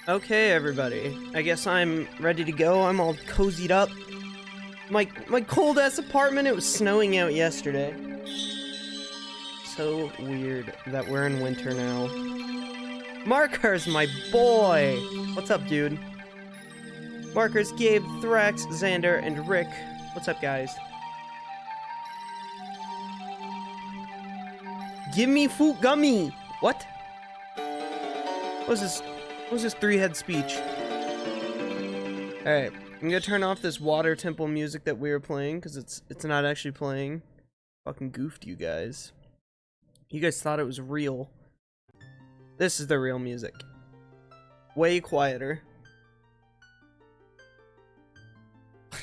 Okay, everybody. I guess I'm ready to go. I'm all cozied up. My cold-ass apartment, it was snowing out yesterday. So weird that we're in winter now. Marker's my boy! What's up, dude? Marker's Gabe, Thrax, Xander, and Rick. What's up, guys? Give me fruit gummy! What? What was this three-head speech? Alright, I'm gonna turn off this water temple music that we were playing, because it's not actually playing. Fucking goofed, you guys. You guys thought it was real. This is the real music. Way quieter.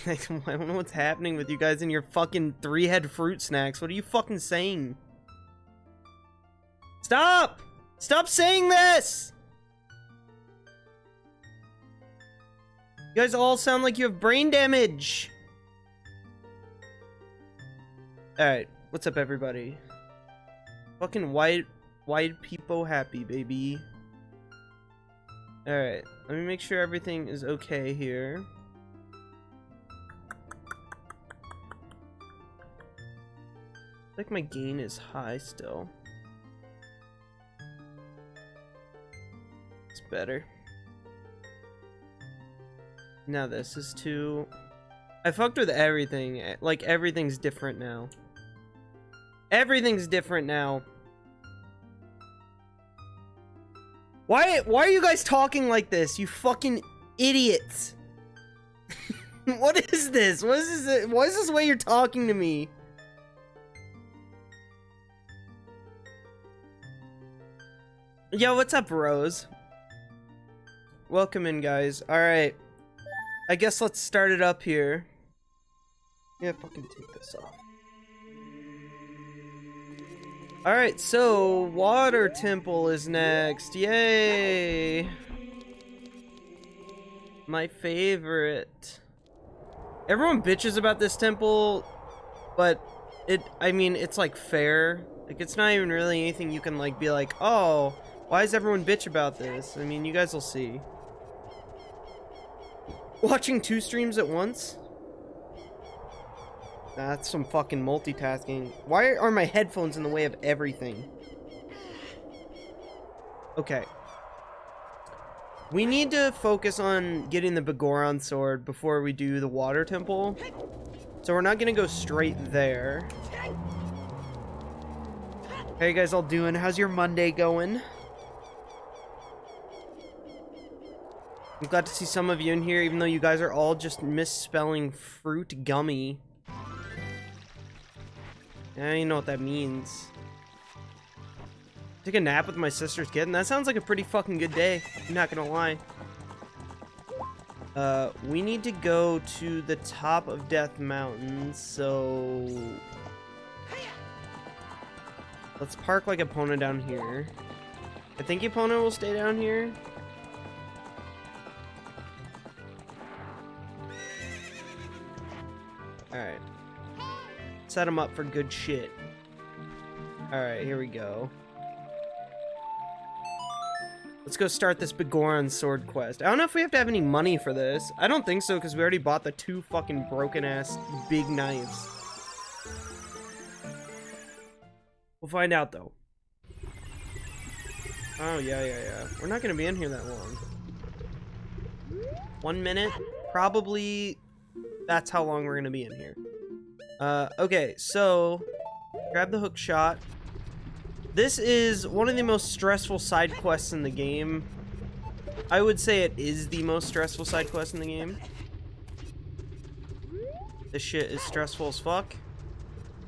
I don't know what's happening with you guys and your fucking three-head fruit snacks. What are you fucking saying? Stop! Stop saying this! You guys all sound like you have brain damage. Alright, what's up, everybody? Fucking white people happy, baby. Alright, let me make sure everything is okay here. I think my gain is high still. It's better. Now this is too... I fucked with everything. Like, everything's different now. Everything's different now. Why are you guys talking like this? You fucking idiots. What is this? What is this? Why is this the way you're talking to me? Yo, what's up, Rose? Welcome in, guys. Alright. I guess let's start it up here. Yeah, fucking take this off. Alright, so Water Temple is next. Yay! My favorite. Everyone bitches about this temple, but I mean, it's like fair. Like, it's not even really anything you can like be like, oh, why does everyone bitch about this? I mean, you guys will see. Watching 2 streams at once? That's some fucking multitasking. Why are my headphones in the way of everything? Okay. We need to focus on getting the Begoron Sword before we do the Water Temple. So we're not gonna go straight there. How you guys all doing? How's your Monday going? I'm glad to see some of you in here, even though you guys are all just misspelling fruit gummy. I don't even know what that means. Take a nap with my sister's kid, and that sounds like a pretty fucking good day. I'm not gonna lie. We need to go to the top of Death Mountain, so... let's park like Epona down here. I think Epona will stay down here. Alright. Set him up for good shit. Alright, here we go. Let's go start this Goron Sword quest. I don't know if we have to have any money for this. I don't think so, because we already bought the 2 fucking broken-ass big knives. We'll find out, though. Oh, yeah. We're not gonna be in here that long. 1 minute? Probably... that's how long we're gonna be in here. Okay, so... grab the hook shot. This is one of the most stressful side quests in the game. I would say it is the most stressful side quest in the game. This shit is stressful as fuck.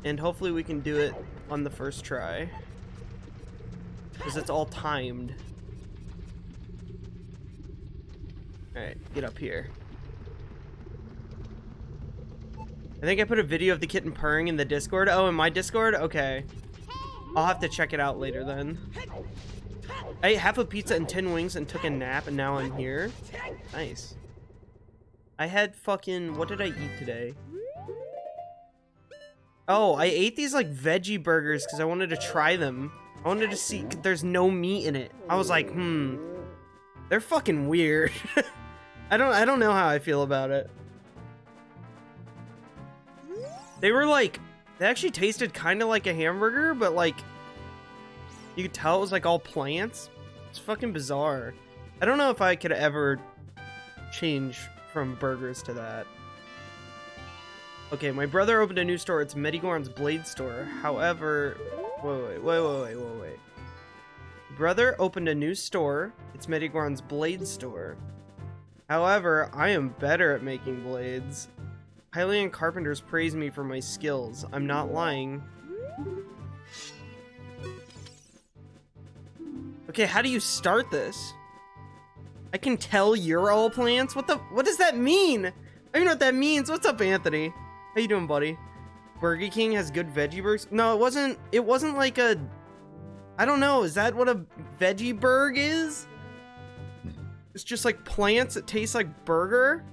And hopefully we can do it on the first try. Because it's all timed. Alright, get up here. I think I put a video of the kitten purring in the Discord. Oh, in my Discord? Okay. I'll have to check it out later then. I ate half a pizza and 10 wings and took a nap, and now I'm here. Nice. I had fucking... what did I eat today? Oh, I ate these like veggie burgers because I wanted to try them. I wanted to see... there's no meat in it. I was like, They're fucking weird. I don't know how I feel about it. They were like, they actually tasted kind of like a hamburger, but like, you could tell it was like all plants. It's fucking bizarre. I don't know if I could ever change from burgers to that. Okay, my brother opened a new store. It's Begoron's Blade Store. However, wait. Brother opened a new store. It's Begoron's Blade Store. However, I am better at making blades. Hylian carpenters praise me for my skills. I'm not lying. Okay, how do you start this? I can tell you're all plants? What does that mean? I don't know what that means. What's up, Anthony? How you doing, buddy? Burger King has good veggie burgers? No, it wasn't like a... I don't know, is that what a veggie burg is? It's just like plants that taste like burger?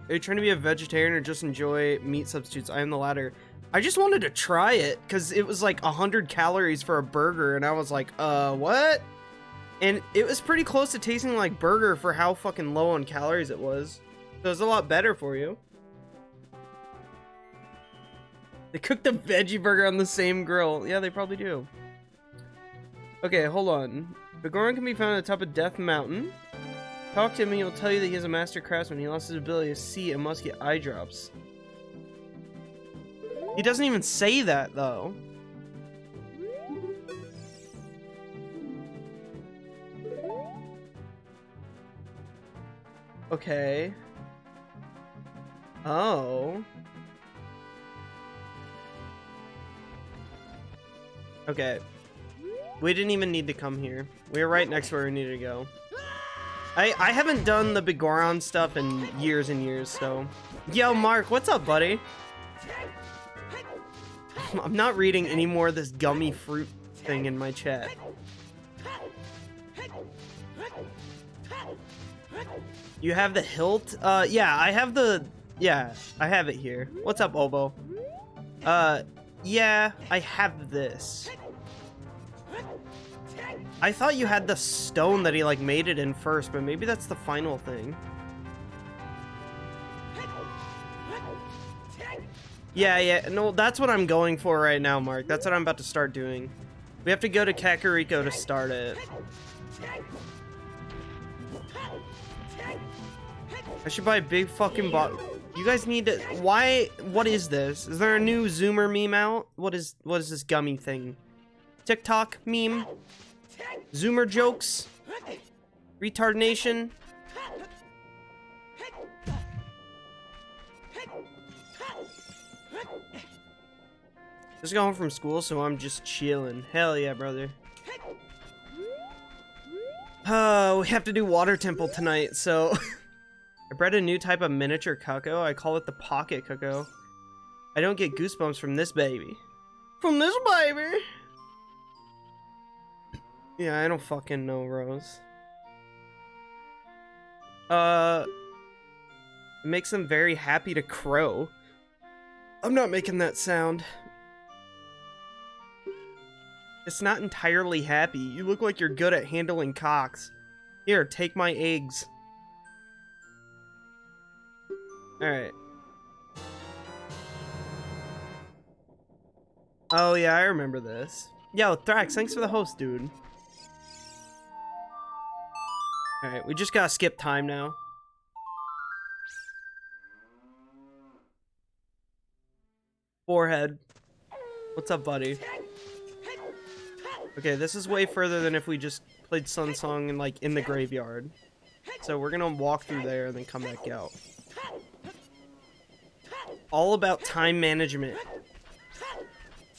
Are you trying to be a vegetarian or just enjoy meat substitutes? I am the latter. I just wanted to try it because it was like 100 calories for a burger and I was like, what? And it was pretty close to tasting like burger for how fucking low on calories it was. So it was a lot better for you. They cook the veggie burger on the same grill. Yeah, they probably do. Okay, hold on. Begoron can be found at the top of Death Mountain. Talk to him and he'll tell you that he is a master craftsman. He lost his ability to see and must get eye drops. He doesn't even say that, though. Okay. Oh. Okay. We didn't even need to come here. We were right next to where we needed to go. I haven't done the Biggoron stuff in years and years, so... Yo, Mark, what's up, buddy? I'm not reading any more of this gummy fruit thing in my chat. You have the hilt? Yeah, I have the... Yeah, I have it here. What's up, Obo? Yeah, I have this. I thought you had the stone that he, like, made it in first, but maybe that's the final thing. Yeah, no, that's what I'm going for right now, Mark. That's what I'm about to start doing. We have to go to Kakariko to start it. I should buy a big fucking bot. You guys need to... Why? What is this? Is there a new Zoomer meme out? What is this gummy thing? TikTok meme? Zoomer jokes? Retard Nation? Just got home from school, so I'm just chilling. Hell yeah, brother. We have to do Water Temple tonight, so... I bred a new type of miniature cuckoo. I call it the pocket cuckoo. I don't get goosebumps from this baby. From this baby? Yeah, I don't fucking know, Rose. It makes them very happy to crow. I'm not making that sound. It's not entirely happy. You look like you're good at handling cocks. Here, take my eggs. Alright. Oh yeah, I remember this. Yo, Thrax, thanks for the host, dude. Alright, we just gotta skip time now. Forehead. What's up, buddy? Okay, this is way further than if we just played Sun Song and like in the graveyard. So we're gonna walk through there and then come back out. All about time management.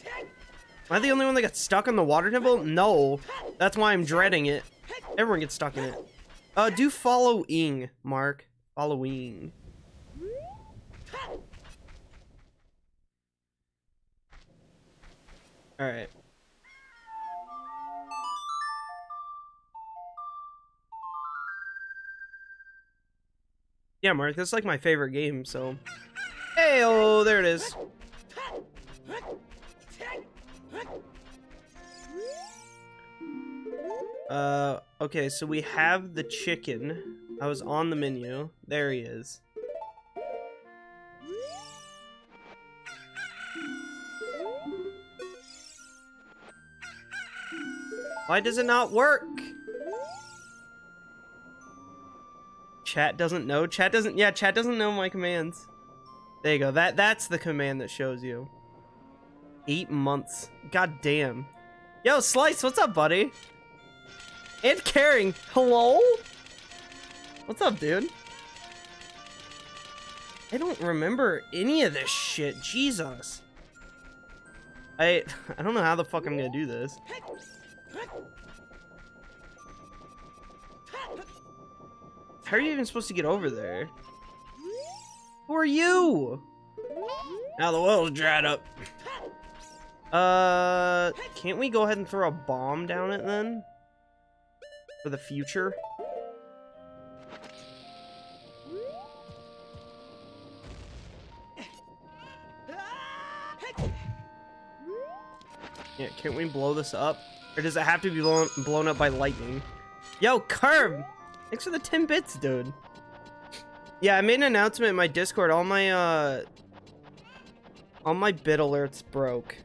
Am I the only one that got stuck on the water temple? No. That's why I'm dreading it. Everyone gets stuck in it. Do following, Mark. Following. Alright. Yeah, Mark, that's like my favorite game, so... Hey, oh, there it is. Okay, so we have the chicken. I was on the menu. There he is. Why does it not work? Chat doesn't know. Chat doesn't know my commands. There you go. That's the command that shows you. 8 months. God damn. Yo, Slice, what's up, buddy? And Caring. Hello? What's up, dude? I don't remember any of this shit. Jesus. I don't know how the fuck I'm gonna do this. How are you even supposed to get over there? Who are you? Now the well's dried up. Can't we go ahead and throw a bomb down it then? For the future? Yeah, can't we blow this up? Or does it have to be blown up by lightning? Yo, Curb! Thanks for the 10 bits, dude. Yeah, I made an announcement in my Discord. All my bit alerts broke.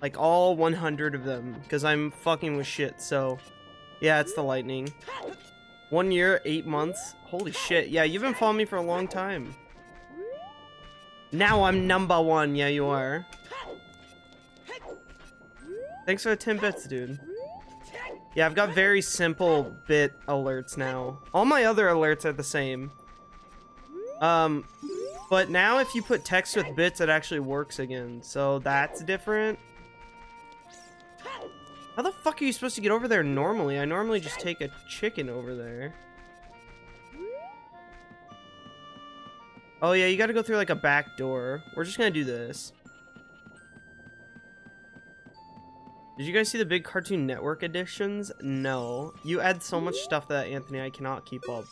Like, all 100 of them. Because I'm fucking with shit, so... Yeah, it's the lightning. 1 year, 8 months. Holy shit. Yeah, you've been following me for a long time. Now I'm #1. Yeah, you are. Thanks for the 10 bits, dude. Yeah, I've got very simple bit alerts now. All my other alerts are the same. But now if you put text with bits, it actually works again. So that's different. How the fuck are you supposed to get over there normally? I normally just take a chicken over there. Oh yeah, you gotta go through like a back door. We're just gonna do this. Did you guys see the big Cartoon Network editions? No. You add so much stuff that, Anthony, I cannot keep up.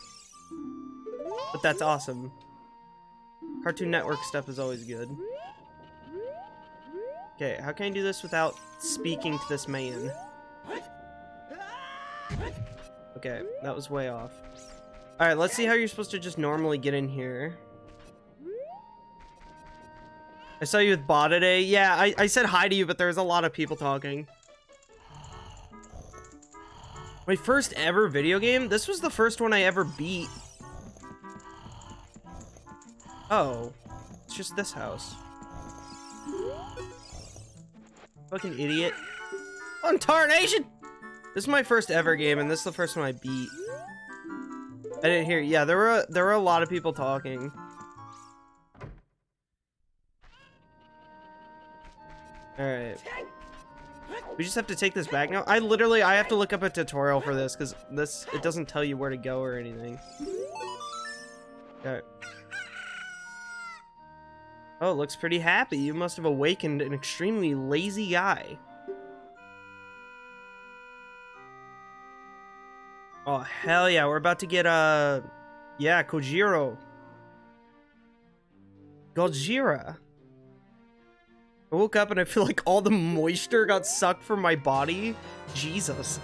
But that's awesome. Cartoon Network stuff is always good. Okay, how can I do this without speaking to this man? Okay, that was way off. Alright, let's see how you're supposed to just normally get in here. I saw you with Ba today. Yeah, I said hi to you, but there's a lot of people talking. My first ever video game? This was the first one I ever beat. Oh, it's just this house. Fucking idiot. Untarnation! This is my first ever game, and this is the first one I beat. I didn't hear. Yeah, there were a lot of people talking. Alright. We just have to take this back now. I have to look up a tutorial for this, because it doesn't tell you where to go or anything. Okay. Oh, it looks pretty happy. You must have awakened an extremely lazy guy. Oh, hell yeah. We're about to get, yeah, Kojiro. Gojira. I woke up and I feel like all the moisture got sucked from my body. Jesus.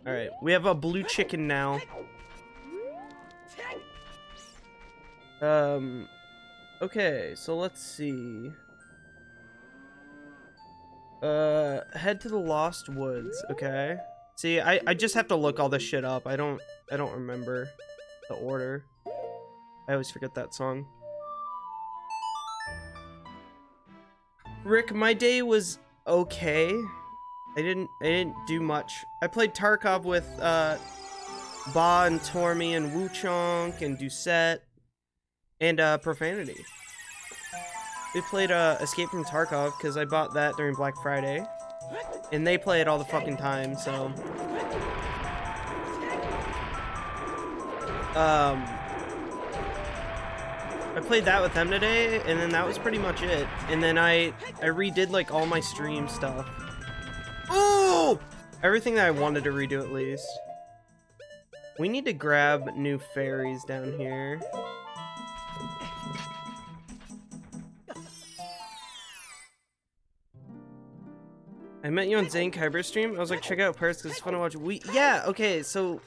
Alright, we have a blue chicken now. Okay, so let's see. Head to the Lost Woods, okay. See, I just have to look all this shit up. I don't remember the order. I always forget that song. Rick, my day was okay. I didn't do much. I played Tarkov with Ba and Tormy and Woochonk and Doucette and Profanity. We played Escape from Tarkov because I bought that during Black Friday. And they play it all the fucking time, so I played that with them today, and then that was pretty much it. And then I redid like all my stream stuff. Oh! Everything that I wanted to redo at least. We need to grab new fairies down here. I met you on Zane Kyber stream. I was like, check out Purce because it's fun to watch. Yeah, okay, so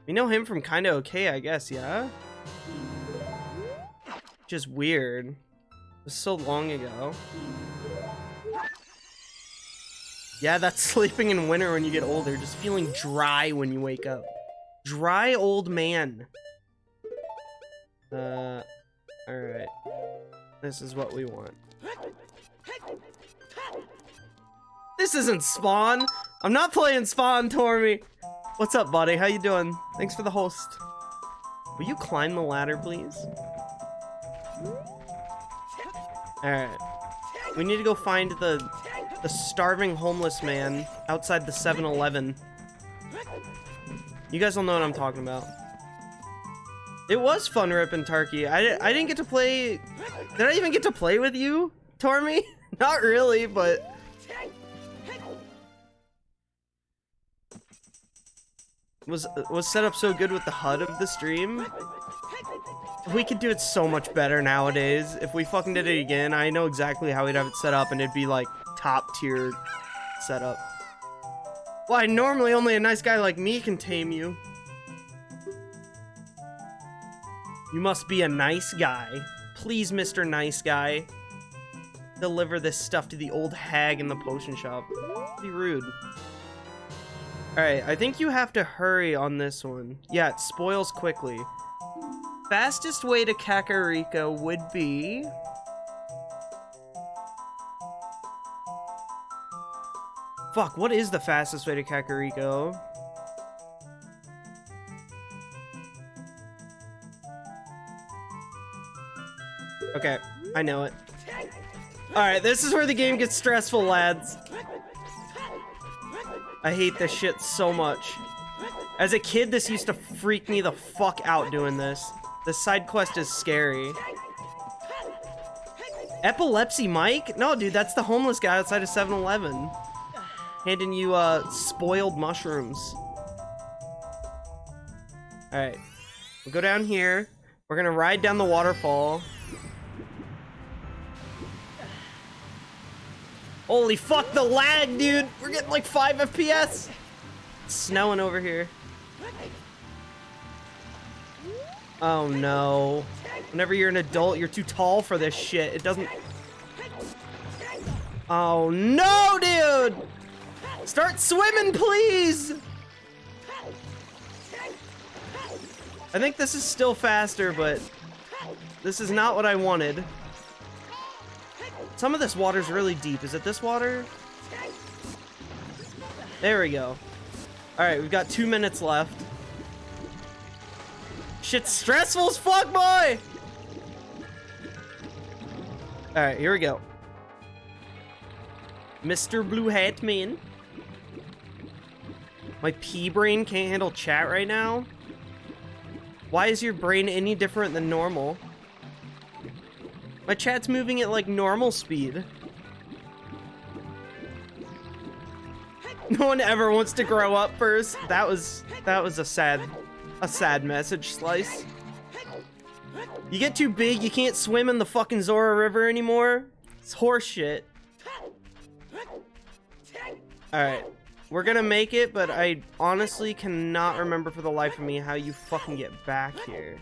we know him from Kinda Okay, I guess, yeah? Just weird. It was so long ago. Yeah, that's sleeping in winter when you get older. Just feeling dry when you wake up. Dry old man. Alright. This is what we want. This isn't Spawn! I'm not playing Spawn, Tormy! What's up, buddy? How you doing? Thanks for the host. Will you climb the ladder, please? Alright. We need to go find the starving homeless man outside the 7-Eleven. You guys will know what I'm talking about. It was fun ripping Tarky. I didn't get to play... Did I even get to play with you, Tormy? Not really, but... Was set up so good with the HUD of the stream. We could do it so much better nowadays. If we fucking did it again, I know exactly how we'd have it set up, and it'd be like top tier setup. Why, normally only a nice guy like me can tame you. You must be a nice guy. Please, Mr. Nice Guy. Deliver this stuff to the old hag in the potion shop. Be rude. Alright, I think you have to hurry on this one. Yeah, it spoils quickly. Fastest way to Kakariko would be... Fuck, what is the fastest way to Kakariko? Okay, I know it. Alright, this is where the game gets stressful, lads. I hate this shit so much. As a kid, this used to freak me the fuck out doing this. This side quest is scary. Epilepsy Mike? No, dude, that's the homeless guy outside of 7-Eleven. Handing you, spoiled mushrooms. Alright. We'll go down here. We're gonna ride down the waterfall. Holy fuck, the lag, dude! We're getting like 5 FPS! It's snowing over here. Oh no. Whenever you're an adult, you're too tall for this shit. It doesn't... Oh no, dude! Start swimming, please! I think this is still faster, but this is not what I wanted. Some of this water's really deep. Is it this water? There we go. Alright, we've got 2 minutes left. Shit's stressful as fuck, boy! Alright, here we go. Mr. Blue Hat Man. My pea brain can't handle chat right now? Why is your brain any different than normal? My chat's moving at like normal speed. No one ever wants to grow up first. That was a sad message, Slice. You get too big, you can't swim in the fucking Zora River anymore. It's horseshit. Alright. We're gonna make it, but I honestly cannot remember for the life of me how you fucking get back here.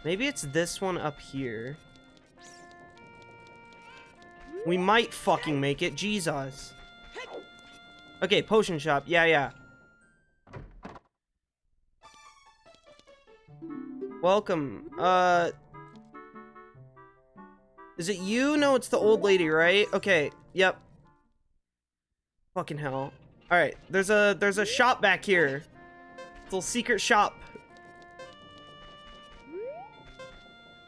Maybe it's this one up here. We might fucking make it. Jesus. Okay, potion shop. Yeah. Welcome. Is it you? No, it's the old lady, right? Okay, yep. Fucking hell. Alright, there's a shop back here. It's a little secret shop.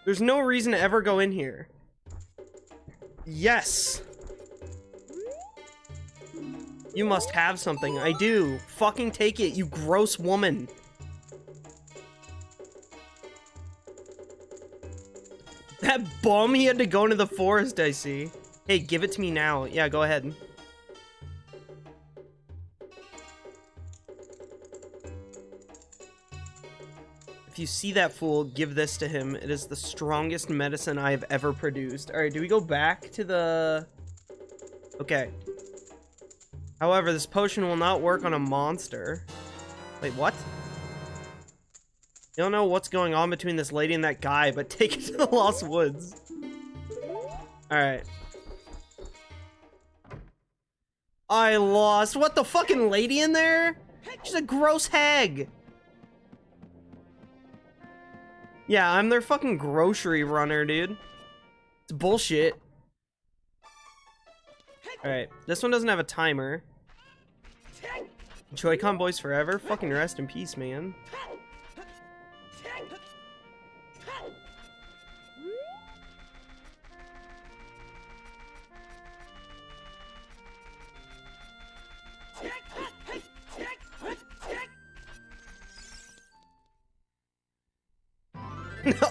There's no reason to ever go in here. Yes! You must have something. I do. Fucking take it, you gross woman. That bum, he had to go into the forest, I see. Hey, give it to me now. Yeah, go ahead. If you see that fool, give this to him. It is the strongest medicine I have ever produced. Alright, do we go back to the... Okay. However, this potion will not work on a monster. Wait, what? You don't know what's going on between this lady and that guy, but take it to the Lost Woods. Alright. I lost. What, the fucking lady in there? She's a gross hag. Yeah, I'm their fucking grocery runner, dude. It's bullshit. Alright, this one doesn't have a timer. Joy-Con boys forever? Fucking rest in peace, man.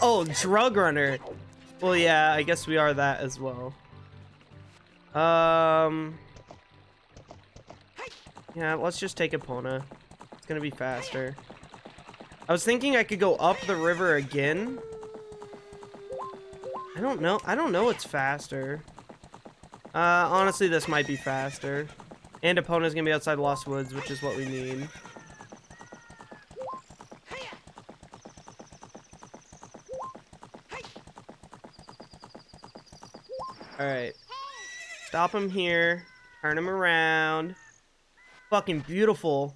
Oh, drug runner. Well, yeah, I guess we are that as well. Yeah, let's just take Epona. It's gonna be faster. I was thinking I could go up the river again. I don't know what's faster. Honestly, this might be faster. And Epona's gonna be outside Lost Woods, which is what we need. Alright. Stop him here. Turn him around. Fucking beautiful.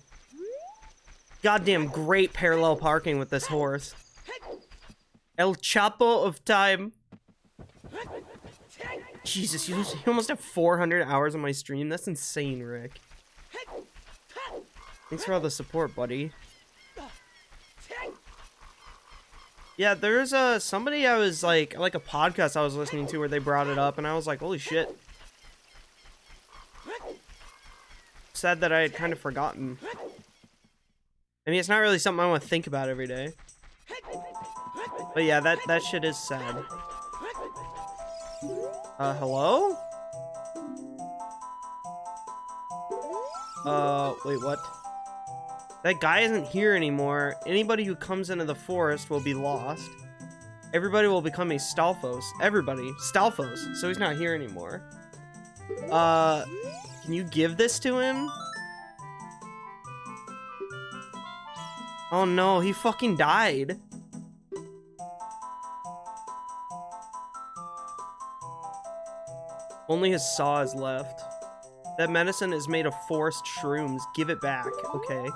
Goddamn great parallel parking with this horse. El Chapo of time. Jesus, you almost have 400 hours on my stream. That's insane, Rick. Thanks for all the support, buddy. Yeah, there's somebody I was like a podcast I was listening to where they brought it up, and I was like, holy shit. Sad that I had kind of forgotten. I mean, it's not really something I want to think about every day. But yeah, that shit is sad. Hello? Wait, what? That guy isn't here anymore. Anybody who comes into the forest will be lost. Everybody will become a Stalfos. Everybody. Stalfos. So he's not here anymore. Can you give this to him? Oh no, he fucking died. Only his saw is left. That medicine is made of forest shrooms. Give it back, okay?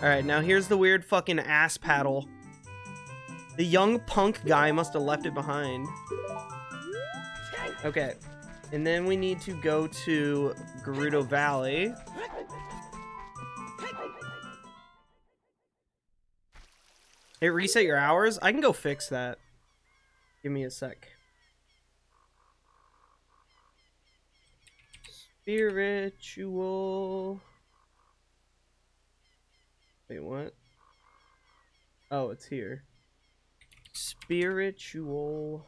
Alright, now here's the weird fucking ass paddle. The young punk guy must have left it behind. Okay. And then we need to go to Gerudo Valley. Hey, reset your hours? I can go fix that. Give me a sec. Spiritual. Wait, what? Oh, it's here. Spiritual.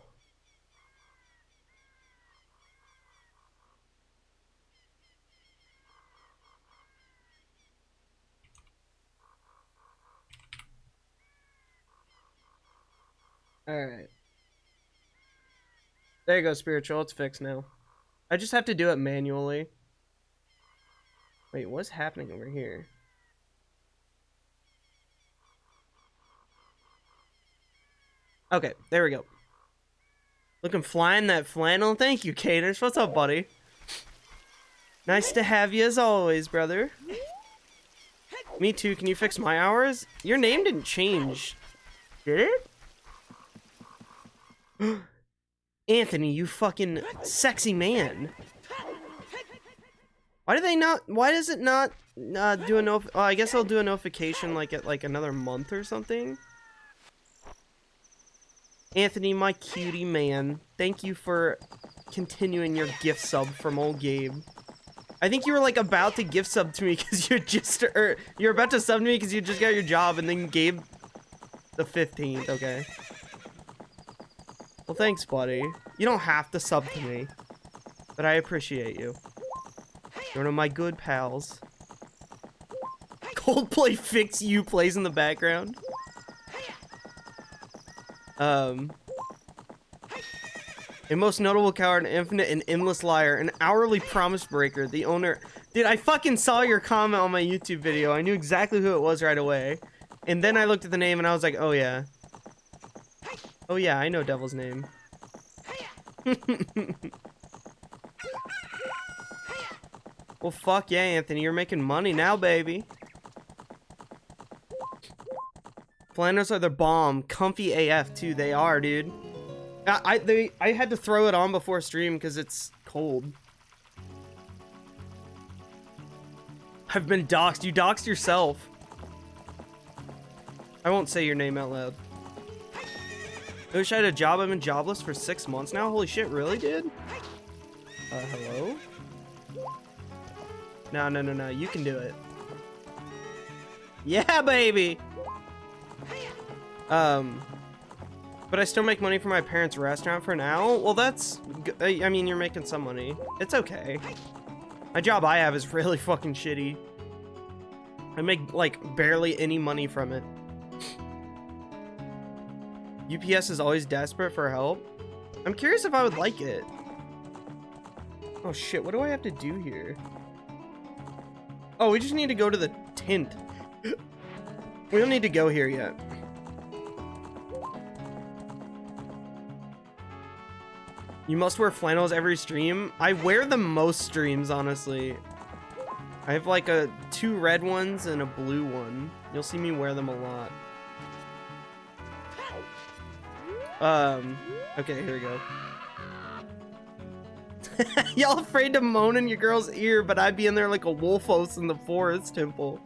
Alright. There you go, spiritual. It's fixed now. I just have to do it manually. Wait, what's happening over here? Okay, there we go. Looking fly in that flannel. Thank you, Cadence. What's up, buddy? Nice to have you as always, brother. Me too. Can you fix my hours? Your name didn't change. Did it? Anthony, you fucking sexy man. Why do they not? Why does it not do a oh, I guess I'll do a notification like at like another month or something. Anthony, my cutie man, thank you for continuing your gift sub from old Gabe. I think you were like about to gift sub to me because you're about to sub to me because you just got your job, and then Gabe the 15th. Okay. Well, thanks, buddy. You don't have to sub to me, but I appreciate you. You're one of my good pals. Coldplay Fix You plays in the background. A most notable coward, an infinite and endless liar, an hourly promise breaker, the owner... Dude, I fucking saw your comment on my YouTube video. I knew exactly who it was right away. And then I looked at the name and I was like, oh yeah. Oh yeah, I know Devil's name. Well, fuck yeah, Anthony. You're making money now, baby. Flanders are the bomb. Comfy AF, too. They are, dude. I had to throw it on before stream because it's cold. I've been doxxed. You doxed yourself. I won't say your name out loud. I wish I had a job. I've been jobless for 6 months now. Holy shit, really, dude? Hello? No. You can do it. Yeah, baby! But I still make money from my parents' restaurant for now? Well, that's... I mean, you're making some money. It's okay. My job I have is really fucking shitty. I make, like, barely any money from it. UPS is always desperate for help. I'm curious if I would like it. Oh, shit. What do I have to do here? Oh, we just need to go to the tent. We don't need to go here yet. You must wear flannels every stream. I wear them most streams, honestly. I have like 2 red ones and a blue one. You'll see me wear them a lot. Okay, here we go. Y'all afraid to moan in your girl's ear, but I'd be in there like a wolfos in the forest temple.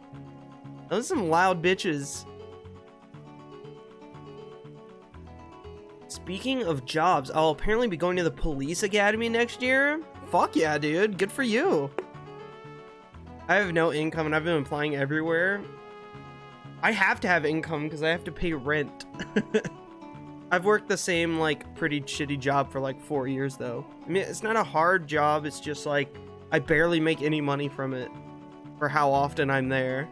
Those are some loud bitches. Speaking of jobs, I'll apparently be going to the police academy next year. Fuck yeah, dude. Good for you. I have no income and I've been applying everywhere. I have to have income because I have to pay rent. I've worked the same, like, pretty shitty job for like 4 years though. I mean, it's not a hard job. It's just like, I barely make any money from it for how often I'm there.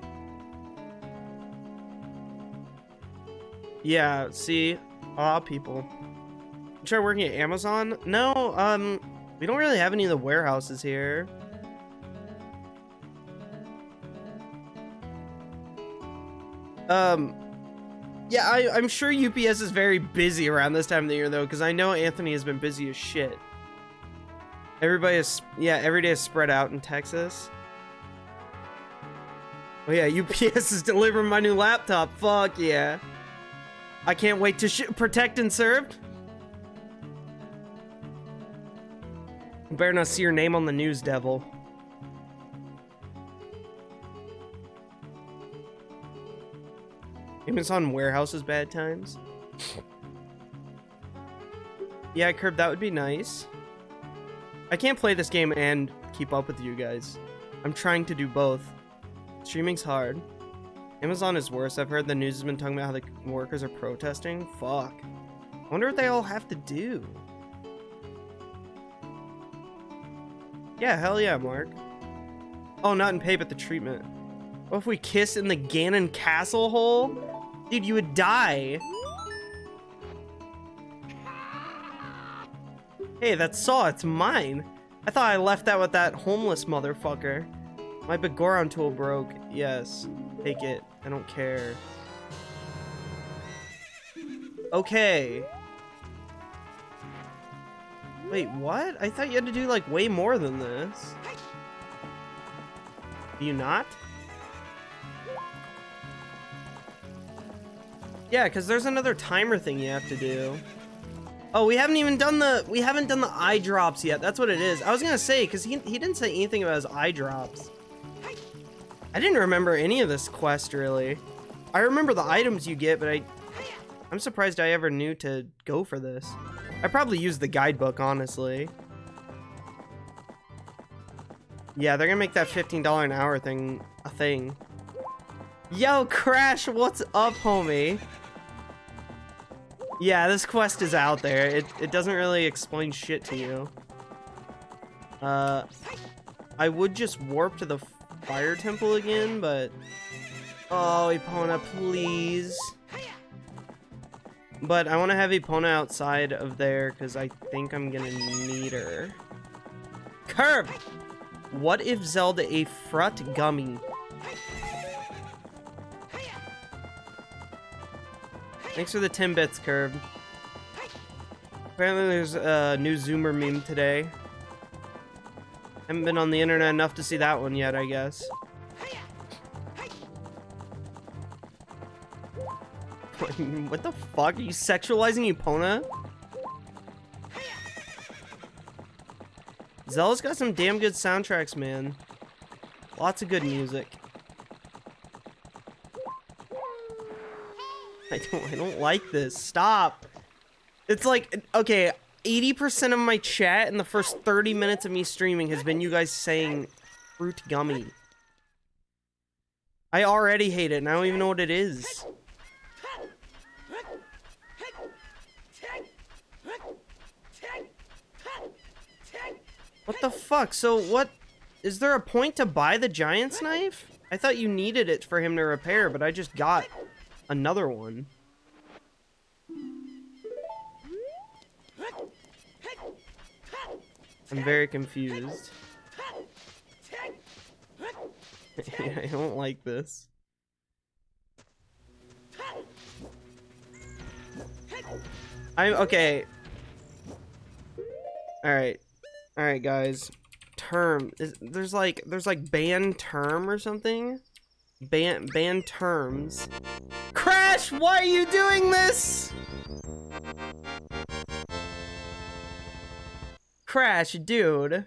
Yeah, see? People. Try working at Amazon? No, we don't really have any of the warehouses here. Yeah, I'm sure UPS is very busy around this time of the year though, because I know Anthony has been busy as shit. Everybody is, yeah, every day is spread out in Texas. Oh yeah, UPS is delivering my new laptop. Fuck yeah. I can't wait to protect and serve. Better not see your name on the news, devil. Amazon warehouses bad times. Yeah, Curb, that would be nice. I can't play this game and keep up with you guys. I'm trying to do both. Streaming's hard. Amazon is worse. I've heard the news has been talking about how the workers are protesting. Fuck. I wonder what they all have to do. Yeah, hell yeah, Mark. Oh, not in pay, but the treatment. What if we kiss in the Ganon castle hole? Dude, you would die. Hey, that saw, it's mine. I thought I left that with that homeless motherfucker. My Begoron tool broke. Yes. Take it. I don't care. Okay. Wait, what? I thought you had to do, like, way more than this. Do you not? Yeah, because there's another timer thing you have to do. Oh, we haven't even done the eye drops yet. That's what it is. I was gonna say, because he didn't say anything about his eye drops. I didn't remember any of this quest, really. I remember the items you get, but I'm surprised I ever knew to go for this. I probably used the guidebook, honestly. Yeah, they're gonna make that $15 an hour thing a thing. Yo, Crash, what's up, homie? Yeah, this quest is out there. It doesn't really explain shit to you. I would just warp to the fire temple again, but... Oh, Epona, please. But I want to have Epona outside of there because I think I'm gonna need her. Curb! What if Zelda a frut gummy? Thanks for the 10 bits, Curb. Apparently there's a new Zoomer meme today. Haven't been on the internet enough to see that one yet, I guess. What the fuck? Are you sexualizing Epona? Zelda's got some damn good soundtracks, man. Lots of good music. I don't like this. Stop. It's like, okay, 80% of my chat in the first 30 minutes of me streaming has been you guys saying fruit gummy. I already hate it, and I don't even know what it is. What the fuck? So what? Is there a point to buy the Giant's knife? I thought you needed it for him to repair, but I just got another one. I'm very confused. I don't like this. I'm okay. Alright, guys. Term. There's like ban term or something? Ban terms. Crash, why are you doing this? Crash, dude.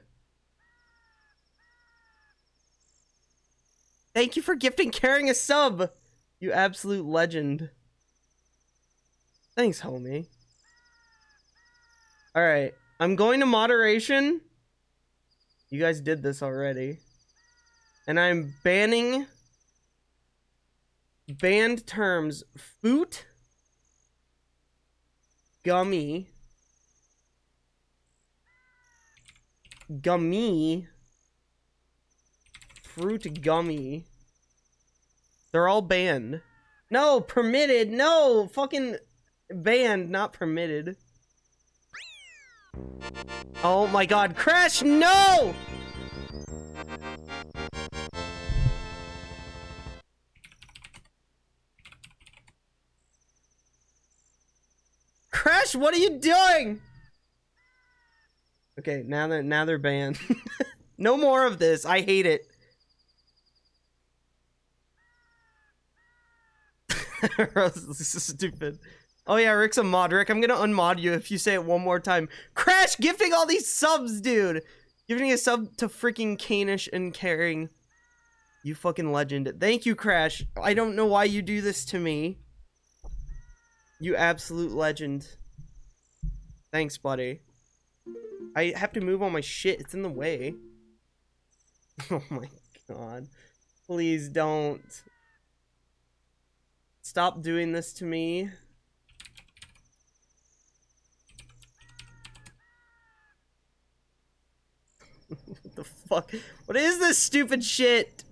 Thank you for gifting Carrying a sub. You absolute legend. Thanks, homie. Alright. I'm going to moderation. You guys did this already. And I'm banning banned terms foot, gummy, gummy, fruit gummy. They're all banned. No, permitted. No, fucking banned, not permitted. Oh my god, Crash, no! Crash, what are you doing? Okay, now they're banned. No more of this. I hate it. This is stupid. Oh yeah, Rick's a mod. Rick, I'm gonna unmod you if you say it one more time. Crash, gifting all these subs, dude. Giving a sub to freaking Kanish and Caring. You fucking legend. Thank you, Crash. I don't know why you do this to me. You absolute legend. Thanks, buddy. I have to move all my shit. It's in the way. Oh my god. Please don't. Stop doing this to me. What the fuck? What is this stupid shit?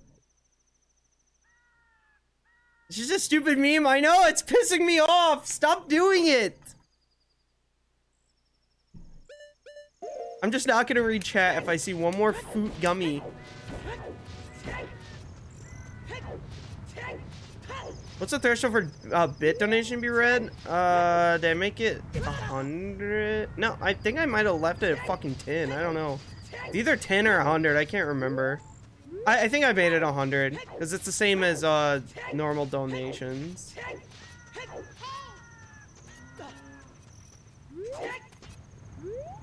It's just a stupid meme. I know, it's pissing me off. Stop doing it. I'm just not gonna read chat if I see one more fruit gummy. What's the threshold for bit donation to be read? Did I make it 100? No, I think I might have left it at fucking 10. I don't know. It's either 10 or 100. I can't remember. I think I made it 100 because it's the same as normal donations.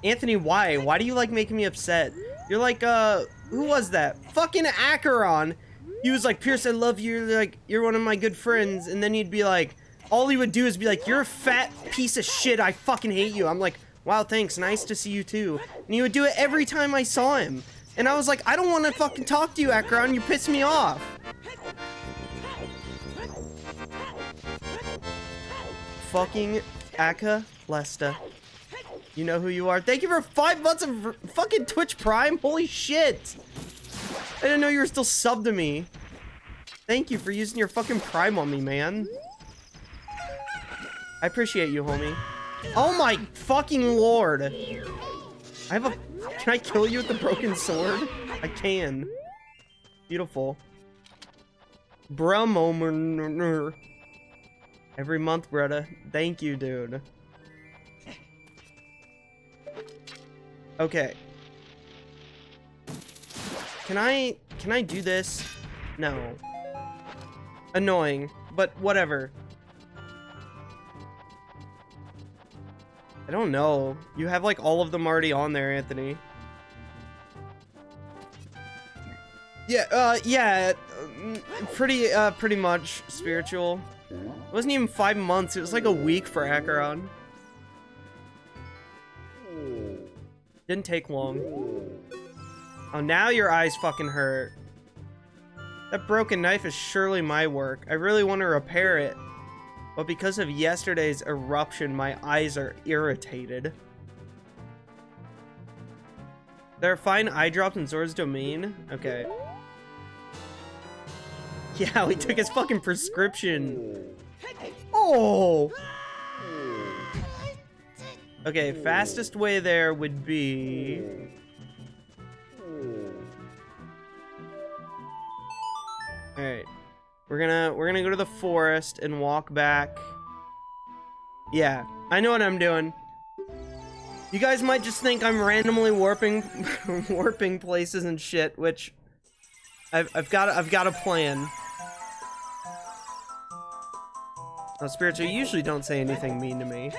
Anthony, why? Why do you like making me upset? You're like, who was that? Fucking Acheron. He was like, Pierce, I love you. Like, you're one of my good friends. And then he'd be like, all he would do is be like, you're a fat piece of shit. I fucking hate you. I'm like, wow, thanks. Nice to see you too. And he would do it every time I saw him. And I was like, I don't want to fucking talk to you, Acheron. You piss me off. Fucking Aka Lesta. You know who you are. Thank you for 5 months of fucking Twitch Prime. Holy shit. I didn't know you were still subbed to me. Thank you for using your fucking Prime on me, man. I appreciate you, homie. Oh my fucking lord. Can I kill you with the broken sword? I can. Beautiful. Bruh. Every month, brother. Thank you, dude. Okay. Can I do this? No. Annoying, but whatever. I don't know. You have like all of them already on there, Anthony. Yeah, pretty much spiritual. It wasn't even 5 months, it was like a week for Acheron. Didn't take long. Oh, now your eyes fucking hurt. That broken knife is surely my work. I really want to repair it. But because of yesterday's eruption, my eyes are irritated. There are fine eye drops in Zora's domain? Okay. Yeah, we took his fucking prescription. Oh! Okay, fastest way there would be... Alright. We're gonna go to the forest and walk back. Yeah, I know what I'm doing. You guys might just think I'm randomly warping places and shit, which I've got a plan. Oh, Spiritual, you usually don't say anything mean to me.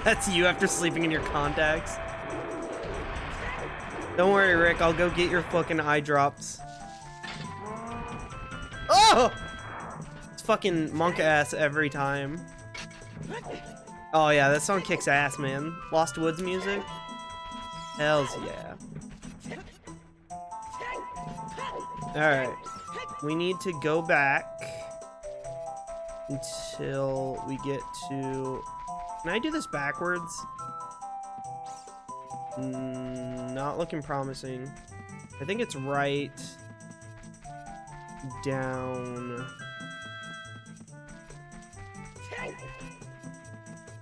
That's you after sleeping in your contacts. Don't worry, Rick. I'll go get your fucking eye drops. Oh! It's fucking monk ass every time. Oh yeah, that song kicks ass, man. Lost Woods music? Hells yeah. Alright. We need to go back until we get to... Can I do this backwards? Not looking promising. I think it's right down.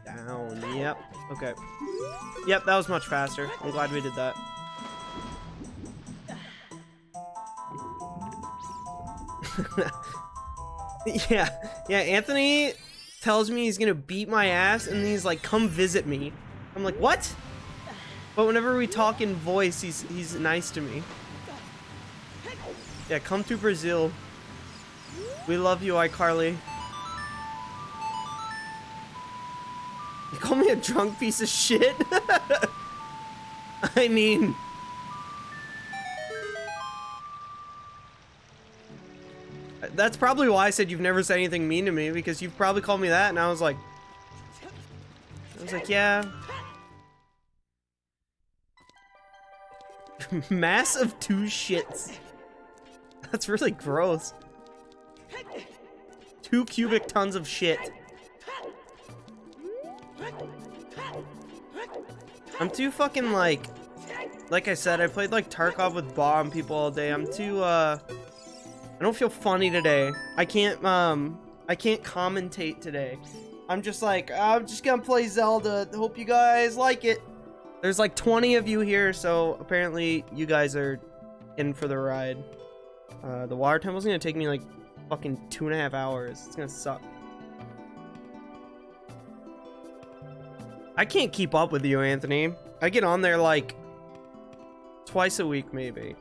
Down. Yep. Okay. Yep, that was much faster. I'm glad we did that. Yeah, Anthony tells me he's gonna beat my ass and he's like, come visit me. I'm like, what? But whenever we talk in voice, he's nice to me. Yeah, come to Brazil. We love you, iCarly. You call me a drunk piece of shit? I mean... That's probably why I said you've never said anything mean to me, because you've probably called me that, and I was like, yeah. Mass of 2 shits. That's really gross. 2 cubic tons of shit. I'm too fucking like I said, I played like Tarkov with bomb people all day. I'm too I don't feel funny today. I can't commentate today. I'm just like, I'm just gonna play Zelda. Hope you guys like it. There's like 20 of you here, so apparently you guys are in for the ride. The water temple's gonna take me like fucking 2.5 hours. It's gonna suck. I can't keep up with you, Anthony. I get on there like twice a week, maybe.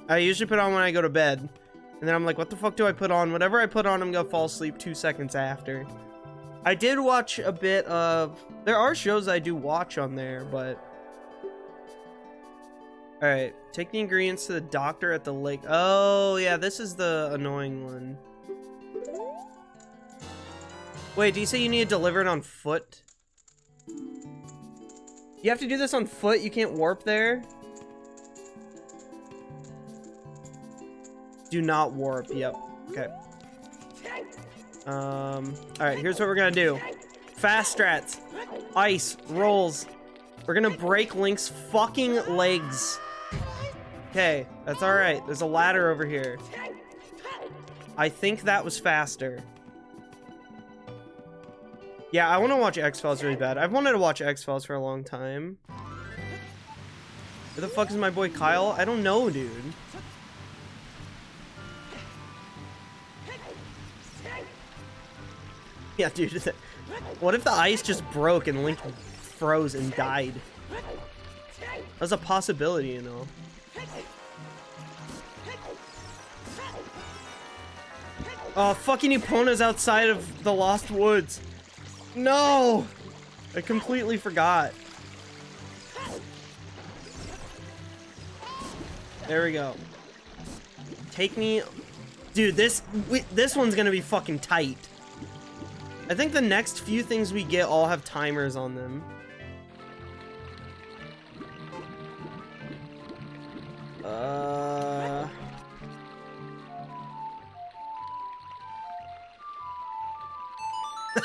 I usually put on when I go to bed. And then I'm like, what the fuck do I put on? Whatever I put on, I'm gonna fall asleep 2 seconds after. I did watch a bit of... There are shows I do watch on there, but... Alright, take the ingredients to the doctor at the lake. Oh, yeah, this is the annoying one. Wait, do you say you need to deliver it on foot? You have to do this on foot? You can't warp there? Do not warp. Yep. Okay. Alright, here's what we're gonna do. Fast strats. Ice. Rolls. We're gonna break Link's fucking legs. Okay, that's alright. There's a ladder over here. I think that was faster. Yeah, I want to watch X-Files really bad. I've wanted to watch X-Files for a long time. Where the fuck is my boy Kyle? I don't know, dude. Yeah, dude. What if the ice just broke and Link froze and died? That's a possibility, you know. Oh, fucking Epona's outside of the Lost Woods. No! I completely forgot. There we go. Take me... Dude, this one's gonna be fucking tight. I think the next few things we get all have timers on them.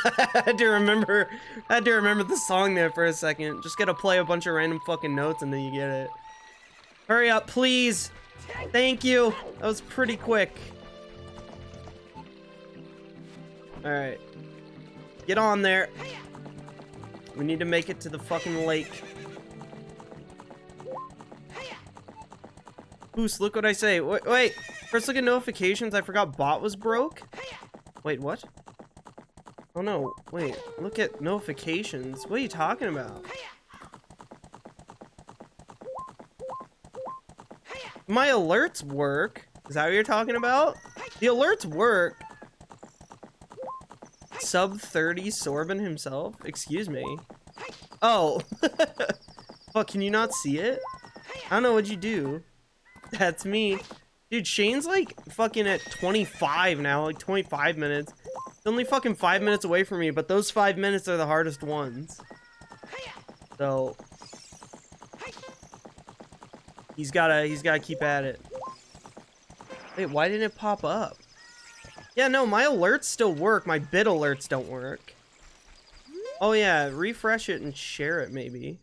I had to remember the song there for a second. Just gotta play a bunch of random fucking notes and then you get it. Hurry up, please. Thank you. That was pretty quick. Alright. Get on there. We need to make it to the fucking lake. Boost, look what I say. Wait. First look at notifications. I forgot bot was broke. Wait, what? Oh no, wait. Look at notifications. What are you talking about? My alerts work. Is that what you're talking about? The alerts work. Sub 30 Sorbin himself? Excuse me. Oh. Fuck, can you not see it? I don't know what'd you do. That's me. Dude, Shane's like fucking at 25 now, like 25 minutes. It's only fucking 5 minutes away from me, but those 5 minutes are the hardest ones. So he's gotta keep at it. Wait, why didn't it pop up? Yeah, no, my alerts still work. My bit alerts don't work. Oh yeah, refresh it and share it maybe.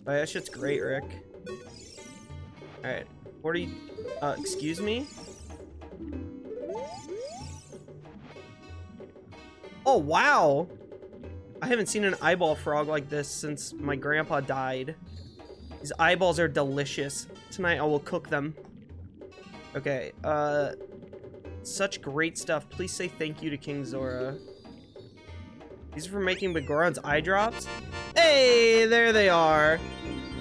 Oh, that shit's great, Rick. Alright, 40, excuse me? Oh, wow! I haven't seen an eyeball frog like this since my grandpa died. These eyeballs are delicious. Tonight I will cook them. Okay, such great stuff. Please say thank you to King Zora. These are for making Begoron's eye drops. Hey, there they are.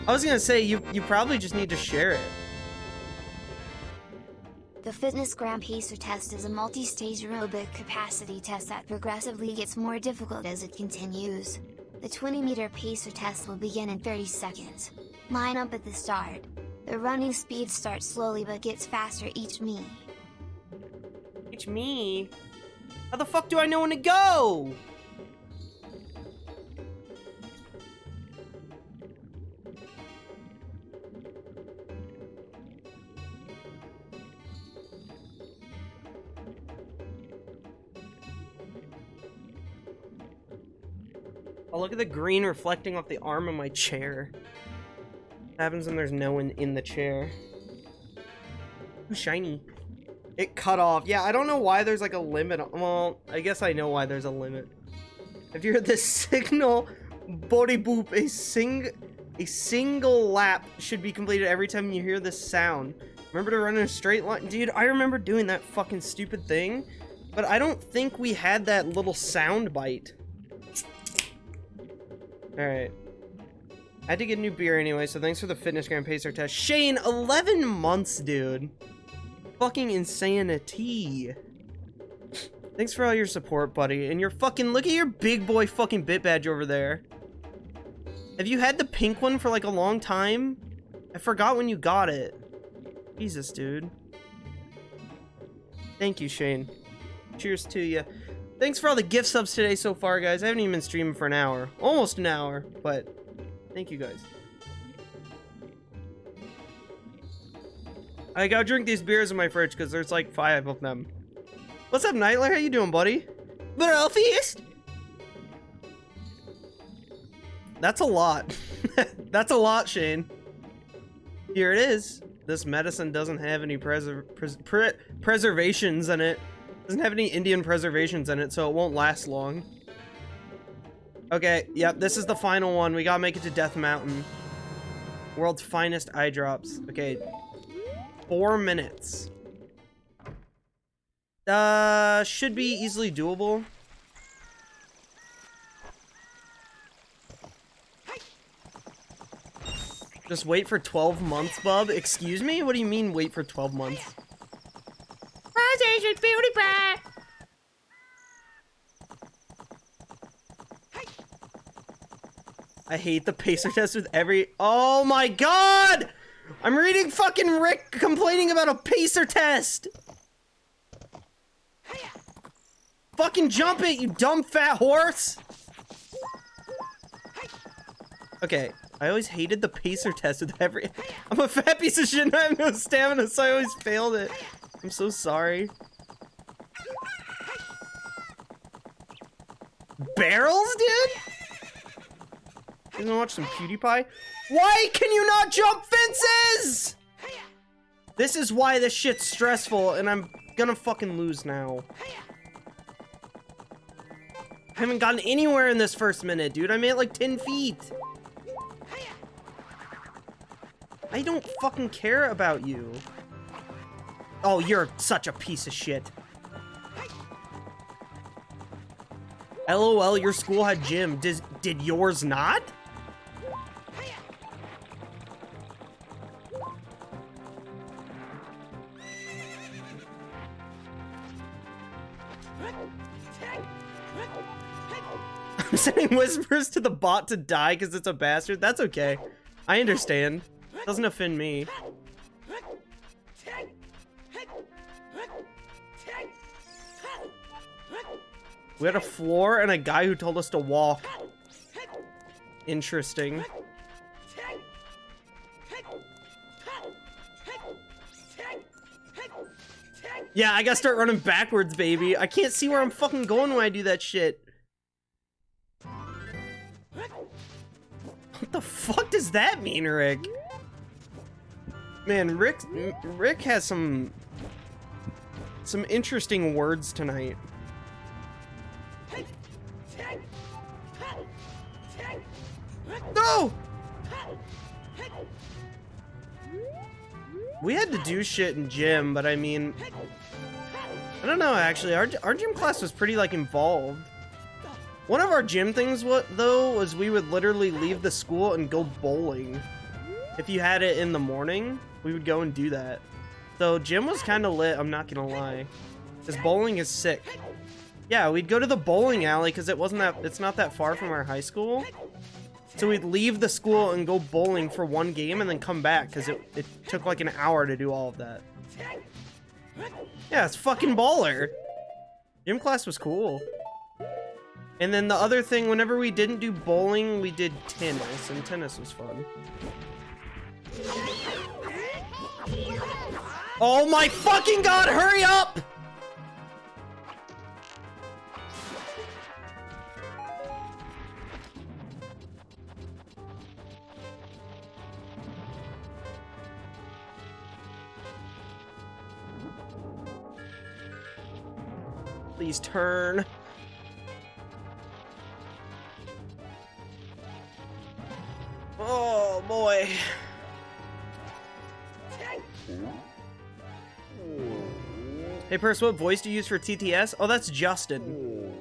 I was gonna say, you probably just need to share it. The Fitness Gram Pacer test is a multi-stage aerobic capacity test that progressively gets more difficult as it continues. The 20-meter pacer test will begin in 30 seconds. Line up at the start. The running speed starts slowly but gets faster each me. Each me? How the fuck do I know when to go? Oh, look at the green reflecting off the arm of my chair. What happens when there's no one in the chair? Ooh, shiny. It cut off. Yeah, I don't know why there's like a limit. Well, I guess I know why there's a limit. If you're the signal body boop, a single lap should be completed every time you hear this sound. Remember to run in a straight line. Dude, I remember doing that fucking stupid thing, but I don't think we had that little sound bite. Alright. I had to get new beer anyway, so thanks for the Fitness Gram Pacer test. Shane, 11 months, dude. Fucking insanity. Thanks for all your support, buddy. And your fucking, look at your big boy fucking bit badge over there. Have you had the pink one for like a long time? I forgot when you got it. Jesus, dude. Thank you, Shane. Cheers to you. Thanks for all the gift subs today so far, guys. I haven't even been streaming for an hour. Almost an hour, but thank you, guys. I gotta drink these beers in my fridge because there's like 5 of them. What's up, Nightler? How you doing, buddy? Bro, feast! That's a lot. That's a lot, Shane. Here it is. this medicine doesn't have any preservations in it. Doesn't have any Indian preservations in it, so it won't last long. Okay, yep, this is the final one. We gotta make it to Death Mountain. World's finest eye drops. Okay, 4 minutes. Should be easily doable. Just wait for 12 months, bub. Excuse me? What do you mean wait for 12 months? Asian beauty pie. I hate the pacer test with every... Oh my god! I'm reading fucking Rick complaining about a pacer test! Fucking jump it, you dumb fat horse! Okay, I always hated the pacer test with every... I'm a fat piece of shit and I have no stamina, so I always failed it. I'm so sorry. Barrels, dude? You wanna watch some PewDiePie? Why can you not jump fences? This is why this shit's stressful, and I'm gonna fucking lose now. I haven't gotten anywhere in this first minute, dude. I made it like 10 feet. I don't fucking care about you. Oh, you're such a piece of shit. LOL, your school had gym. Did yours not? I'm sending whispers to the bot to die because it's a bastard. That's okay. I understand. Doesn't offend me. We had a floor and a guy who told us to walk. Interesting. Yeah, I gotta start running backwards, baby. I can't see where I'm fucking going when I do that shit. What the fuck does that mean, Rick? Man, Rick has some interesting words tonight. No! We had to do shit in gym, but I mean, I don't know, actually. Our gym class was pretty, like, involved. One of our gym things, though, was we would literally leave the school and go bowling. If you had it in the morning, we would go and do that. So gym was kind of lit, I'm not gonna lie. Because bowling is sick. Yeah, we'd go to the bowling alley because it's not that far from our high school. So we'd leave the school and go bowling for one game and then come back because it took like an hour to do all of that. Yeah, it's fucking baller. Gym class was cool. And then the other thing, whenever we didn't do bowling, we did tennis, and tennis was fun. Oh my fucking god, hurry up! Please turn. Oh boy. Hey Purce, what voice do you use for TTS? Oh, that's Justin.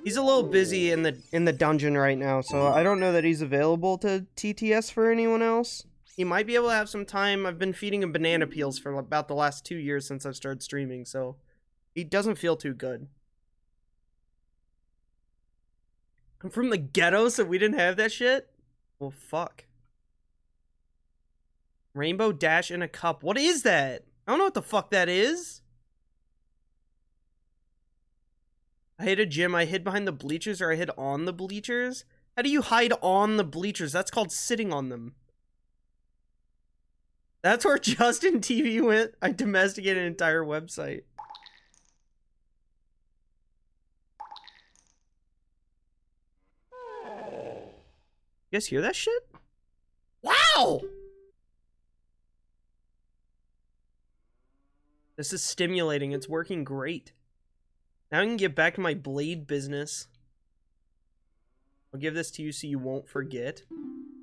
He's a little busy in the dungeon right now, so I don't know that he's available to TTS for anyone else. He might be able to have some time. I've been feeding him banana peels for about the last 2 years since I've started streaming, so he doesn't feel too good. I'm from the ghetto, so we didn't have that shit? Well, fuck. Rainbow Dash in a cup. What is that? I don't know what the fuck that is. I hid a gym. I hid behind the bleachers, or I hid on the bleachers. How do you hide on the bleachers? That's called sitting on them. That's where Justin TV went. I domesticated an entire website. You guys hear that shit? Wow! This is stimulating. It's working great. Now I can get back to my blade business. I'll give this to you so you won't forget.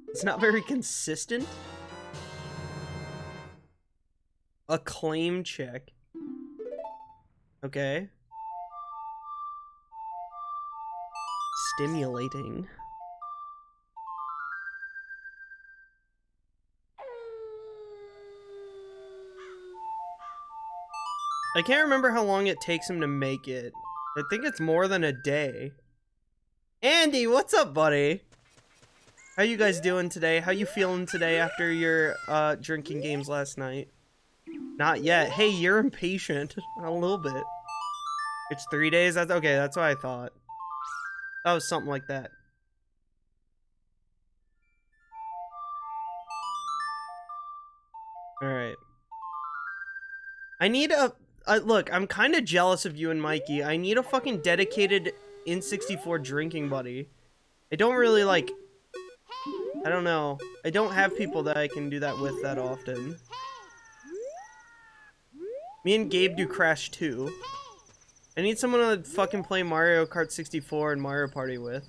It's not very consistent. A claim check. Okay. Stimulating. I can't remember how long it takes him to make it. I think it's more than a day. Andy, what's up, buddy? How you guys doing today? How you feeling today after your drinking games last night? Not yet. Hey, you're impatient. A little bit. It's 3 days? That's okay, that's what I thought. That was something like that. Alright. I need a... look, I'm kind of jealous of you and Mikey. I need a fucking dedicated N64 drinking buddy. I don't really, like... I don't know. I don't have people that I can do that with that often. Me and Gabe do Crash 2. I need someone to fucking play Mario Kart 64 and Mario Party with.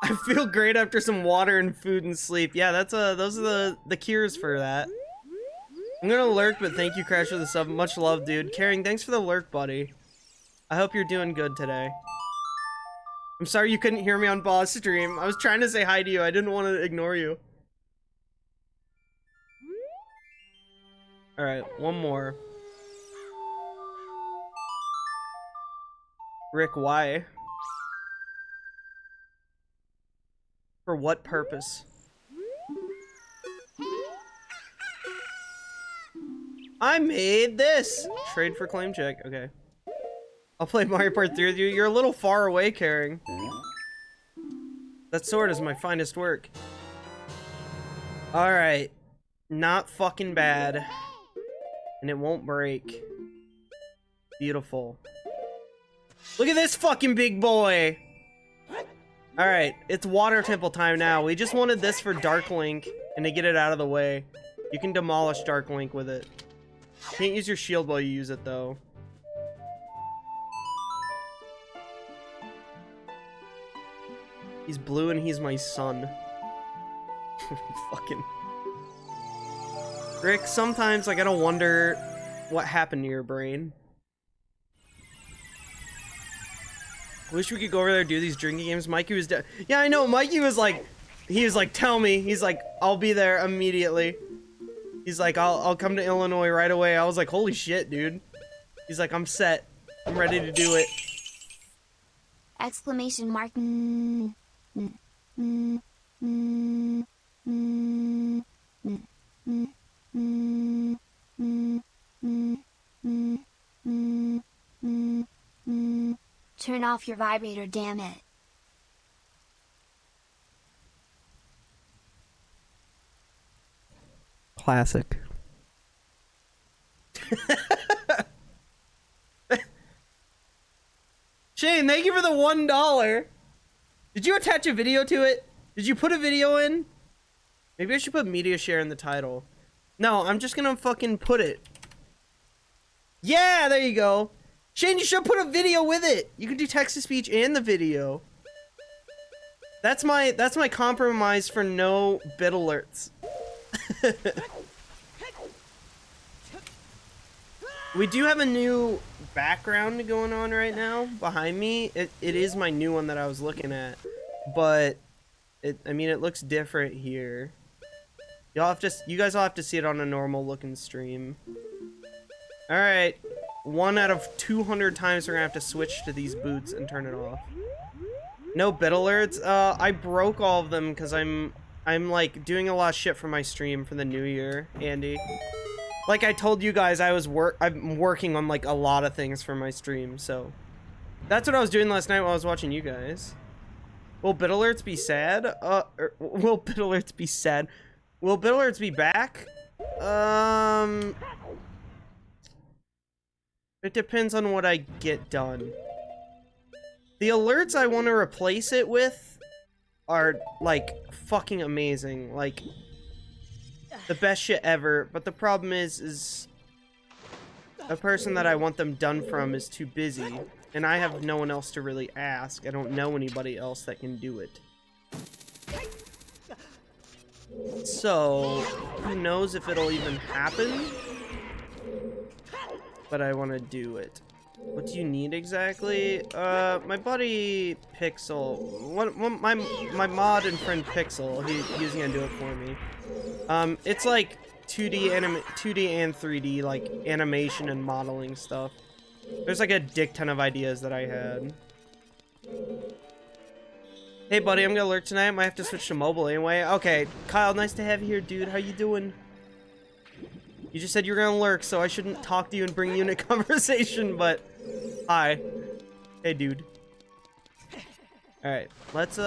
I feel great after some water and food and sleep. Yeah, that's those are the cures for that. I'm gonna lurk, but thank you, Crash, for the sub. Much love, dude. Caring, thanks for the lurk, buddy. I hope you're doing good today. I'm sorry you couldn't hear me on boss stream. I was trying to say hi to you. I didn't want to ignore you. Alright, one more. Rick, why? For what purpose? I made this! Trade for claim check. Okay. I'll play Mario Party 3 with you. You're a little far away, Caring. That sword is my finest work. Alright. Not fucking bad. And it won't break. Beautiful. Look at this fucking big boy! Alright, it's water temple time now. We just wanted this for Dark Link, and to get it out of the way. You can demolish Dark Link with it. Can't use your shield while you use it, though. He's blue and he's my son. Fucking... Rick, sometimes I gotta wonder what happened to your brain. Wish we could go over there and do these drinking games. Mikey was yeah, I know. Mikey was like, he was like, tell me. He's like, I'll be there immediately. He's like, I'll come to Illinois right away. I was like, holy shit, dude. He's like, I'm set. I'm ready to do it. Exclamation mark. Turn off your vibrator, damn it. Classic. Shane, thank you for the $1. Did you attach a video to it? Did you put a video in? Maybe I should put media share in the title. No, I'm just gonna fucking put it. Yeah, there you go. Shane, you should put a video with it. You can do text-to-speech and the video. That's my compromise for no bit alerts. We do have a new background going on right now behind me. It is my new one that I was looking at, but I mean, it looks different here. You guys will have to see it on a normal looking stream. All right, 1 out of 200 times we're gonna have to switch to these boots and turn it off. No bit alerts. I broke all of them because I'm like doing a lot of shit for my stream for the new year, Andy. Like I told you guys, I'm working on like a lot of things for my stream, so that's what I was doing last night while I was watching you guys. Will bit alerts be sad? Will bit alerts be sad? Will bit alerts be back? It depends on what I get done. The alerts I want to replace it with are like fucking amazing. Like the best shit ever, but the problem is a person that I want them done from is too busy, and I have no one else to really ask. I don't know anybody else that can do it. So, who knows if it'll even happen? But I want to do it. What do you need exactly? My buddy Pixel, my mod and friend Pixel, he's gonna do it for me. It's like 2D and 3D, like animation and modeling stuff. There's like a dick ton of ideas that I had. Hey buddy, I'm gonna lurk tonight. Might have to switch to mobile anyway. Okay, Kyle, nice to have you here, dude. How you doing? You just said you were gonna lurk, so I shouldn't talk to you and bring you into conversation, but hi. Hey, dude. Alright, let's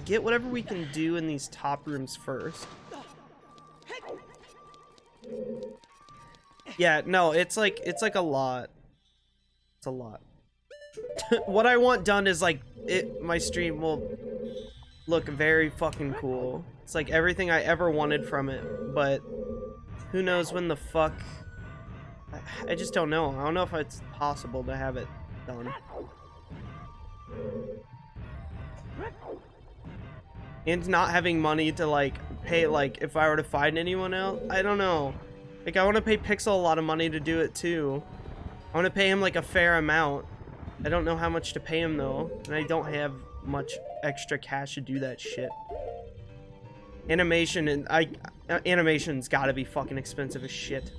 get whatever we can do in these top rooms first. Yeah, no, it's like a lot. It's a lot. What I want done is like my stream will look very fucking cool. It's like everything I ever wanted from it, but who knows when the fuck. I just don't know. I don't know if it's possible to have it done. And not having money to like pay, like if I were to find anyone else, I don't know. Like I want to pay Pixel a lot of money to do it too. I want to pay him like a fair amount. I don't know how much to pay him though, and I don't have much extra cash to do that shit. Animation and animation's got to be fucking expensive as shit.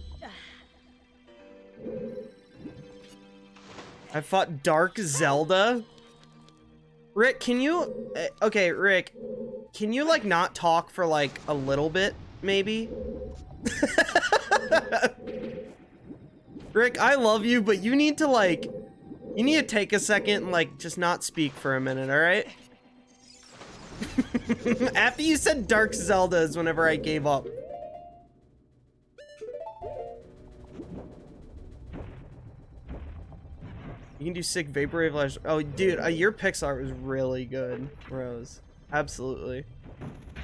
I fought Dark Zelda. Rick, can you? Okay, Rick, can you like not talk for like a little bit, maybe? Rick, I love you, but you need to like, you need to take a second and like just not speak for a minute, all right? After you said Dark Zelda is whenever I gave up. You can do sick vaporwave flash. Oh, dude, your pixel art was really good, Rose. Absolutely.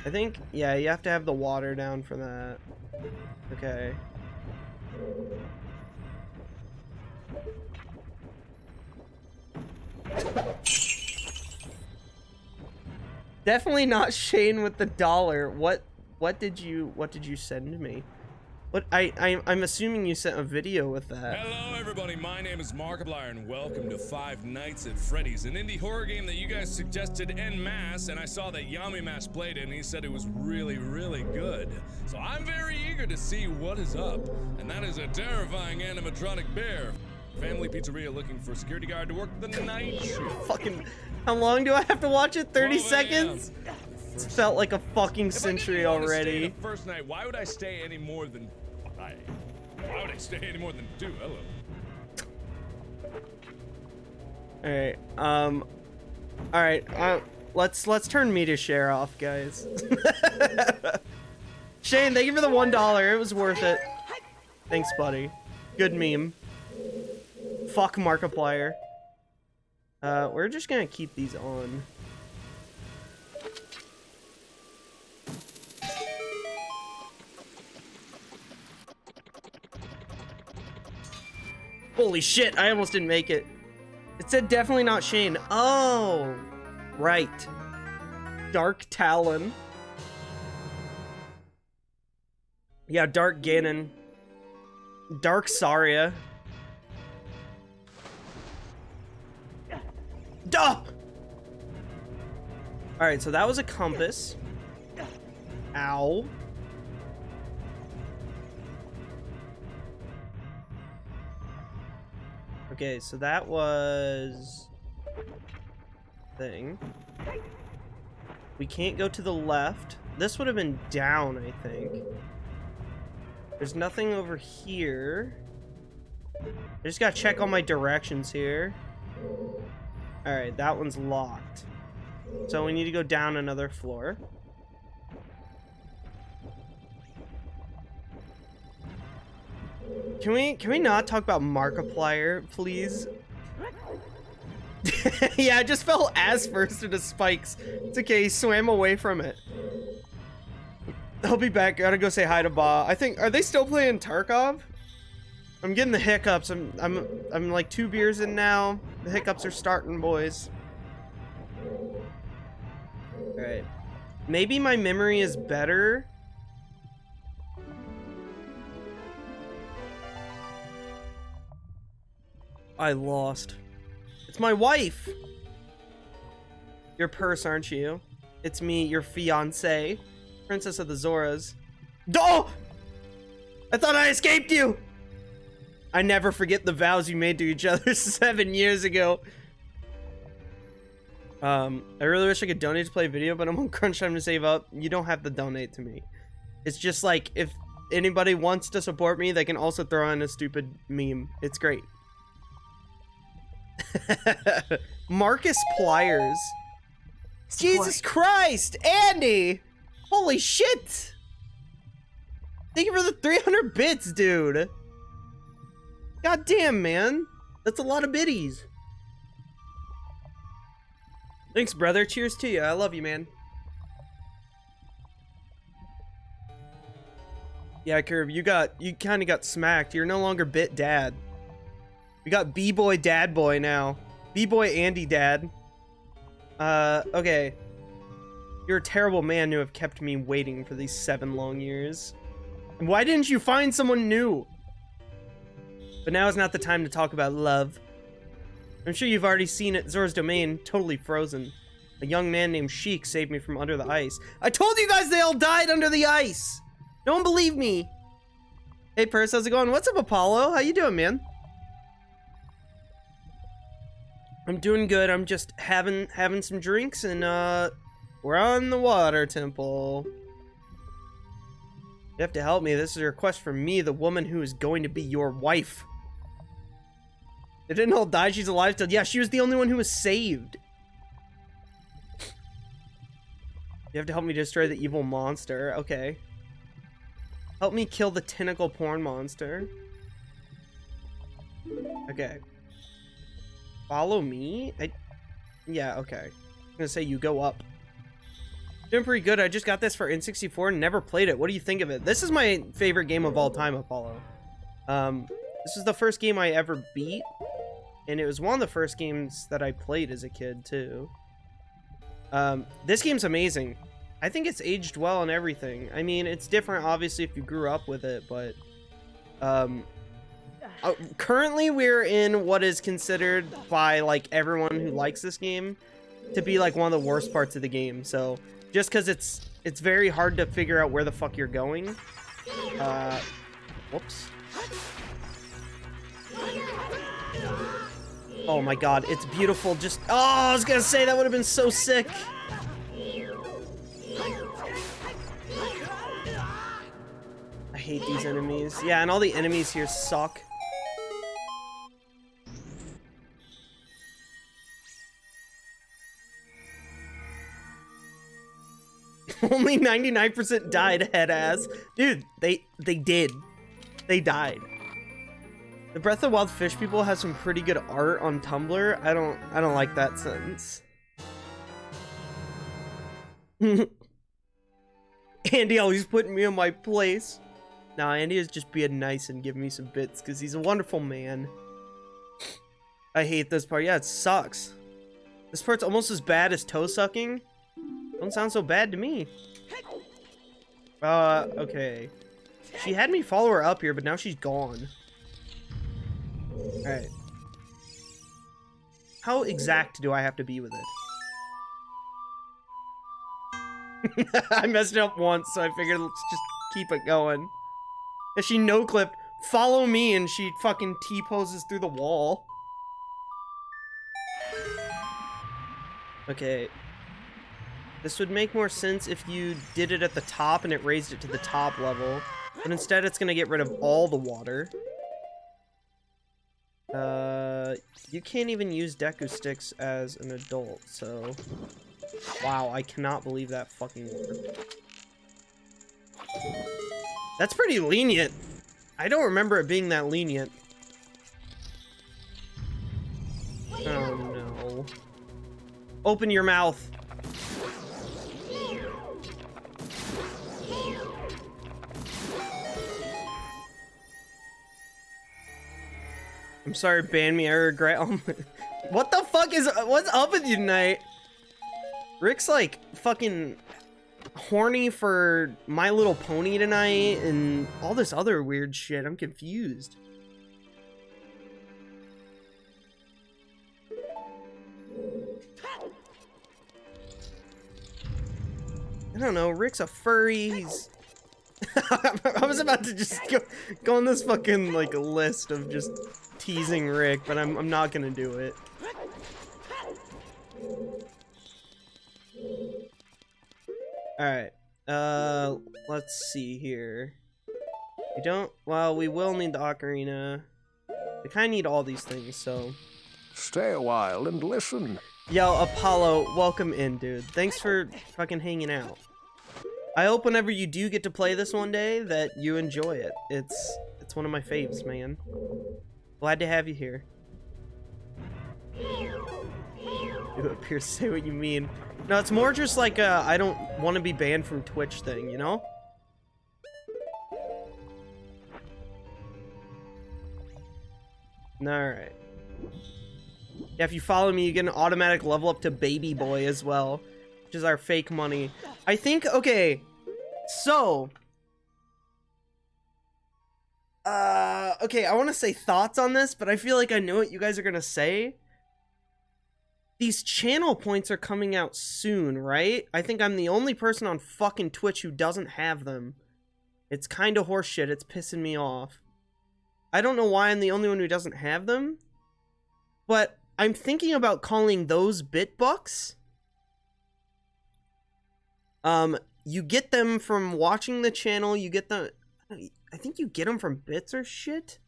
I think, yeah, you have to have the water down for that. Okay. Definitely not Shane with the dollar. What did you send me? What I'm assuming you sent a video with that. Hello everybody, my name is Markiplier and welcome to Five Nights at Freddy's, an indie horror game that you guys suggested en masse, and I saw that Yamimash played it and he said it was really, really good. So I'm very eager to see what is up, and that is a terrifying animatronic bear. Family pizzeria looking for a security guard to work the night shift. Fucking, how long do I have to watch it? 30 seconds? It's felt like a fucking century already. The first night, why would I stay any more than why would I stay any more than 2? Hello. Alright, let's turn media share off, guys. Shane, thank you for the $1. It was worth it. Thanks, buddy. Good meme. Fuck Markiplier. We're just gonna keep these on. Holy shit, I almost didn't make it. It said definitely not Shane. Oh, right. Dark Talon. Yeah, Dark Ganon. Dark Saria. Duh! Alright, so that was a compass. Ow. Okay, so that was thing. We can't go to the left. This would have been down, I think. There's nothing over here. I just gotta check all my directions here. Alright, that one's locked. So we need to go down another floor. Can we not talk about Markiplier, please? Yeah, I just fell ass first into spikes. It's okay, he swam away from it. I'll be back. Gotta go say hi to Ba. I think, are they still playing Tarkov? I'm getting the hiccups. I'm like 2 beers in now. The hiccups are starting, boys. Alright. Maybe my memory is better. I lost. It's my wife! You're Purce, aren't you? It's me, your fiancé. Princess of the Zoras. Oh! I thought I escaped you! I never forget the vows you made to each other 7 years ago. I really wish I could donate to play video, but I'm on crunch time to save up. You don't have to donate to me. It's just like, if anybody wants to support me, they can also throw in a stupid meme. It's great. Marcus Pliers. Jesus Christ, Andy! Holy shit! Thank you for the 300 bits, dude. God damn, man. That's a lot of biddies. Thanks, brother. Cheers to you. I love you, man. Yeah, Curve, you kind of got smacked. You're no longer Bit Dad. We got B-Boy Dad Boy now. B-Boy Andy Dad. Okay. You're a terrible man to have kept me waiting for these 7 long years. Why didn't you find someone new? But now is not the time to talk about love. I'm sure you've already seen it. Zora's domain, totally frozen. A young man named Sheik saved me from under the ice. I told you guys they all died under the ice! No one believed me! Hey, Purce, how's it going? What's up, Apollo? How you doing, man? I'm doing good. I'm just having some drinks, and, we're on the water temple. You have to help me. This is a request from me, the woman who is going to be your wife. They didn't all die. She's alive still. Yeah, she was the only one who was saved. You have to help me destroy the evil monster. Okay. Help me kill the tentacle porn monster. Okay. Follow me? Yeah, okay. I'm gonna say you go up. Doing pretty good. I just got this for N64 and never played it. What do you think of it? This is my favorite game of all time, Apollo. This is the first game I ever beat. And it was one of the first games that I played as a kid, too. This game's amazing. I think it's aged well and everything. I mean, it's different, obviously, if you grew up with it, but... currently, we're in what is considered by, like, everyone who likes this game to be, like, one of the worst parts of the game. So, just because it's very hard to figure out where the fuck you're going. Whoops. Oh my god, it's beautiful. Just, oh, I was gonna say that would have been so sick. I hate these enemies. Yeah, and all the enemies here suck. Only 99% died, head ass. Dude, they did. They died. The Breath of the Wild fish people have some pretty good art on Tumblr. I don't like that sentence. Andy always putting me in my place. Nah, Andy is just being nice and giving me some bits because he's a wonderful man. I hate this part. Yeah, it sucks. This part's almost as bad as toe sucking. Don't sound so bad to me. Okay. She had me follow her up here, but now she's gone. Alright. How exact do I have to be with it? I messed it up once, so I figured let's just keep it going. And she no-clipped, follow me, and she fucking T-poses through the wall. Okay. This would make more sense if you did it at the top and it raised it to the top level. But instead it's gonna get rid of all the water. You can't even use Deku sticks as an adult, so... Wow, I cannot believe that fucking worked. That's pretty lenient. I don't remember it being that lenient. Oh no. Open your mouth. I'm sorry, ban me. I regret. What the fuck is... What's up with you tonight? Rick's like fucking horny for My Little Pony tonight and all this other weird shit. I'm confused. I don't know. Rick's a furry. He's... I was about to just go on this fucking like list of just teasing Rick, but I'm not gonna do it. Alright, let's see here. We don't, well, we will need the Ocarina. We kinda need all these things, so. Stay a while and listen. Yo, Apollo, welcome in, dude. Thanks for fucking hanging out. I hope whenever you do get to play this one day that you enjoy it. It's one of my faves, man. Glad to have you here. Do it, Purce, say what you mean. No, it's more just like I don't want to be banned from Twitch thing, you know? Alright. Yeah, if you follow me, you get an automatic level up to Baby Boy as well, which is our fake money. I think, okay, so... okay, I want to say thoughts on this, but I feel like I know what you guys are gonna say. These channel points are coming out soon, right? I think I'm the only person on fucking Twitch who doesn't have them. It's kind of horseshit. It's pissing me off. I don't know why I'm the only one who doesn't have them, but I'm thinking about calling those BitBucks. You get them from watching the channel. You get them... I think you get them from bits or shit.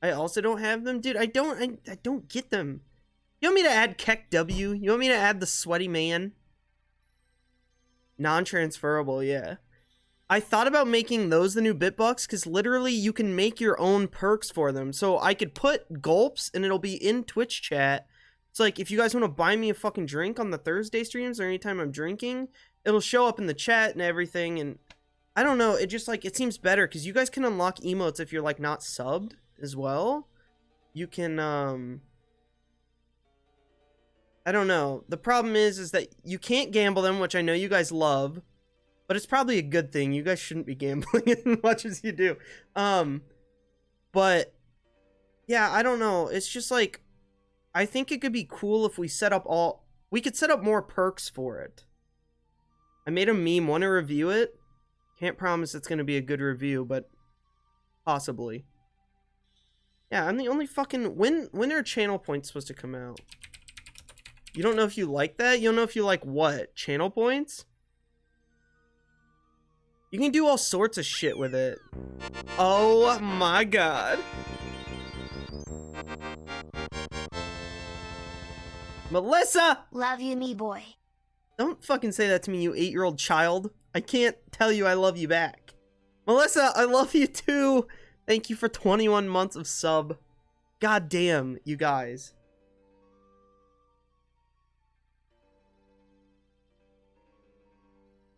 I also don't have them. Dude, I don't get them. You want me to add Keck W? You want me to add the Sweaty Man? Non-transferable, yeah. I thought about making those the new BitBucks because literally you can make your own perks for them. So I could put gulps and it'll be in Twitch chat. It's like if you guys want to buy me a fucking drink on the Thursday streams or anytime I'm drinking, it'll show up in the chat and everything. And I don't know, it just like, it seems better because you guys can unlock emotes if you're like not subbed as well. You can, I don't know. The problem is that you can't gamble them, which I know you guys love, but it's probably a good thing. You guys shouldn't be gambling as much as you do. But yeah, I don't know. It's just like, I think it could be cool if we set up we could set up more perks for it. I made a meme, want to review it? Can't promise it's going to be a good review, but possibly. Yeah, I'm the only fucking... When are channel points supposed to come out? You don't know if you like that? You don't know if you like what? Channel points? You can do all sorts of shit with it. Oh my god. Melissa! Love you, me boy. Don't fucking say that to me, you 8-year-old child. I can't tell you I love you back. Melissa, I love you too. Thank you for 21 months of sub. God damn, you guys.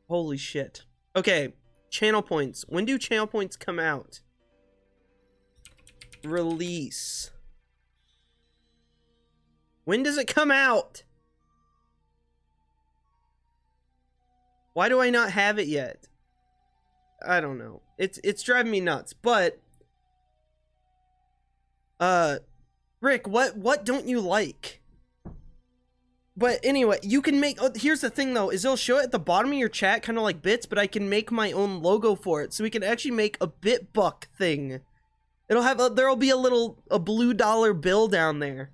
Holy shit. Okay, channel points. When do channel points come out? Release. When does it come out? Why do I not have it yet? I don't know. It's driving me nuts, but Rick, what don't you like? But anyway, you can make, here's the thing though, is it'll show it at the bottom of your chat, kind of like bits, but I can make my own logo for it. So we can actually make a BitBuck thing. It'll have, there'll be a blue dollar bill down there.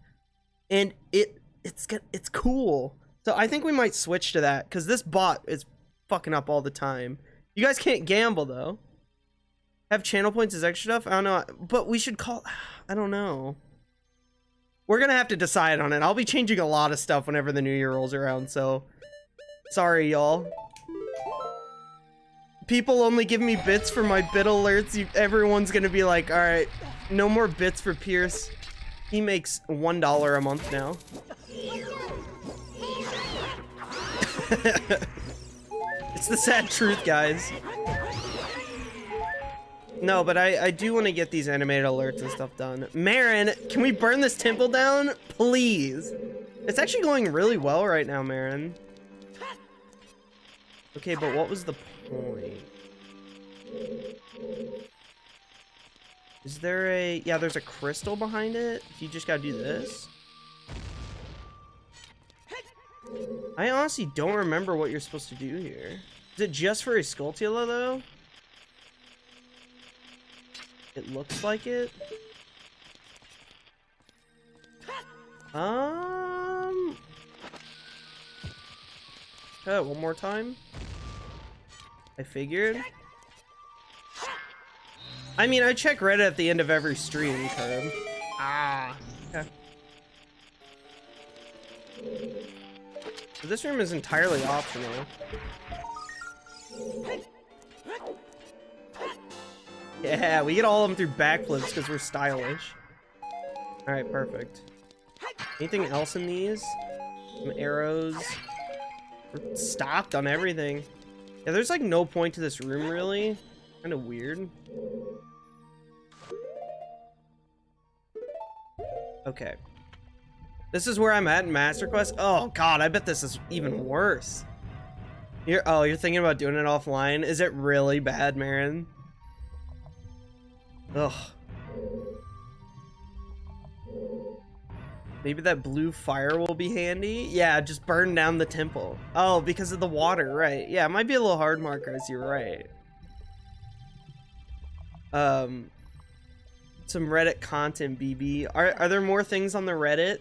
And it's cool. So I think we might switch to that, because this bot is fucking up all the time. You guys can't gamble though. Have channel points as extra stuff? I don't know, but we should call, I don't know. We're gonna have to decide on it. I'll be changing a lot of stuff whenever the new year rolls around, so sorry y'all. People only give me bits for my bit alerts. Everyone's gonna be like, all right, no more bits for Purce. He makes $1 a month now. It's the sad truth, guys. No, but I do want to get these animated alerts and stuff done. Marin, can we burn this temple down? Please. It's actually going really well right now, Marin. Okay, but what was the point? Is there a... Yeah, there's a crystal behind it. You just gotta do this. I honestly don't remember what you're supposed to do here. Is it just for a Skulltula, though? It looks like it. One more time. I figured. I mean, I check Reddit at the end of every stream, Curb. Ah. Okay. So this room is entirely optional. Yeah, we get all of them through backflips because we're stylish. Alright, perfect. Anything else in these? Some arrows. We're stocked on everything. Yeah, there's like no point to this room, really. Kind of weird. Okay. This is where I'm at in Master Quest. Oh god, I bet this is even worse. You're thinking about doing it offline? Is it really bad, Marin? Ugh. Maybe that blue fire will be handy? Yeah, just burn down the temple. Oh, because of the water, right. Yeah, it might be a little hard, Marcus, you're right. Some Reddit content, BB. Are there more things on the Reddit?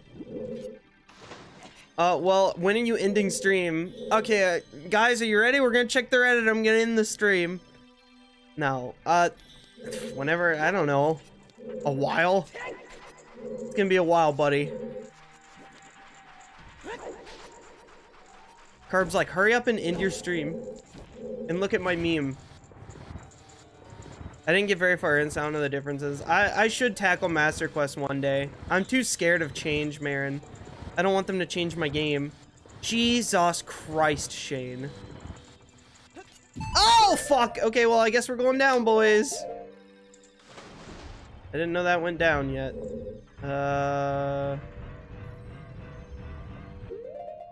Well, when are you ending stream? Okay, guys, are you ready? We're gonna check the Reddit. I'm gonna end the stream. No, whenever, I don't know. A while? It's gonna be a while, buddy. Carb's like, hurry up and end your stream. And look at my meme. I didn't get very far in, so I don't know the differences. I should tackle Master Quest one day. I'm too scared of change, Marin. I don't want them to change my game. Jesus Christ, Shane. Oh, fuck! Okay, well, I guess we're going down, boys. I didn't know that went down yet.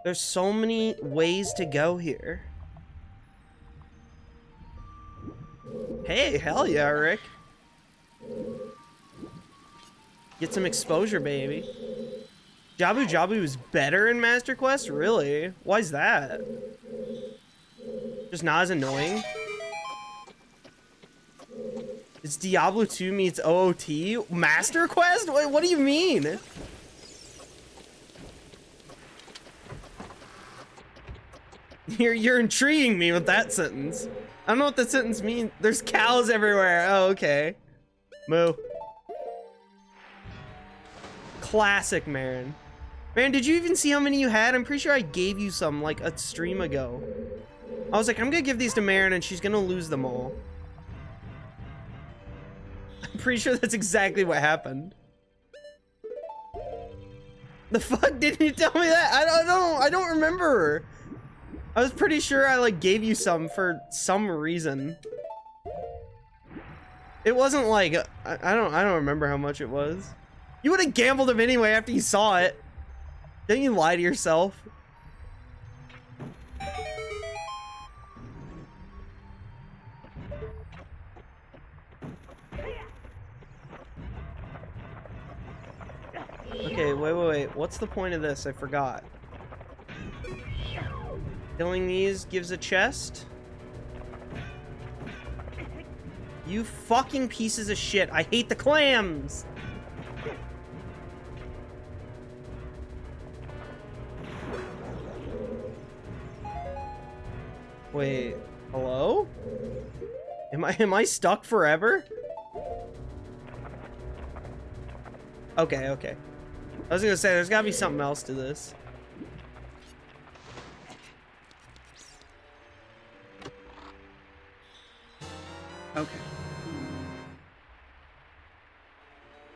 There's so many ways to go here. Hey, hell yeah, Rick. Get some exposure, baby. Jabu Jabu is better in Master Quest? Really? Why's that? Just not as annoying? It's Diablo 2 meets OOT? Master Quest? Wait, what do you mean? You're intriguing me with that sentence. I don't know what that sentence means. There's cows everywhere. Oh, okay. Moo. Classic, Marin. Marin, did you even see how many you had? I'm pretty sure I gave you some like a stream ago. I was like, I'm gonna give these to Marin and she's gonna lose them all. I'm pretty sure that's exactly what happened. The fuck? Didn't you tell me that? I don't remember. I was pretty sure I like gave you some for some reason. It wasn't like I don't remember how much it was. You would have gambled them anyway after you saw it. Didn't you lie to yourself? Okay, wait. What's the point of this? I forgot. Killing these gives a chest? You fucking pieces of shit. I hate the clams! Wait, hello? Am I stuck forever? Okay. I was gonna say, there's gotta be something else to this. Okay.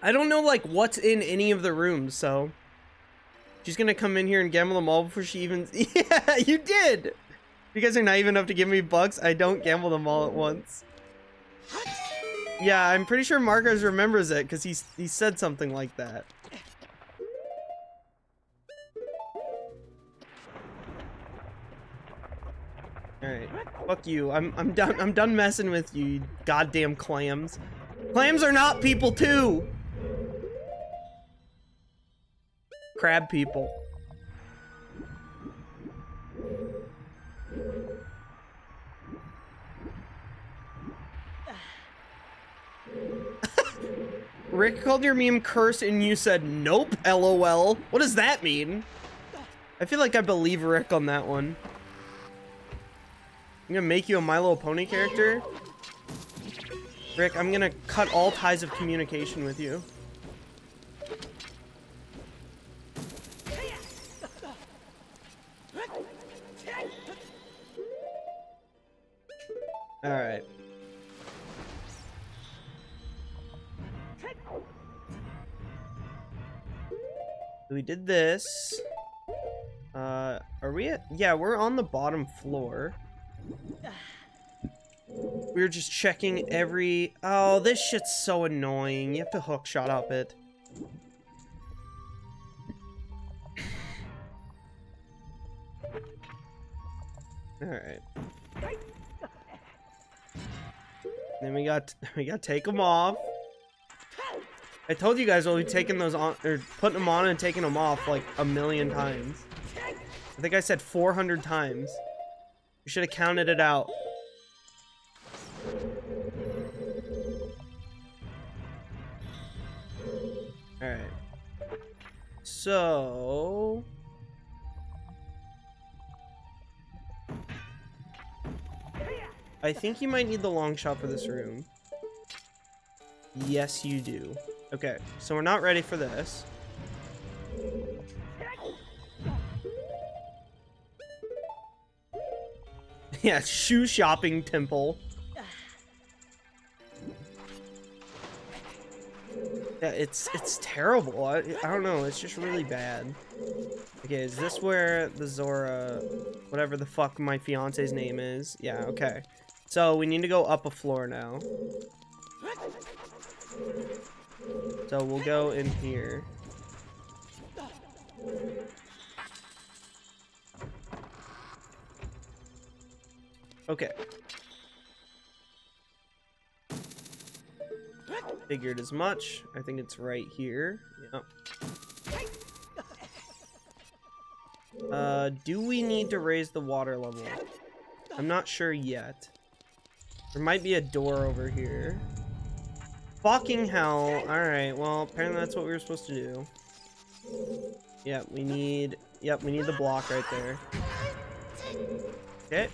I don't know, like, what's in any of the rooms, so... She's gonna come in here and gamble them all before she even... Yeah, you did! You guys are naive enough to give me bucks. I don't gamble them all at once. Yeah, I'm pretty sure Marcos remembers it because he said something like that. Alright, fuck you. I'm done messing with you, you goddamn clams. Clams are not people too! Crab people. Rick called your meme curse and you said nope, LOL. What does that mean? I feel like I believe Rick on that one. I'm gonna make you a My Little Pony character. Rick, I'm gonna cut all ties of communication with you. Alright. We did this. Are we at? Yeah, we're on the bottom floor. We were just checking every... Oh, this shit's so annoying. You have to hook shot up it. Alright. Then we got to take them off. I told you guys we'll be taking those on, or putting them on and taking them off like a million times. I think I said 400 times. We should have counted it out. Alright. So... I think you might need the long shot for this room. Yes, you do. Okay, so we're not ready for this. Yeah, shoe shopping temple. Yeah, it's terrible. I don't know, it's just really bad. Okay, is this where the Zora, whatever the fuck my fiance's name is? Yeah, okay. So we need to go up a floor now. So we'll go in here. Okay. Figured as much. I think it's right here. Yep. Do we need to raise the water level? I'm not sure yet. There might be a door over here. Fucking hell. Alright, well, apparently that's what we were supposed to do. Yep, we need the block right there. Okay.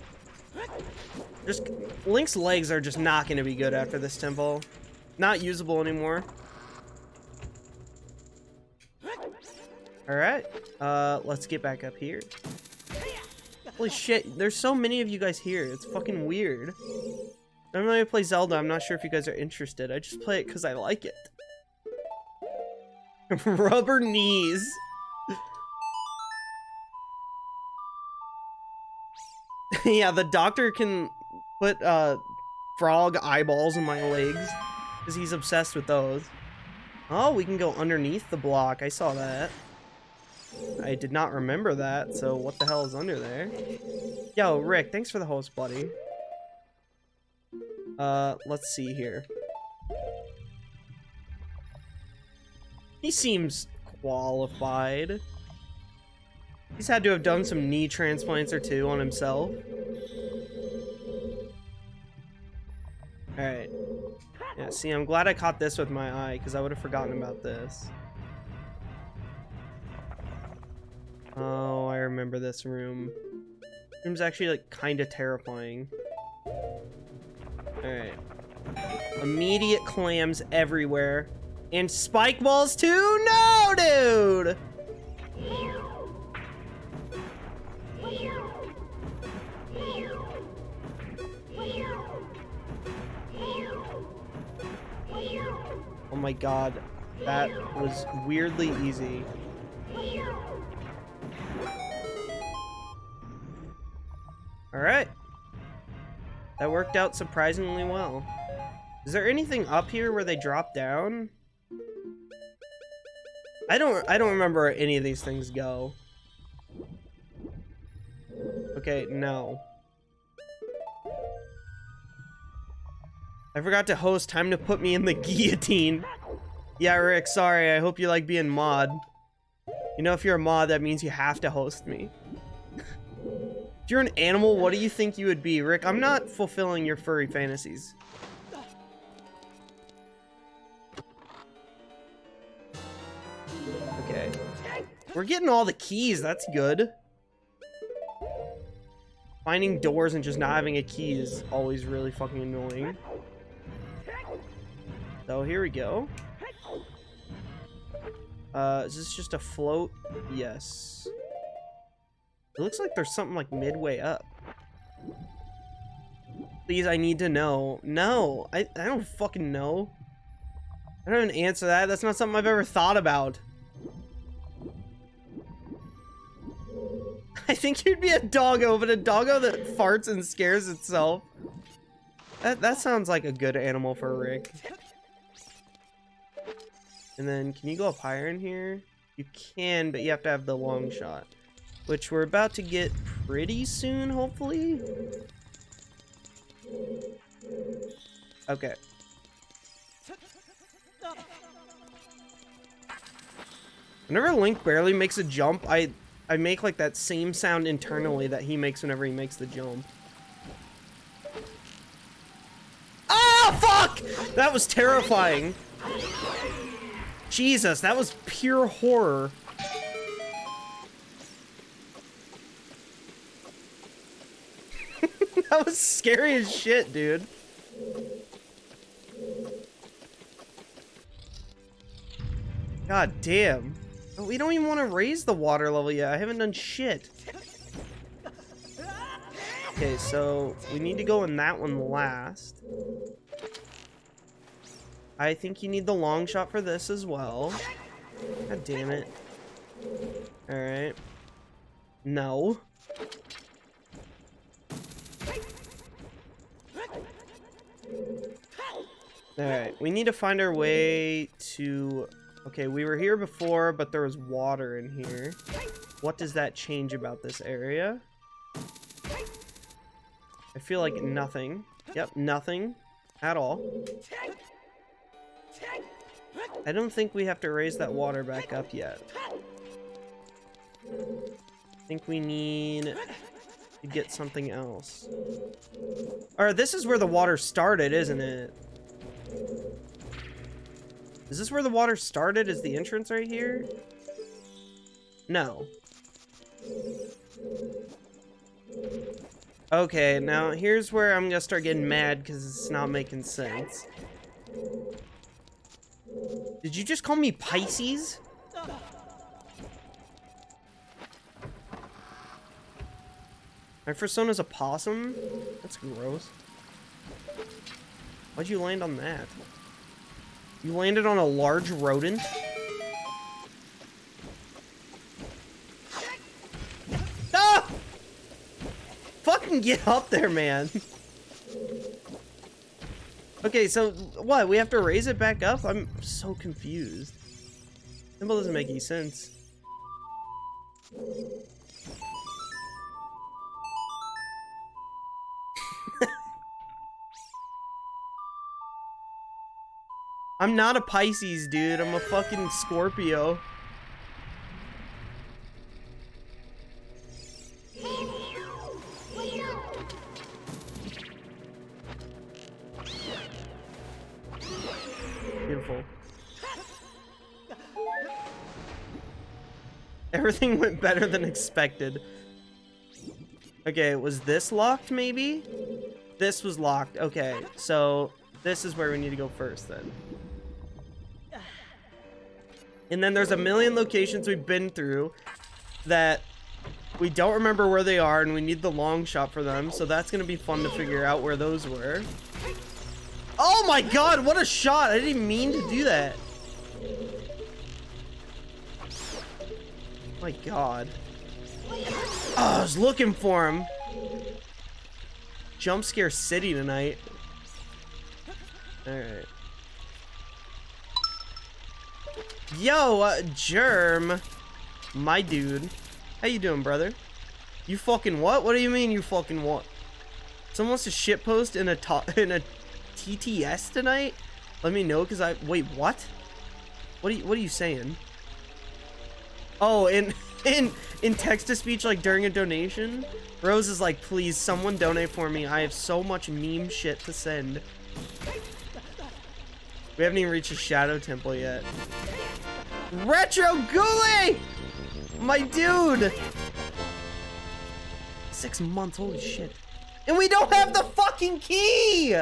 Link's legs are just not going to be good after this temple. Not usable anymore. Alright, let's get back up here. Holy shit, there's so many of you guys here. It's fucking weird. Normally I play Zelda, I'm not sure if you guys are interested. I just play it because I like it. Rubber knees. Yeah, the doctor can put frog eyeballs in my legs because he's obsessed with those. Oh, we can go underneath the block. I saw that. I did not remember that, so what the hell is under there? Yo, Rick, thanks for the host, buddy. Let's see here. He seems qualified. He's had to have done some knee transplants or two on himself. Alright. Yeah, see, I'm glad I caught this with my eye, because I would have forgotten about this. Oh, I remember this room. This room's actually, like, kind of terrifying. Alright. Immediate clams everywhere. And spike balls too? No, dude! Oh my god. That was weirdly easy. Alright. That worked out surprisingly well. Is there anything up here where they drop down? I don't remember where any of these things go. Okay, no. I forgot to host. Time to put me in the guillotine. Yeah, Rick, sorry. I hope you like being mod. You know, if you're a mod, that means you have to host me. If you're an animal, what do you think you would be? Rick, I'm not fulfilling your furry fantasies. Okay. We're getting all the keys. That's good. Finding doors and just not having a key is always really fucking annoying. So here we go. Is this just a float? Yes. It looks like there's something like midway up. Please, I need to know. No, I don't fucking know. I don't even answer that. That's not something I've ever thought about. I think you'd be a doggo, but a doggo that farts and scares itself. That sounds like a good animal for Rick. And then, can you go up higher in here? You can, but you have to have the long shot. Which we're about to get pretty soon, hopefully. Okay. Whenever Link barely makes a jump, I make like that same sound internally that he makes whenever he makes the jump. Ah, fuck! That was terrifying. Jesus, that was pure horror. That was scary as shit, dude. God damn. We don't even want to raise the water level yet. I haven't done shit. Okay, so we need to go in that one last. I think you need the long shot for this as well. God damn it. Alright. No. Alright, we need to find our way to... Okay, we were here before, but there was water in here. What does that change about this area? I feel like nothing. Yep, nothing at all. I don't think we have to raise that water back up yet. I think we need to get something else. Or this is where the water started, isn't it? Is this where the water started? Is the entrance right here? No. Okay, now here's where I'm gonna start getting mad because it's not making sense. Did you just call me Pisces? My persona's a possum? That's gross. Why'd you land on that? You landed on a large rodent? Ah! Fucking get up there, man. Okay, so what? We have to raise it back up? I'm so confused. Symbol doesn't make any sense. I'm not a Pisces, dude. I'm a fucking Scorpio. Beautiful. Everything went better than expected. Okay, was this locked maybe? This was locked. Okay, so this is where we need to go first then. And then there's a million locations we've been through that we don't remember where they are, and we need the long shot for them, so that's gonna be fun to figure out where those were. Oh my god, what a shot! I didn't even mean to do that. My god. Oh, I was looking for him. Jump scare city tonight. Alright. Yo, Germ. My dude. How you doing, brother? You fucking what? What do you mean you fucking what? Someone wants to shitpost in a TTS tonight? Let me know, cause wait, what? What are you saying? Oh, in text to speech, like during a donation, Rose is like, please, someone donate for me. I have so much meme shit to send. We haven't even reached a Shadow Temple yet. Retro Ghoulie! My dude! 6 months, holy shit. And we don't have the fucking key!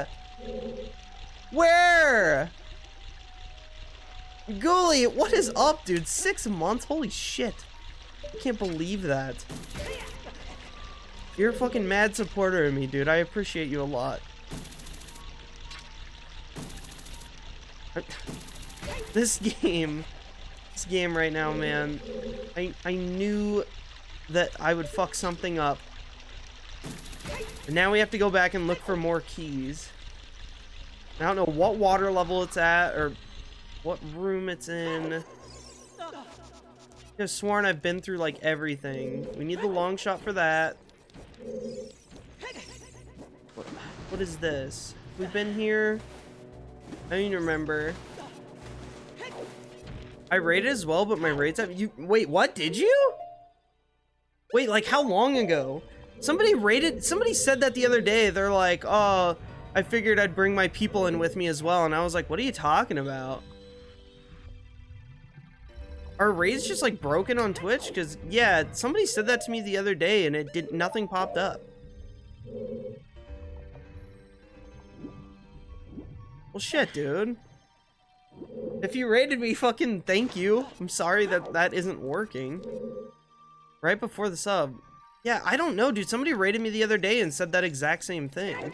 Where? Ghoulie, what is up, dude? 6 months? Holy shit. I can't believe that. You're a fucking mad supporter of me, dude. I appreciate you a lot. This game right now, man, I knew that I would fuck something up. And now we have to go back and look for more keys. I don't know what water level it's at or what room it's in. I've sworn I've been through like everything. We need the long shot for that. What is this? We've been here. I don't even remember. I rated as well, but my rates have you. Wait, what? Did you? Wait, like how long ago? Somebody said that the other day. They're like, oh, I figured I'd bring my people in with me as well. And I was like, what are you talking about? Are raids just like broken on Twitch? Because yeah, somebody said that to me the other day and nothing popped up. Well, shit, dude. If you rated me, fucking thank you. I'm sorry that isn't working. Right before the sub. Yeah, I don't know, dude. Somebody rated me the other day and said that exact same thing.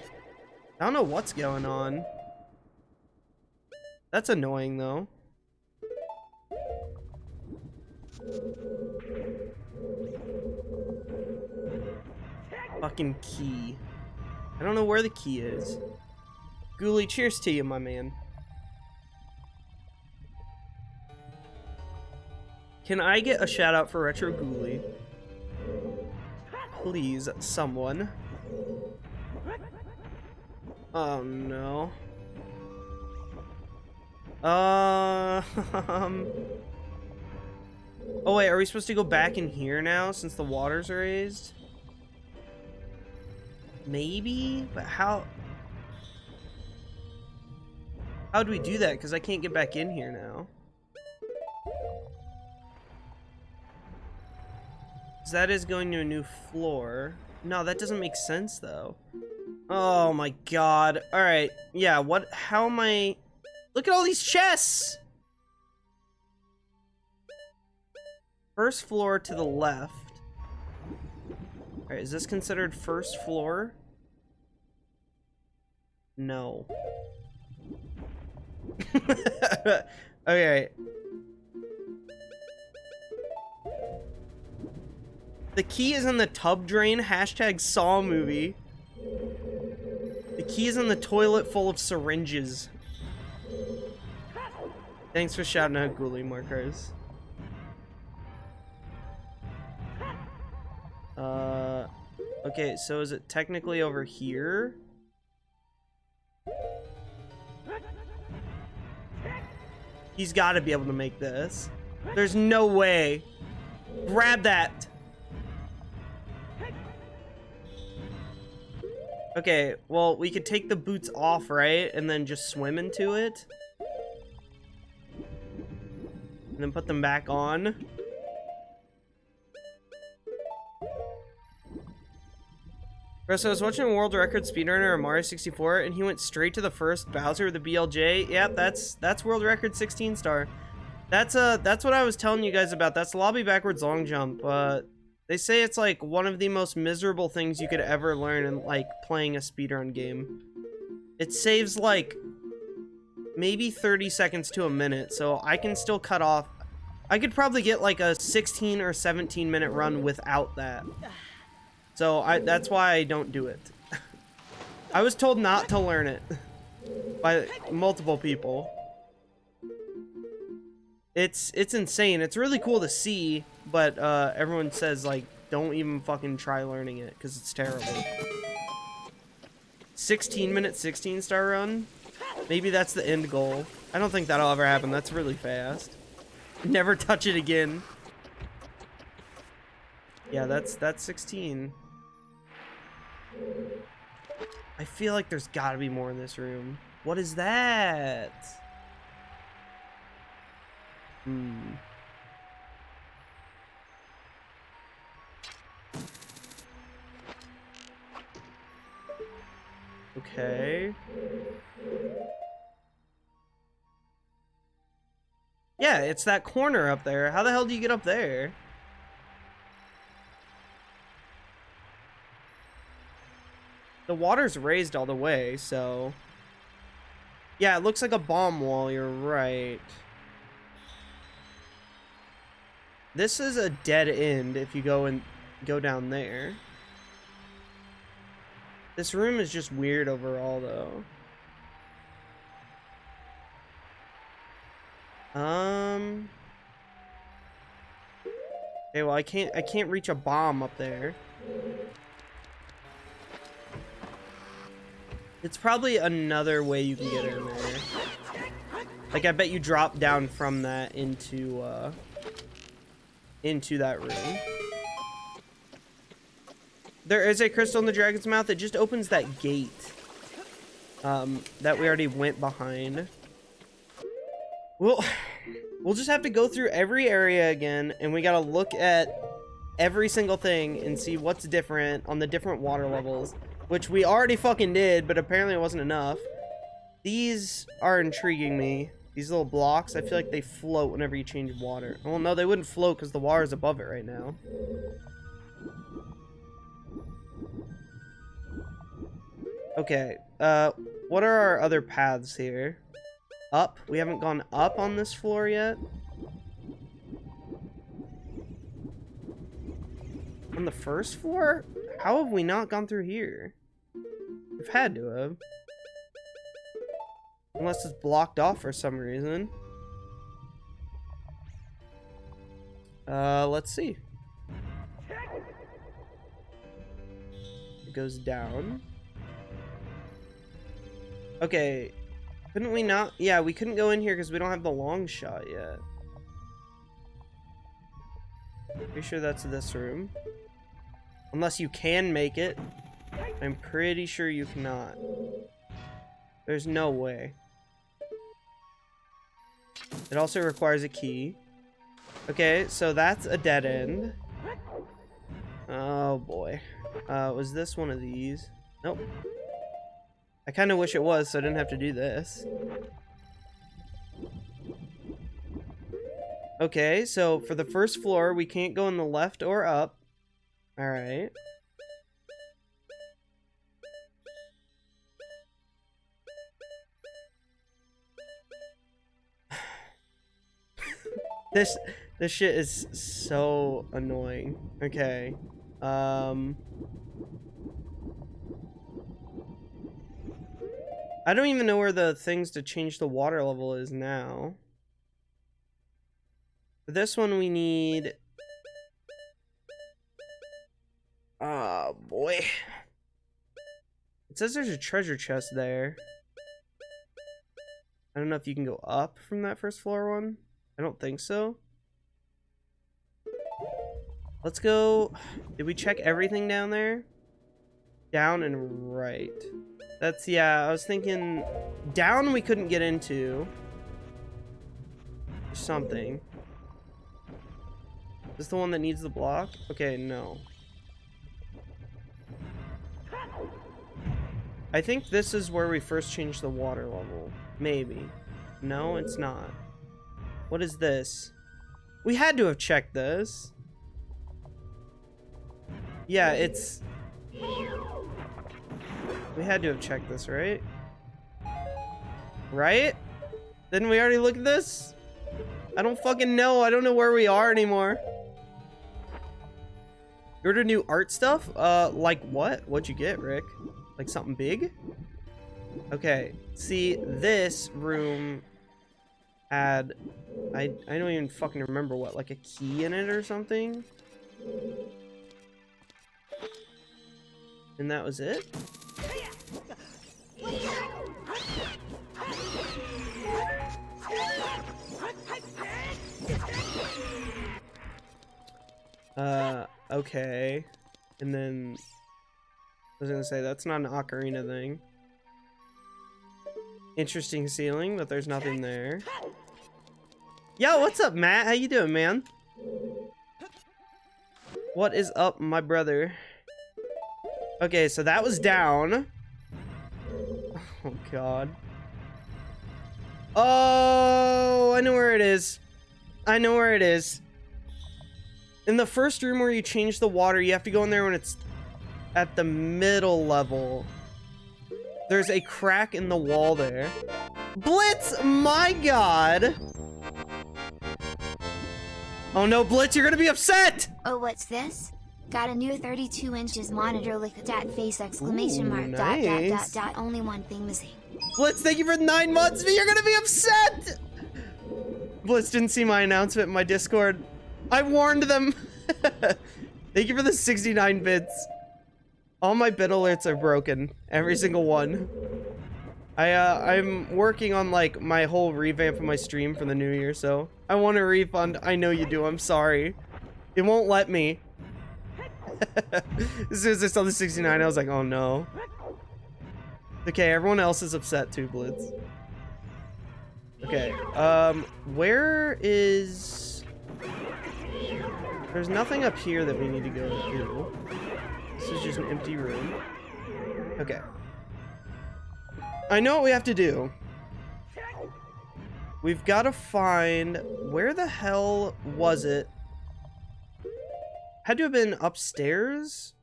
I don't know what's going on. That's annoying, though. Fucking key. I don't know where the key is. Ghoulie, cheers to you, my man. Can I get a shout out for Retro Ghoulie? Please, someone. Oh no. Oh wait, are we supposed to go back in here now since the water's raised? Maybe? But how do we do that? Because I can't get back in here now. That is going to a new floor. No, that doesn't make sense though. Oh my god. Alright, yeah, what? How am I? Look at all these chests! First floor to the left. Alright, is this considered first floor? No. Okay. The key is in the tub drain. Hashtag Saw movie. The key is in the toilet full of syringes. Thanks for shouting out Ghoulie markers. Okay, so is it technically over here? He's got to be able to make this. There's no way. Grab that. Okay, well, we could take the boots off, right? And then just swim into it. And then put them back on. Bro, so I was watching a world record speedrunner of Mario 64, and he went straight to the first Bowser with the BLJ. Yep, that's world record 16 star. That's what I was telling you guys about. That's lobby backwards long jump. They say it's like one of the most miserable things you could ever learn in like playing a speedrun game. It saves like maybe 30 seconds to a minute, so I can still cut off. I could probably get like a 16 or 17 minute run without that. So that's why I don't do it. I was told not to learn it. by multiple people. It's insane. It's really cool to see, but everyone says like don't even fucking try learning it because it's terrible. 16-minute 16-star run. Maybe that's the end goal. I don't think that'll ever happen. That's really fast. Never touch it again. Yeah, that's 16. I feel like there's gotta be more in this room. What is that? Okay. Yeah, it's that corner up there. How the hell do you get up there? The water's raised all the way, so... Yeah, it looks like a bomb wall, you're right. This is a dead end if you go down there. This room is just weird overall, though. Okay, well, I can't reach a bomb up there. It's probably another way you can get in there. Like, I bet you drop down from that into that room. There is a crystal in the dragon's mouth. It just opens that gate that we already went behind. We'll just have to go through every area again, and we gotta look at every single thing and see what's different on the different water levels, which we already fucking did, but apparently it wasn't enough. These are intriguing me. These little blocks, I feel like they float whenever you change water. Well, no, they wouldn't float because the water's above it right now. Okay, what are our other paths here? Up? We haven't gone up on this floor yet. On the first floor? How have we not gone through here? We've had to have. Unless it's blocked off for some reason. Let's see. It goes down. Okay. Couldn't we not? Yeah, we couldn't go in here because we don't have the long shot yet. Pretty sure that's this room. Unless you can make it. I'm pretty sure you cannot. There's no way. It also requires a key. Okay, so that's a dead end. Oh boy. Was this one of these? Nope. I kind of wish it was, so I didn't have to do this. Okay, so for the first floor, we can't go in the left or up. Alright. This shit is so annoying. Okay. I don't even know where the things to change the water level is now. For this one we need... Oh, boy. It says there's a treasure chest there. I don't know if you can go up from that first floor one. I don't think so. Let's go... Did we check everything down there? Down and right. That's, yeah, I was thinking... Down we couldn't get into. Or something. Is this the one that needs the block? Okay, no. I think this is where we first changed the water level. Maybe. No, it's not. What is this? We had to have checked this. Yeah, it's... We had to have checked this, right? Right? Didn't we already look at this? I don't fucking know. I don't know where we are anymore. You ordered new art stuff? Like what? What'd you get, Rick? Like something big? Okay, see, this room had, I don't even fucking remember what, like a key in it or something? And that was it? Okay. And then, I was gonna say, that's not an Ocarina thing. Interesting ceiling, but there's nothing there. Yo, what's up, Matt? How you doing, man? What is up, my brother? Okay, so that was down. Oh, God. Oh, I know where it is. I know where it is. In the first room where you change the water, you have to go in there when it's at the middle level. There's a crack in the wall there. Blitz, my God. Oh no, Blitz, you're gonna be upset. Oh, what's this? Got a new 32 inches monitor, look at that face, exclamation mark, nice. dot, only one thing missing. Blitz, thank you for 9 months, but you're gonna be upset. Blitz didn't see my announcement in my Discord. I warned them. Thank you for the 69 bits. All my bit alerts are broken. Every single one. I'm working on like my whole revamp of my stream for the new year, so I want a refund. I know you do. I'm sorry. It won't let me. As soon as I saw the 69, I was like, oh no. Okay, everyone else is upset too, Blitz. Okay, where is... There's nothing up here that we need to go to. This is just an empty room. Okay. I know what we have to do. We've got to find... Where the hell was it? Had to have been upstairs?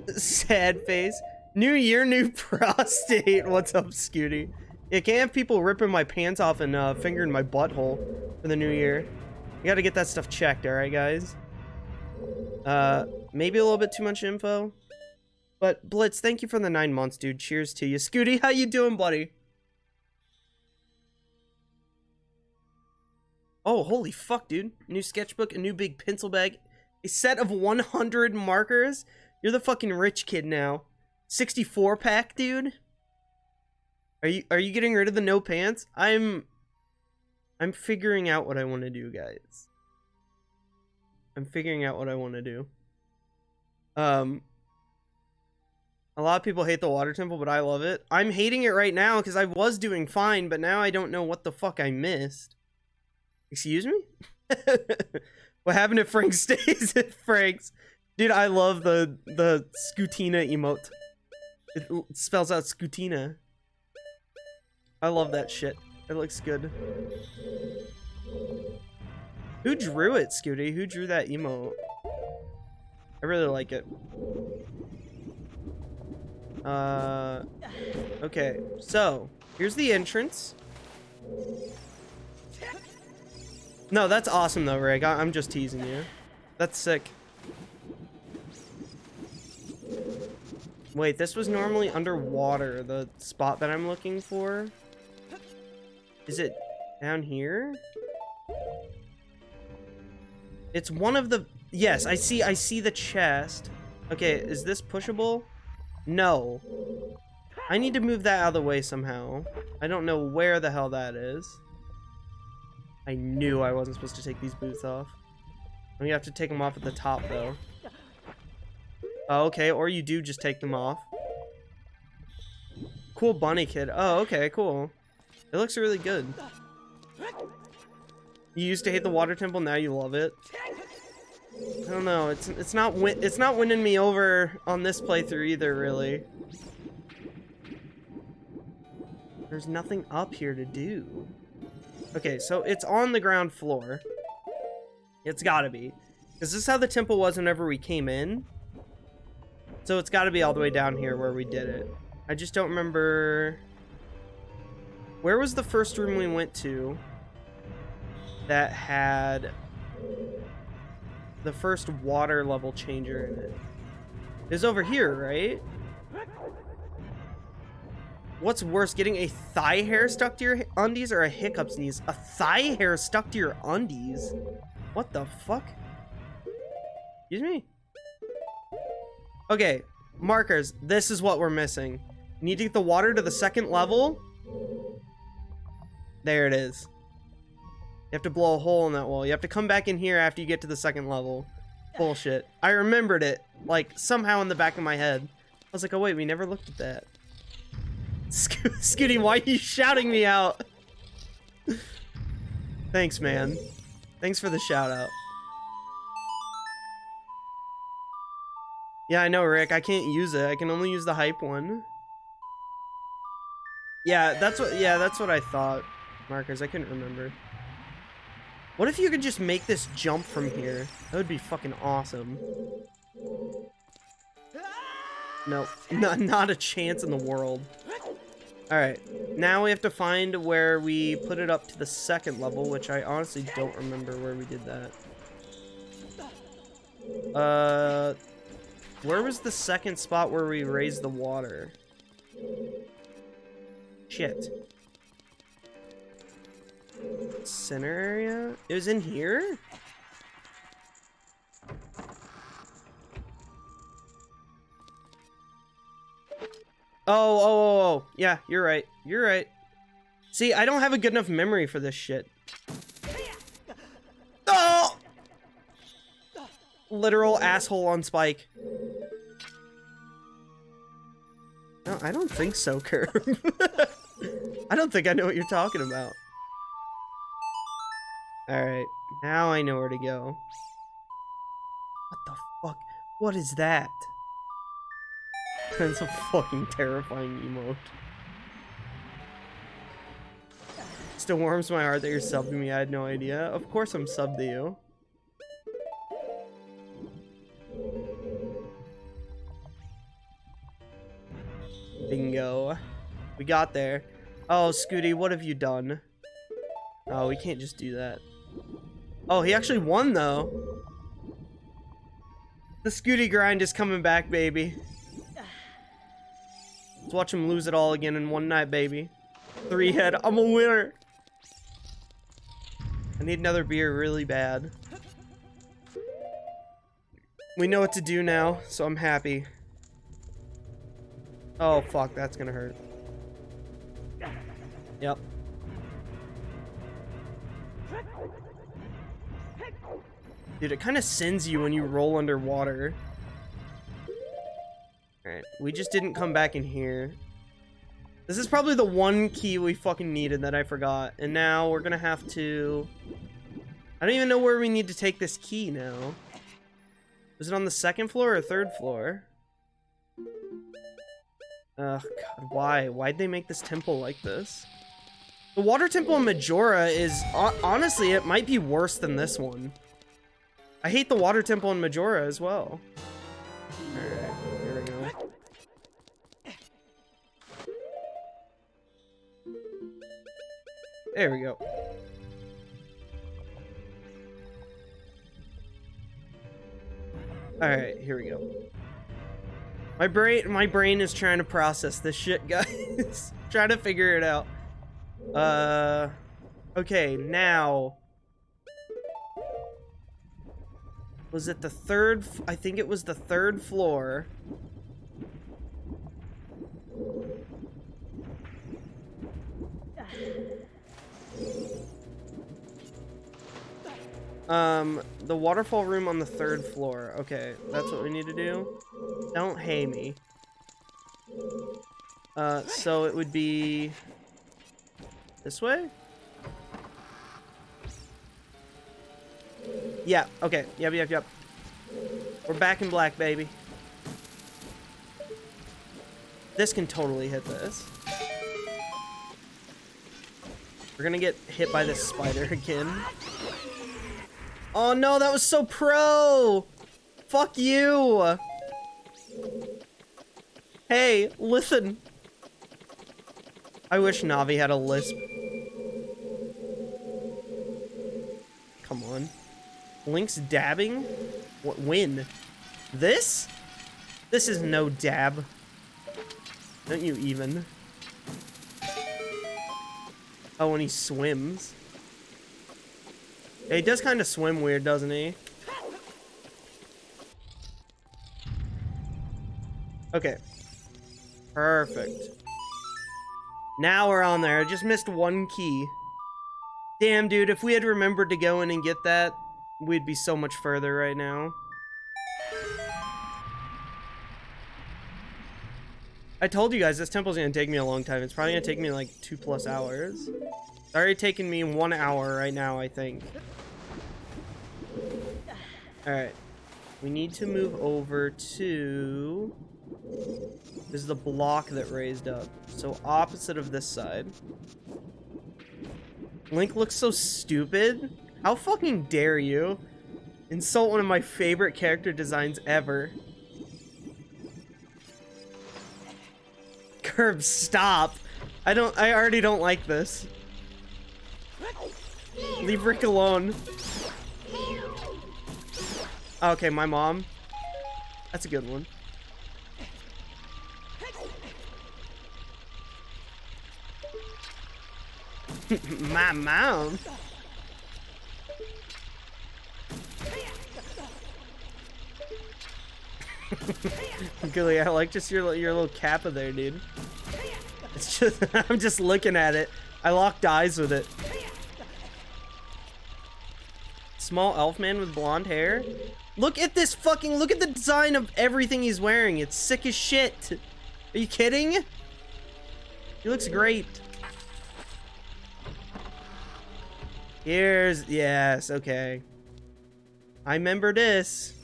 Sad face. New year, new prostate. What's up, Scooty? Yeah, can't have people ripping my pants off and fingering my butthole for the new year. You gotta get that stuff checked, alright, guys? Maybe a little bit too much info. But, Blitz, thank you for the 9 months, dude. Cheers to you. Scooty, how you doing, buddy? Oh, holy fuck, dude. New sketchbook, a new big pencil bag, a set of 100 markers. You're the fucking rich kid now. 64 pack, dude. Are you getting rid of the no pants? I'm figuring out what I want to do, guys. I'm figuring out what I want to do. A lot of people hate the water temple, but I love it. I'm hating it right now because I was doing fine, but now I don't know what the fuck I missed. Excuse me? What happened if Frank stays at Frank's? Dude, I love the Scootina emote. It spells out Scootina. I love that shit. It looks good. Who drew it, Scooty? Who drew that emote? I really like it. Okay, so here's the entrance. No, that's awesome though, Rig. I'm just teasing you. That's sick. Wait, this was normally underwater, the spot that I'm looking for. Is it down here? It's one of the... Yes, I see the chest. Okay, is this pushable? No. I need to move that out of the way somehow. I don't know where the hell that is. I knew I wasn't supposed to take these boots off. I'm gonna have to take them off at the top, though. Oh, okay, or you do just take them off. Cool bunny kid. Oh, okay, cool. It looks really good. You used to hate the water temple, now you love it. I don't know. It's not winning me over on this playthrough either, really. There's nothing up here to do. Okay, so it's on the ground floor. It's gotta be. Is this how the temple was whenever we came in? So it's gotta be all the way down here where we did it. I just don't remember... Where was the first room we went to that had the first water level changer in it? It was over here, right? What's worse, getting a thigh hair stuck to your undies or a hiccup sneeze? A thigh hair stuck to your undies? What the fuck? Excuse me? Okay, markers. This is what we're missing. You need to get the water to the second level. There it is. You have to blow a hole in that wall. You have to come back in here after you get to the second level. Bullshit. I remembered it, like, somehow in the back of my head. I was like, oh wait, we never looked at that. Scooty, why are you shouting me out? Thanks, man. Thanks for the shout out. Yeah, I know, Rick. I can't use it. I can only use the hype one. Yeah, that's what I thought. Markers, I couldn't remember. What if you could just make this jump from here? That would be fucking awesome. Nope. Not a chance in the world. Alright, now we have to find where we put it up to the second level, which I honestly don't remember where we did that. Where was the second spot where we raised the water? Shit. Center area? It was in here? Oh. Yeah, you're right. You're right. See, I don't have a good enough memory for this shit. Oh! Literal asshole on spike. No, I don't think so, Curb. I don't think I know what you're talking about. Alright, now I know where to go. What the fuck? What is that? That's a fucking terrifying emote. Still warms my heart that you're subbed to me. I had no idea. Of course I'm subbed to you. Bingo. We got there. Oh, Scooty, what have you done? Oh, we can't just do that. Oh, he actually won, though. The Scooty grind is coming back, baby. Let's watch him lose it all again in one night, baby. 3-head. I'm a winner. I need another beer really bad. We know what to do now, so I'm happy. Oh, fuck. That's gonna hurt. Yep. Dude, it kind of sends you when you roll underwater. Alright, we just didn't come back in here. This is probably the one key we fucking needed that I forgot. And now we're gonna have to... I don't even know where we need to take this key now. Was it on the second floor or third floor? Ugh, God, why? Why'd they make this temple like this? The water temple in Majora is... honestly, it might be worse than this one. I hate the water temple in Majora as well. Alright, here we go. There we go. Alright, here we go. My brain is trying to process this shit, guys. Trying to figure it out. Okay, now... Was it the third? I think it was the third floor. The waterfall room on the third floor. Okay, that's what we need to do. Don't hay me. So it would be this way? Yeah, okay. Yep. We're back in black, baby. This can totally hit this. We're gonna get hit by this spider again. Oh no, that was so pro! Fuck you! Hey, listen. I wish Navi had a lisp. Come on. Link's dabbing? What, when? This? This is no dab. Don't you even? Oh, when he swims. Yeah, he does kind of swim weird, doesn't he? Okay. Perfect. Now we're on there. I just missed one key. Damn, dude, if we had remembered to go in and get that, we'd be so much further right now. I told you guys this temple's gonna take me a long time. It's probably gonna take me like 2+ hours. It's already taken me 1 hour right now, I think. Alright. We need to move over to... This is the block that raised up. So opposite of this side. Link looks so stupid. How fucking dare you insult one of my favorite character designs ever. Curb, stop. I already don't like this. Leave Rick alone. Okay, my mom. That's a good one. My mom. Gilly, I like just your little kappa there, dude. It's just I'm just looking at it. I locked eyes with it. Small elf man with blonde hair. Look at this fucking look at the design of everything he's wearing. It's sick as shit. Are you kidding? He looks great. Here's yes, okay. I remember this.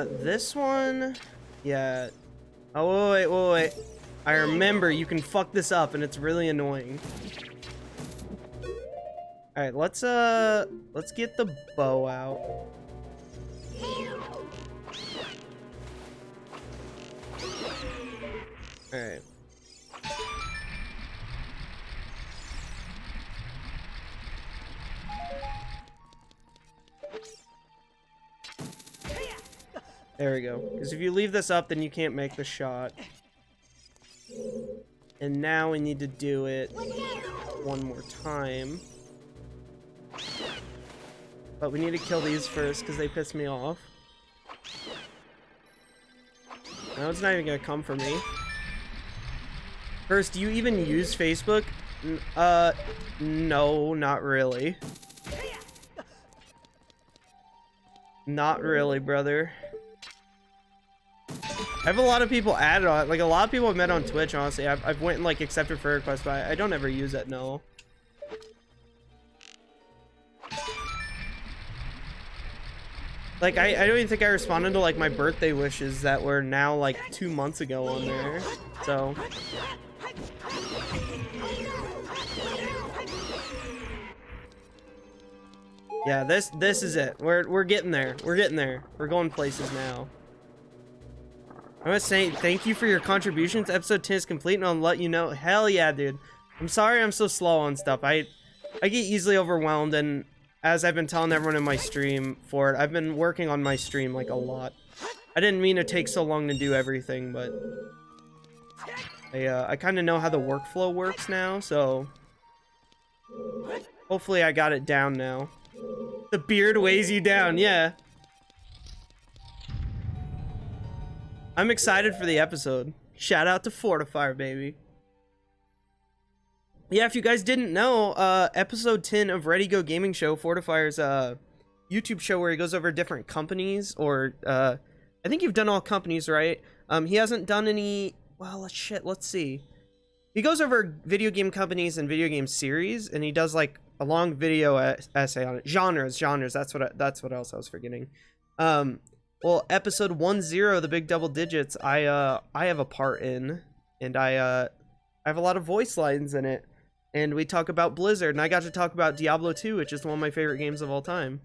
This one, yeah. Oh, wait. I remember you can fuck this up and it's really annoying. All right, let's get the bow out. All right. There we go. Because if you leave this up, then you can't make the shot. And now we need to do it one more time. But we need to kill these first because they piss me off. Now it's not even gonna come for me. First, do you even use Facebook? No, not really. Not really, brother. I have a lot of people added on, like a lot of people I've met on Twitch, honestly. I've went and like accepted friend requests, but I don't ever use it, no. Like I don't even think I responded to like my birthday wishes that were now like 2 months ago on there. So yeah, this is it. We're getting there. We're getting there. We're going places now. I want to say thank you for your contributions. Episode 10 is complete, and I'll let you know. Hell yeah, dude. I'm sorry I'm so slow on stuff. I get easily overwhelmed, and as I've been telling everyone in my stream for it, I've been working on my stream like a lot. I didn't mean to take so long to do everything, but I kind of know how the workflow works now, so hopefully I got it down now. The beard weighs you down, yeah. I'm excited for the episode. Shout out to Fortifier, baby. Yeah, if you guys didn't know, episode 10 of Ready Go Gaming Show, Fortifier's YouTube show where he goes over different companies, or I think you've done all companies, right? He hasn't done any, well, shit, let's see. He goes over video game companies and video game series, and he does like a long video essay on it. Genres, that's what else I was forgetting. Well, episode 10, the big double digits, I have a part in, and I have a lot of voice lines in it, and we talk about Blizzard, and I got to talk about Diablo 2, which is one of my favorite games of all time.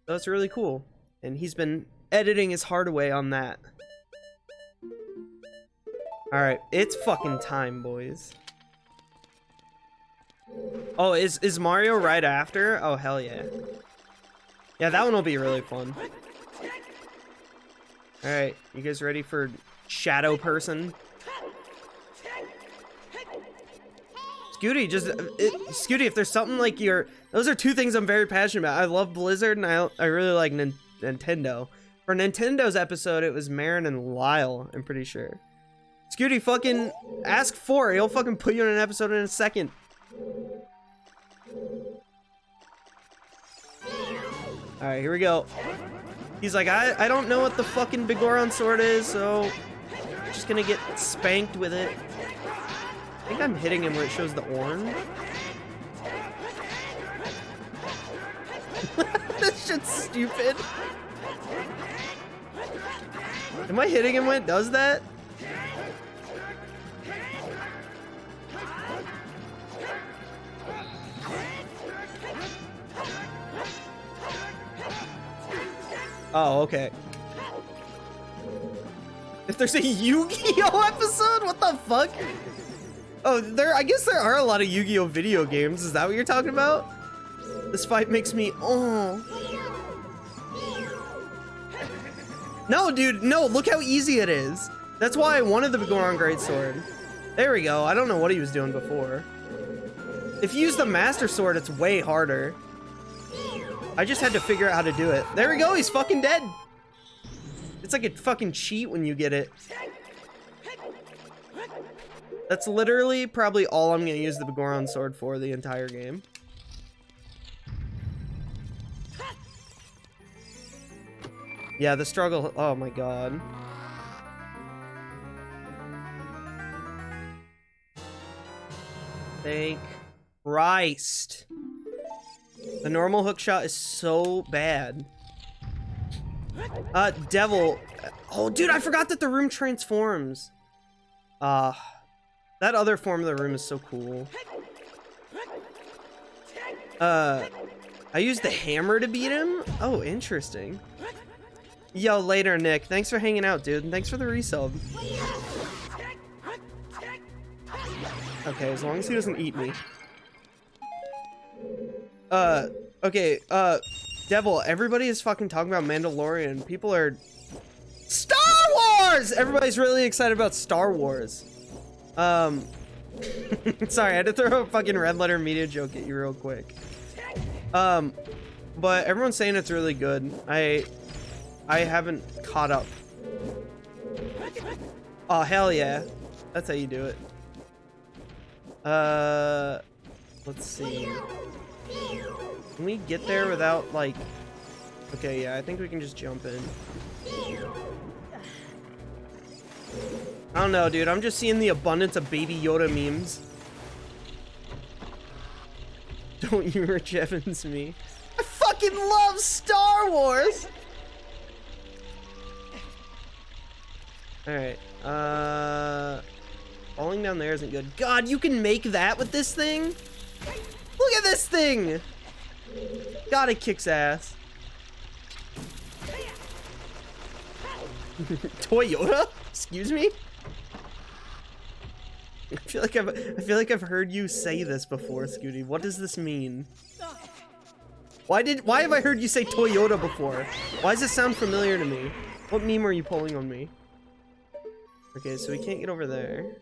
So it's really cool, and he's been editing his heart away on that. All right, it's fucking time, boys. Oh, is Mario right after? Oh, hell yeah. Yeah, that one will be really fun. Alright, you guys ready for Shadow Person? Scooty, Scooty, if there's something like those are two things I'm very passionate about. I love Blizzard and I really like Nintendo. For Nintendo's episode, it was Marin and Lyle, I'm pretty sure. Scooty, fucking ask for it. He'll fucking put you in an episode in a second. Alright, here we go. He's like, I don't know what the fucking Begoron Sword is, so I'm just gonna get spanked with it. I think I'm hitting him where it shows the orange. This shit's stupid. Am I hitting him when it does that? Oh, okay. If there's a Yu-Gi-Oh episode, what the fuck? Oh, I guess there are a lot of Yu-Gi-Oh video games. Is that what you're talking about? This fight makes me, oh. No, dude, no, look how easy it is. That's why I wanted the Begoron Greatsword. There we go. I don't know what he was doing before. If you use the Master Sword, it's way harder. I just had to figure out how to do it. There we go, he's fucking dead. It's like a fucking cheat when you get it. That's literally probably all I'm gonna use the Begoron Sword for the entire game. Yeah, the struggle, oh my god. Thank Christ. The normal hookshot is so bad. Devil. Oh, dude, I forgot that the room transforms. That other form of the room is so cool. I used the hammer to beat him? Oh, interesting. Yo, later, Nick. Thanks for hanging out, dude. And thanks for the resub. Okay, as long as he doesn't eat me. Okay, Devil, everybody is fucking talking about Mandalorian. People are... Star Wars! Everybody's really excited about Star Wars. Sorry, I had to throw a fucking Red Letter Media joke at you real quick. But everyone's saying it's really good. I haven't caught up. Oh, hell yeah. That's how you do it. Let's see. Can we get there without, like... Okay, yeah, I think we can just jump in. I don't know, dude. I'm just seeing the abundance of Baby Yoda memes. Don't you Rich Evans me. I fucking love Star Wars! Alright, falling down there isn't good. God, you can make that with this thing? Look at this thing! God, it kicks ass. Toyota? Excuse me? I feel like I've heard you say this before, Scooty. What does this mean? Why have I heard you say Toyota before? Why does this sound familiar to me? What meme are you pulling on me? Okay, so we can't get over there.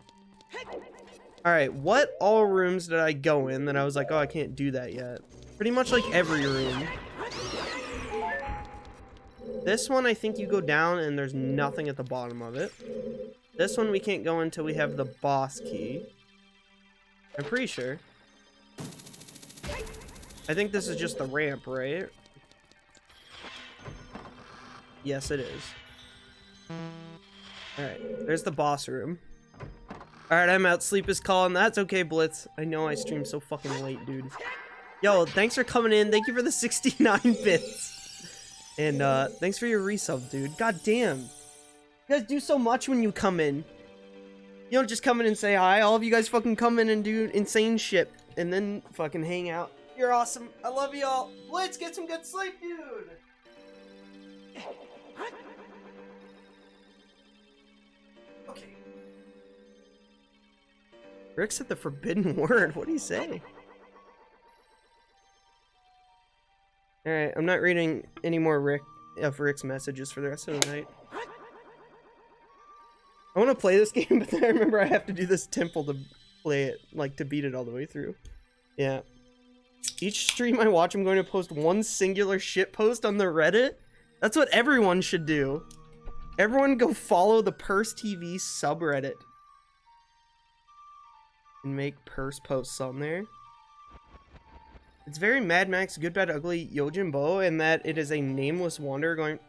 Alright, what all rooms did I go in that I was like, oh, I can't do that yet? Pretty much like every room. This one, I think you go down and there's nothing at the bottom of it. This one we can't go until we have the boss key. I'm pretty sure. I think this is just the ramp, right? Yes, it is. Alright, there's the boss room. Alright, I'm out. Sleep is calling. That's okay, Blitz. I know I stream so fucking late, dude. Yo, thanks for coming in. Thank you for the 69 bits. And, thanks for your resub, dude. God damn. You guys do so much when you come in. You don't just come in and say hi. All of you guys fucking come in and do insane shit. And then fucking hang out. You're awesome. I love you all. Blitz, get some good sleep, dude. Okay. Rick said the forbidden word. What do you say? Alright, I'm not reading any more Rick's messages for the rest of the night. I want to play this game, but then I remember I have to do this temple to play it, like to beat it all the way through. Yeah. Each stream I watch, I'm going to post one singular shit post on the Reddit. That's what everyone should do. Everyone go follow the Purce TV subreddit. And make Purce posts on there. It's very Mad Max, Good, Bad, Ugly, Yojimbo, and that it is a nameless wanderer going...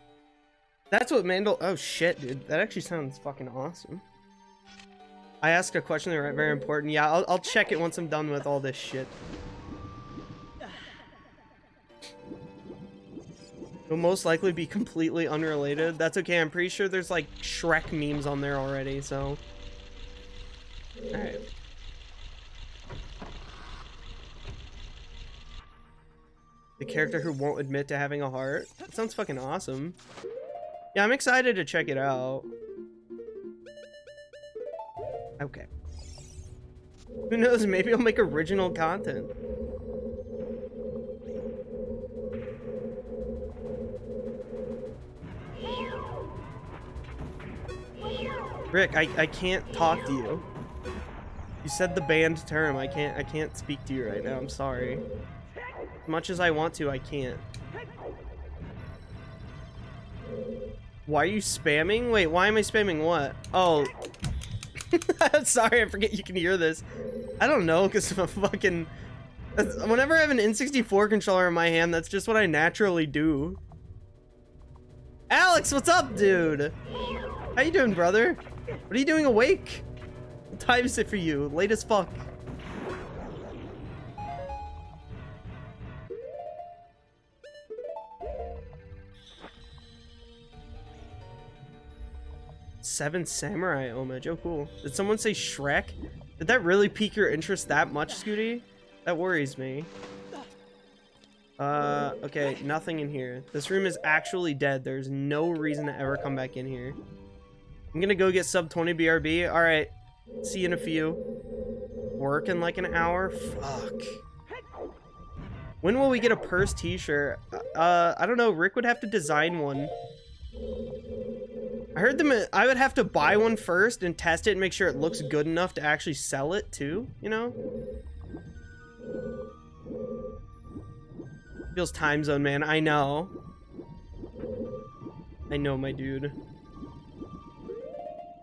That's what Mandel... Oh shit, dude. That actually sounds fucking awesome. I asked a question that was very important. Yeah, I'll check it once I'm done with all this shit. It'll most likely be completely unrelated. That's okay, I'm pretty sure there's like Shrek memes on there already, so... Alright. The character who won't admit to having a heart. That sounds fucking awesome. Yeah, I'm excited to check it out. Okay. Who knows, maybe I'll make original content. Rick, I can't talk to you. You said the banned term. I can't speak to you right now. I'm sorry. As much as I want to, I can't. Why are you spamming? Wait, why am I spamming what? Oh. Sorry, I forget you can hear this. I don't know, because I'm a fucking... Whenever I have an N64 controller in my hand, that's just what I naturally do. Alex, what's up, dude? How you doing, brother? What are you doing awake? What time is it for you? Late as fuck. Seven Samurai homage. Oh, cool. Did someone say Shrek? Did that really pique your interest that much, Scooty? That worries me. Okay, nothing in here. This room is actually dead. There's no reason to ever come back in here. I'm gonna go get sub 20 BRB. Alright. See you in a few. Work in like an hour? Fuck. When will we get a Purce t-shirt? I don't know. Rick would have to design one. I heard I would have to buy one first and test it and make sure it looks good enough to actually sell it too, you know? Feels time zone, man. I know. I know, my dude.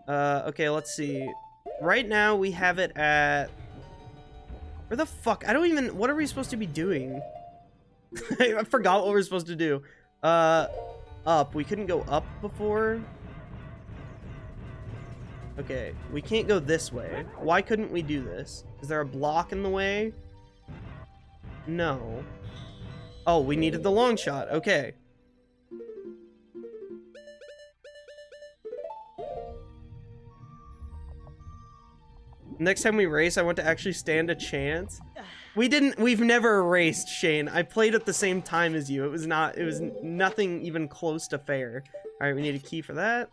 Okay, let's see. Right now, we have it at... Where the fuck? I don't even... What are we supposed to be doing? I forgot what we're supposed to do. Up. We couldn't go up before. Okay, we can't go this way. Why couldn't we do this? Is there a block in the way? No. Oh, we needed the long shot. Okay. Next time we race, I want to actually stand a chance. We've never raced, Shane. I played at the same time as you. It was nothing even close to fair. All right, we need a key for that.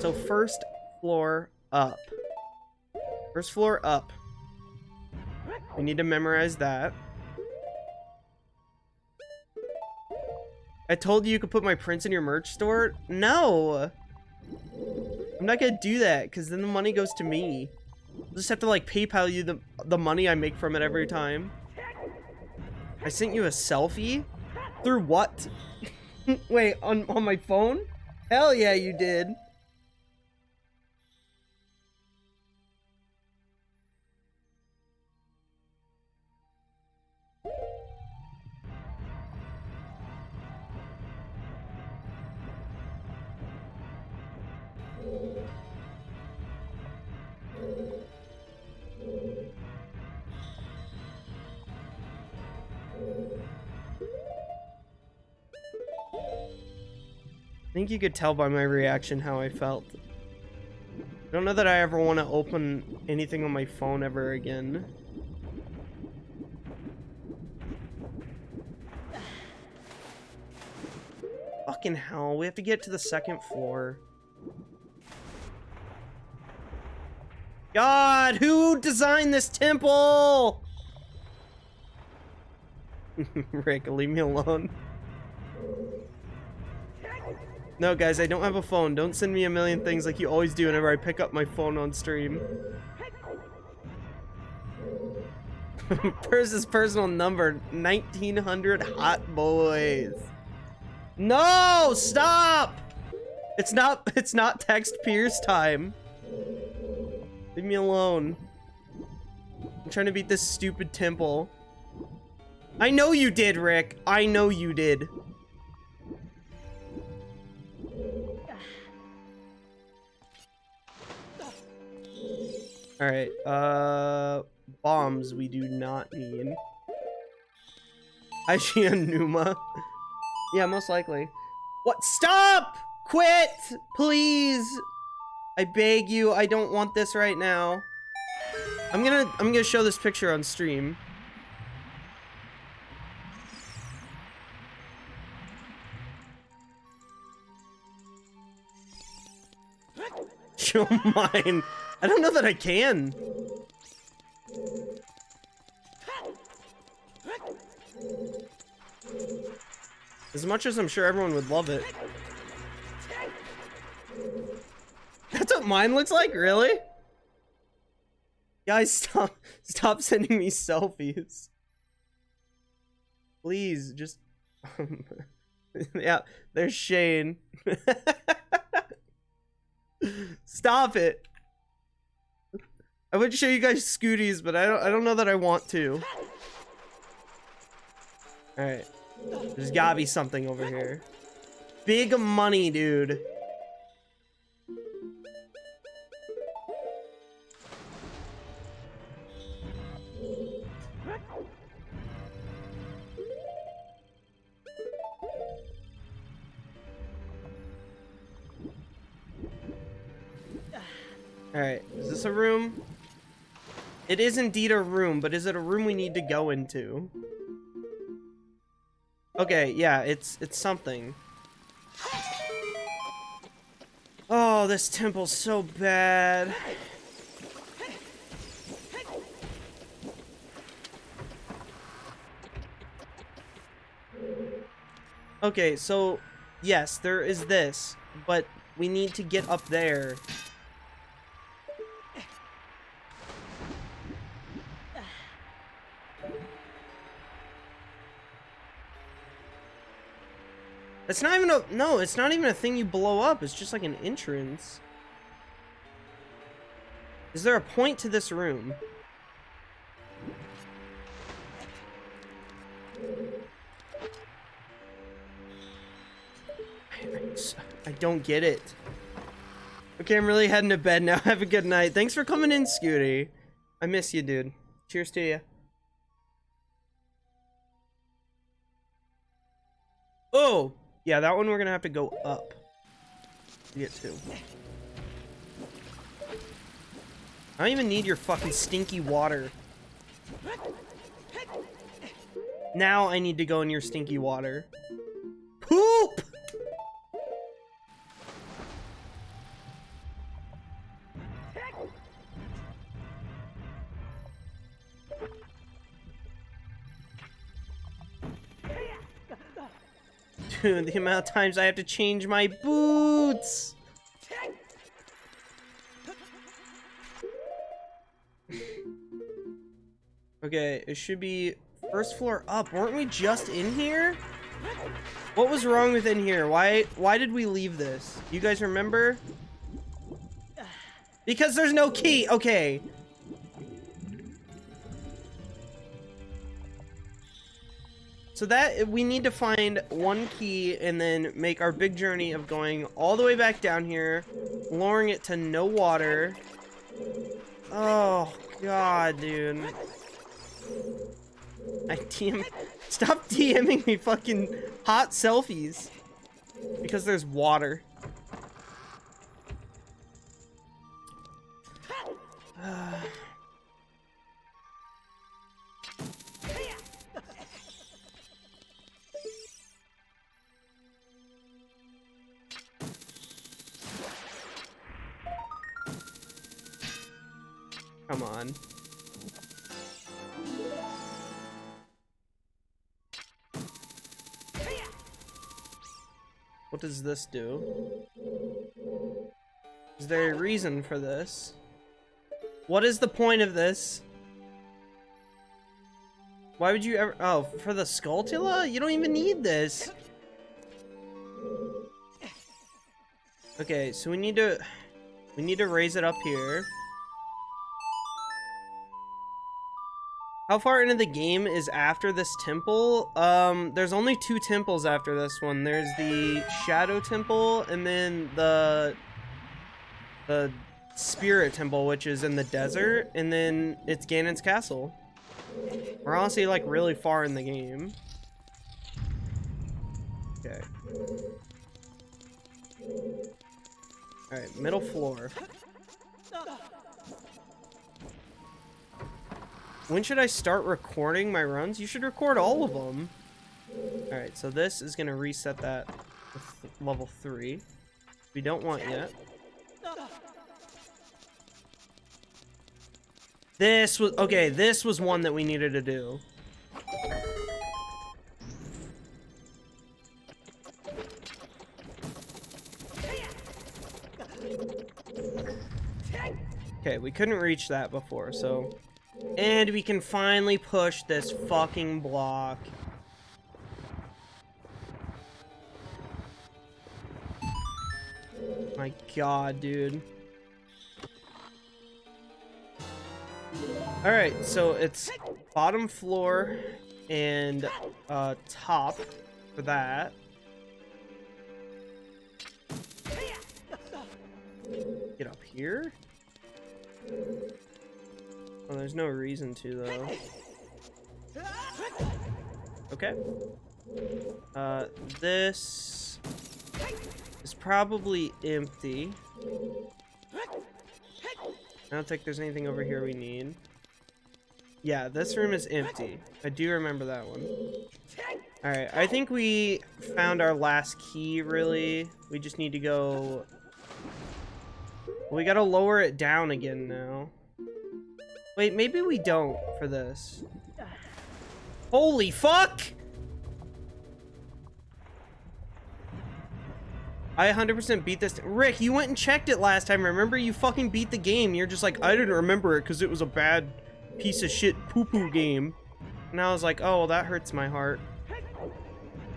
So first floor up. First floor up. We need to memorize that. I told you could put my prints in your merch store. No! I'm not gonna do that, because then the money goes to me. I'll just have to, like, PayPal you the money I make from it every time. I sent you a selfie? Through what? Wait, on my phone? Hell yeah, you did. I think you could tell by my reaction how I felt. I don't know that I ever want to open anything on my phone ever again. Fucking hell, we have to get to the second floor. God, who designed this temple? Rick, leave me alone. No, guys, I don't have a phone. Don't send me a million things like you always do whenever I pick up my phone on stream. Purce's personal number, 1900 hot boys. No, stop! It's not text Pierce time. Leave me alone. I'm trying to beat this stupid temple. I know you did, Rick. I know you did. Alright, bombs we do not need. Numa. Yeah, most likely. What? Stop! Quit! Please! I beg you, I don't want this right now. I'm gonna show this picture on stream. Show mine. I don't know that I can. As much as I'm sure everyone would love it. That's what mine looks like? Really? Guys, stop sending me selfies. Please, just... yeah, there's Shane. Stop it. I would show you guys Scooties, but I don't know that I want to. Alright. There's gotta be something over here. Big money, dude. Alright, is this a room? It is indeed a room, but is it a room we need to go into? Okay, yeah, it's something. Oh, this temple's so bad. Okay, so yes, there is this, but we need to get up there. It's not even a, no, it's not even a thing you blow up. It's just like an entrance. Is there a point to this room? I don't get it. Okay, I'm really heading to bed now. Have a good night. Thanks for coming in, Scooty. I miss you, dude. Cheers to you. Oh! Yeah, that one we're gonna have to go up to get to. I don't even need your fucking stinky water. Now I need to go in your stinky water. Poop! Dude, the amount of times I have to change my boots! Okay, it should be first floor up. Weren't we just in here? What was wrong with in here? Why did we leave this? You guys remember? Because there's no key! Okay. So that, we need to find one key and then make our big journey of going all the way back down here, lowering it to no water. Oh, God, dude. Stop DMing me fucking hot selfies. Because there's water. Come on. does this do? Is there a reason for this? What is the point of this? Why would you ever... Oh, for the Skulltula? You don't even need this. Okay, so we need to raise it up here. How far into the game is after this temple? There's only 2 temples after this one. There's the Shadow Temple and then the Spirit Temple, which is in the desert, and then it's Ganon's castle. We're honestly like really far in the game. Okay. Alright, middle floor. When should I start recording my runs? You should record all of them. Alright, so this is gonna reset that with level 3. We don't want yet. This was, okay, this was one that we needed to do. Okay, we couldn't reach that before, so... And we can finally push this fucking block. My god, dude. Alright, so it's bottom floor and top for that. Get up here? Oh, there's no reason to, though. Okay. This is probably empty. I don't think there's anything over here we need. Yeah, this room is empty. I do remember that one. Alright, I think we found our last key, really. We just need to go... We gotta lower it down again now. Wait, maybe we don't for this. Holy fuck! I 100% beat this. Rick, you went and checked it last time. Remember, you fucking beat the game. You're just like, I didn't remember it because it was a bad piece of shit poo-poo game. And I was like, oh, well, that hurts my heart.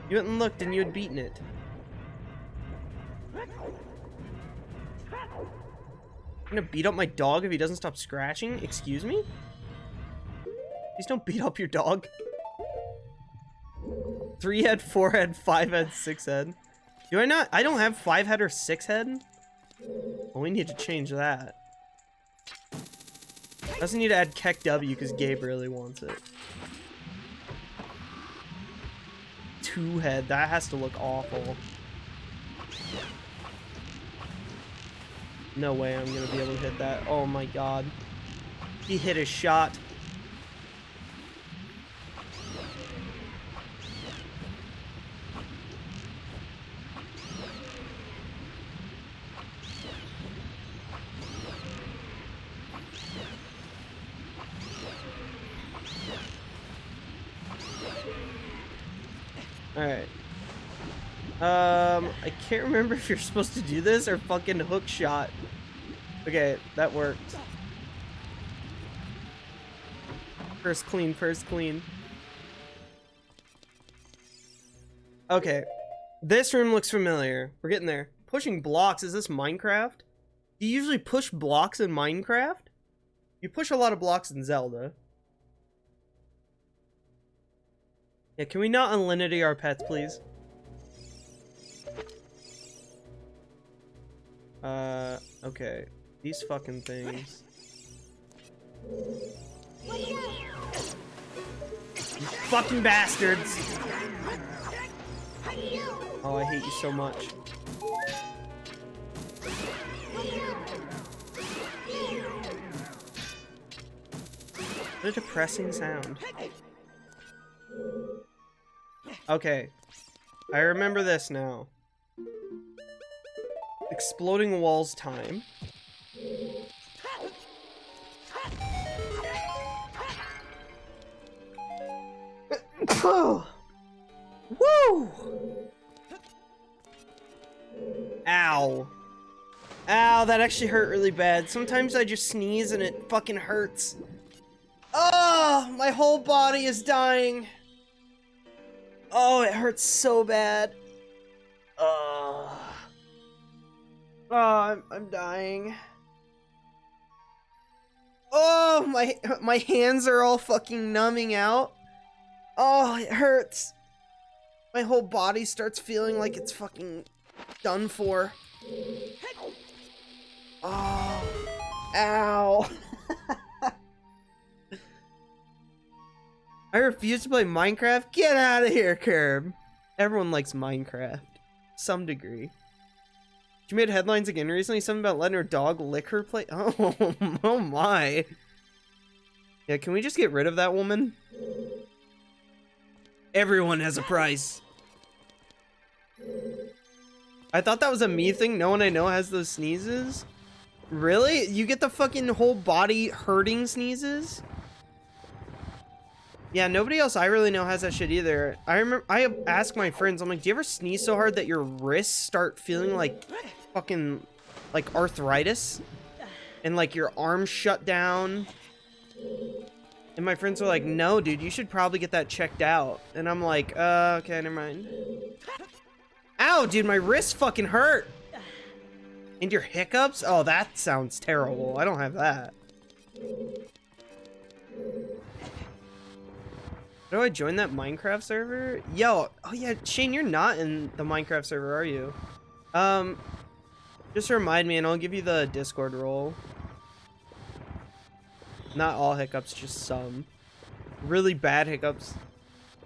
You went and looked and you had beaten it. I'm gonna beat up my dog if he doesn't stop scratching? Excuse me? Please don't beat up your dog. 3 head, 4 head, 5 head, 6 head. Do I not? I don't have 5 head or 6 head? Well, we need to change that. I also need to add Keck W because Gabe really wants it. 2 head, that has to look awful. No way I'm gonna be able to hit that. Oh my god. He hit his shot. Alright. I can't remember if you're supposed to do this or fucking hook shot. Okay, that worked. First clean, first clean. Okay. This room looks familiar. We're getting there. Pushing blocks, is this Minecraft? Do you usually push blocks in Minecraft? You push a lot of blocks in Zelda. Yeah, can we not unlinity our pets, please? Okay. These fucking things. You fucking bastards! Oh, I hate you so much. What a depressing sound. Okay. I remember this now. Exploding walls time. Woo! Ow. Ow, that actually hurt really bad. Sometimes I just sneeze and it fucking hurts. Oh, my whole body is dying. Oh, it hurts so bad. Oh, I'm dying. Oh, my hands are all fucking numbing out. Oh, it hurts. My whole body starts feeling like it's fucking done for. Oh, ow. I refuse to play Minecraft. Get out of here, Curb. Everyone likes Minecraft. Some degree. She made headlines again recently. Something about letting her dog lick her plate. Oh, oh my. Yeah, can we just get rid of that woman? Everyone has a price. I thought that was a me thing. No one I know has those sneezes. Really? You get the fucking whole body hurting sneezes? Yeah, nobody else I really know has that shit either. I remember I ask my friends, I'm like, do you ever sneeze so hard that your wrists start feeling like fucking like arthritis? And like your arms shut down? And my friends are like, no, dude, you should probably get that checked out. And I'm like, okay, never mind. Ow, dude, my wrist fucking hurt. And your hiccups? Oh, that sounds terrible. I don't have that. How do I join that Minecraft server? Yo, oh yeah, Shane, you're not in the Minecraft server, are you? Just remind me and I'll give you the Discord role. Not all hiccups, just some. Really bad hiccups.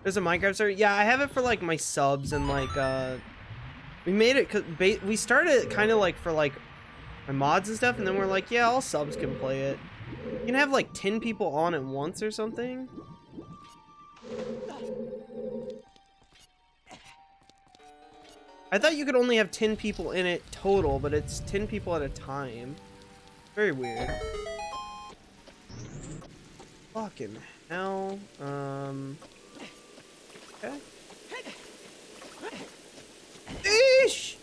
There's a Minecraft server? Yeah, I have it for like my subs and like, we made it, cause we started it kind of like for like my mods and stuff, and then we're like, yeah, all subs can play it. You can have like 10 people on at once or something. I thought you could only have 10 people in it total, but it's 10 people at a time. Very weird. Fucking hell. Okay. Eesh!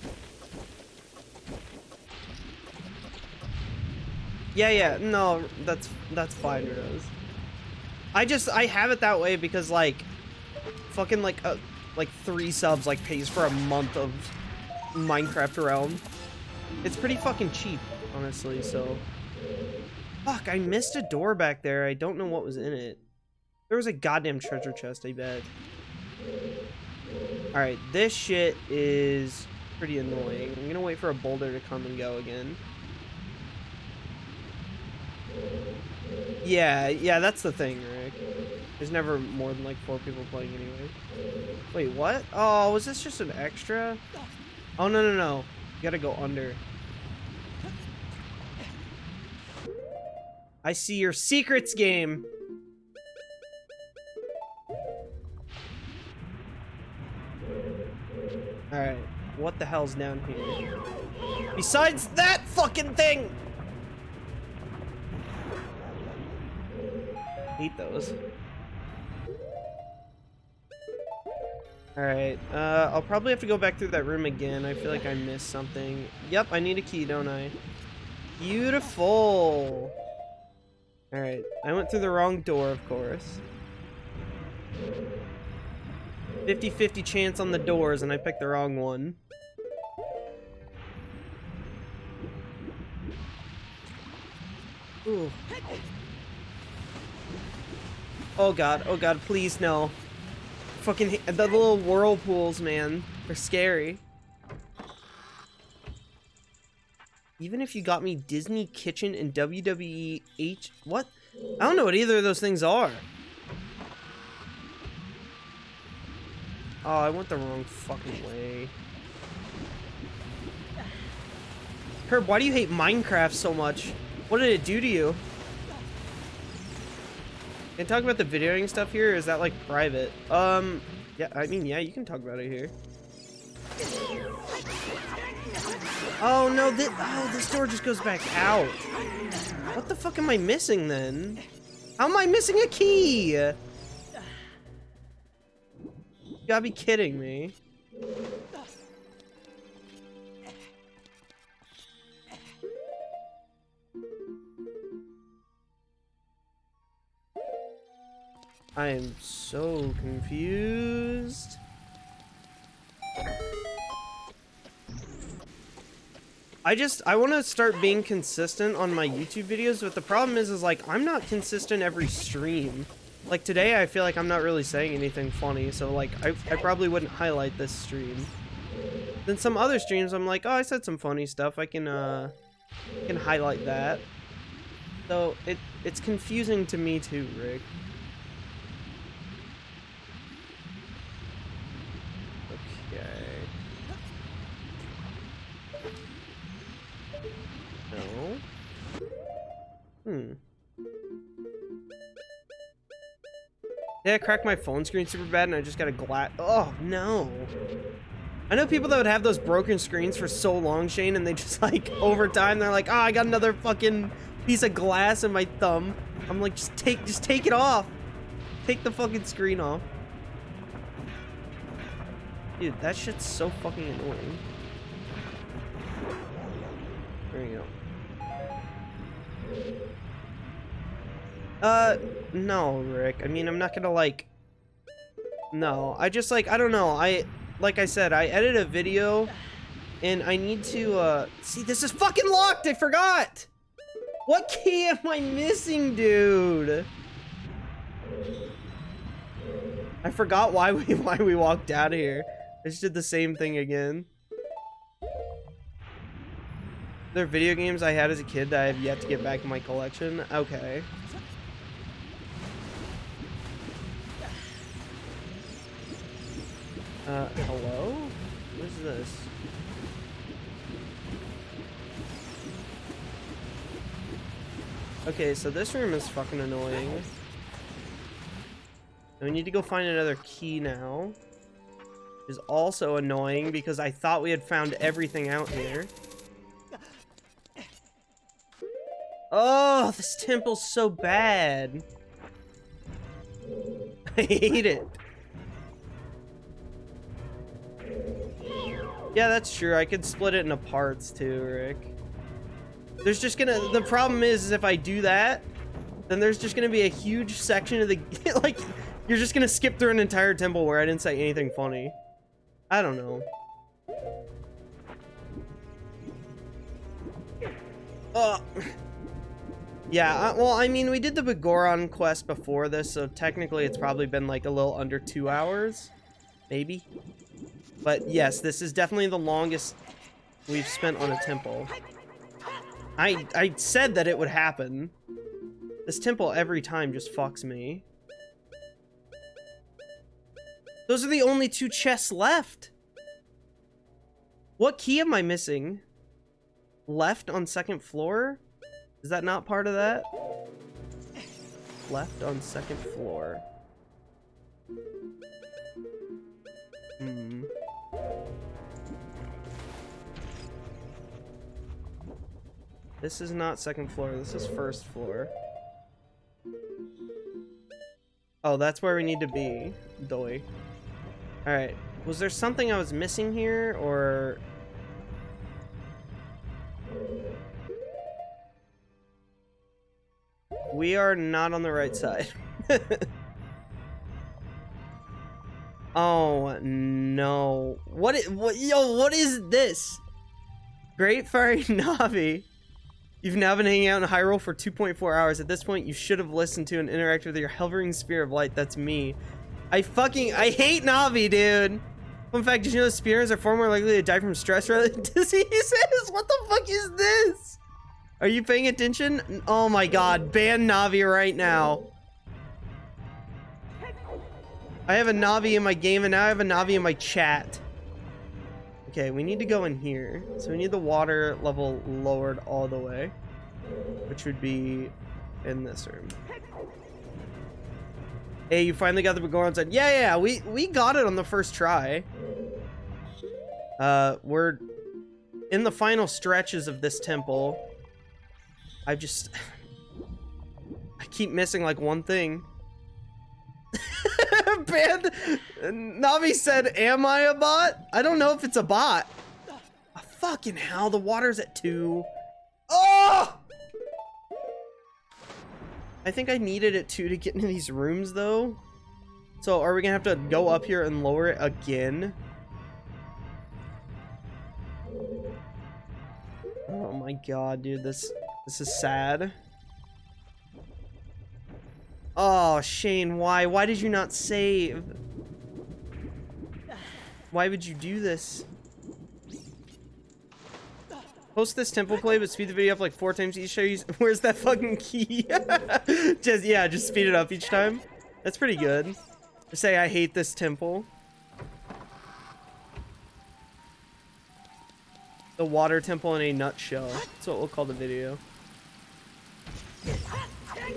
Yeah, no, that's fine, Rose. I have it that way because like fucking like 3 subs like pays for a month of Minecraft Realm. It's pretty fucking cheap, honestly, so. Fuck, I missed a door back there. I don't know what was in it. There was a goddamn treasure chest, I bet. Alright, this shit is pretty annoying. I'm gonna wait for a boulder to come and go again. Yeah, that's the thing, Rick. There's never more than like 4 people playing anyway. Wait, what? Oh, was this just an extra? Oh, no. You gotta go under. I see your secrets, game. Alright, what the hell's down here? Besides that fucking thing! Hate those. Alright, I'll probably have to go back through that room again. I feel like I missed something. Yep, I need a key, don't I? Beautiful! Alright, I went through the wrong door, of course. 50-50 chance on the doors, and I picked the wrong one. Ooh. Oh god, please no. Fucking the little whirlpools, man. They're scary. Even if you got me Disney Kitchen and WWE what? I don't know what either of those things are. Oh, I went the wrong fucking way. Herb, why do you hate Minecraft so much? What did it do to you? Can I talk about the videoing stuff here, or is that like private? Yeah, I mean, yeah, you can talk about it here. Oh no, this door just goes back out. What the fuck am I missing then? How am I missing a key? You gotta be kidding me. I am so confused. I want to start being consistent on my YouTube videos, but the problem is like, I'm not consistent every stream. Like today, I feel like I'm not really saying anything funny, so like, I probably wouldn't highlight this stream. Then some other streams, I'm like, oh, I said some funny stuff, I can highlight that. So, it's confusing to me too, Rick. Did I crack my phone screen super bad and I just got a glass? Oh, no. I know people that would have those broken screens for so long, Shane, and they just like, over time, they're like, oh, I got another fucking piece of glass in my thumb. I'm like, just take it off. Take the fucking screen off. Dude, that shit's so fucking annoying. There you go. No, Rick. I mean, I'm not gonna, like... No, I just, like, I don't know. Like I said, I edited a video, and I need to, See, this is fucking locked! I forgot! What key am I missing, dude? I forgot why we walked out of here. I just did the same thing again. There are video games I had as a kid that I have yet to get back in my collection. Okay. Hello? What is this? Okay, so this room is fucking annoying. And we need to go find another key now. Which is also annoying because I thought we had found everything out here. Oh, this temple's so bad. I hate it. Yeah, that's true. I could split it into parts too, Rick. There's just gonna... The problem is if I do that, then there's just gonna be a huge section of the... like, you're just gonna skip through an entire temple where I didn't say anything funny. I don't know. Yeah, well, I mean, we did the Begoron quest before this, so technically it's probably been like a little under 2 hours. Maybe. But yes, this is definitely the longest we've spent on a temple. I said that it would happen. This temple every time just fucks me. Those are the only 2 chests left. What key am I missing? Left on 2nd floor? Is that not part of that? Left on 2nd floor. This is not 2nd floor, this is 1st floor. Oh, that's where we need to be. Doy. Alright. Was there something I was missing here, or... We are not on the right side. Oh, no. What, what is this? Great Fairy Navi. You've now been hanging out in Hyrule for 2.4 hours. At this point, you should have listened to and interacted with your hovering spear of light. That's me. I hate Navi, dude. Fun fact, did you know that spears are far more likely to die from stress rather than diseases? What the fuck is this? Are you paying attention? Oh my god, ban Navi right now. I have a Navi in my game and now I have a Navi in my chat. Okay, we need to go in here. So we need the water level lowered all the way, which would be in this room. Hey, you finally got the Begoron Sword. Yeah, we got it on the first try. We're in the final stretches of this temple. I keep missing like one thing. Band Navi said, am I a bot? I don't know if it's a bot. Oh, fucking hell, the water's at 2. Oh! I think I needed it 2 to get into these rooms though. So are we gonna have to go up here and lower it again? Oh my god, dude, this is sad. Oh, Shane, why? Why did you not save? Why would you do this? Post this temple play, but speed the video up like 4 times each time. Where's that fucking key? just speed it up each time. That's pretty good. Just say I hate this temple. The water temple in a nutshell. That's what we'll call the video.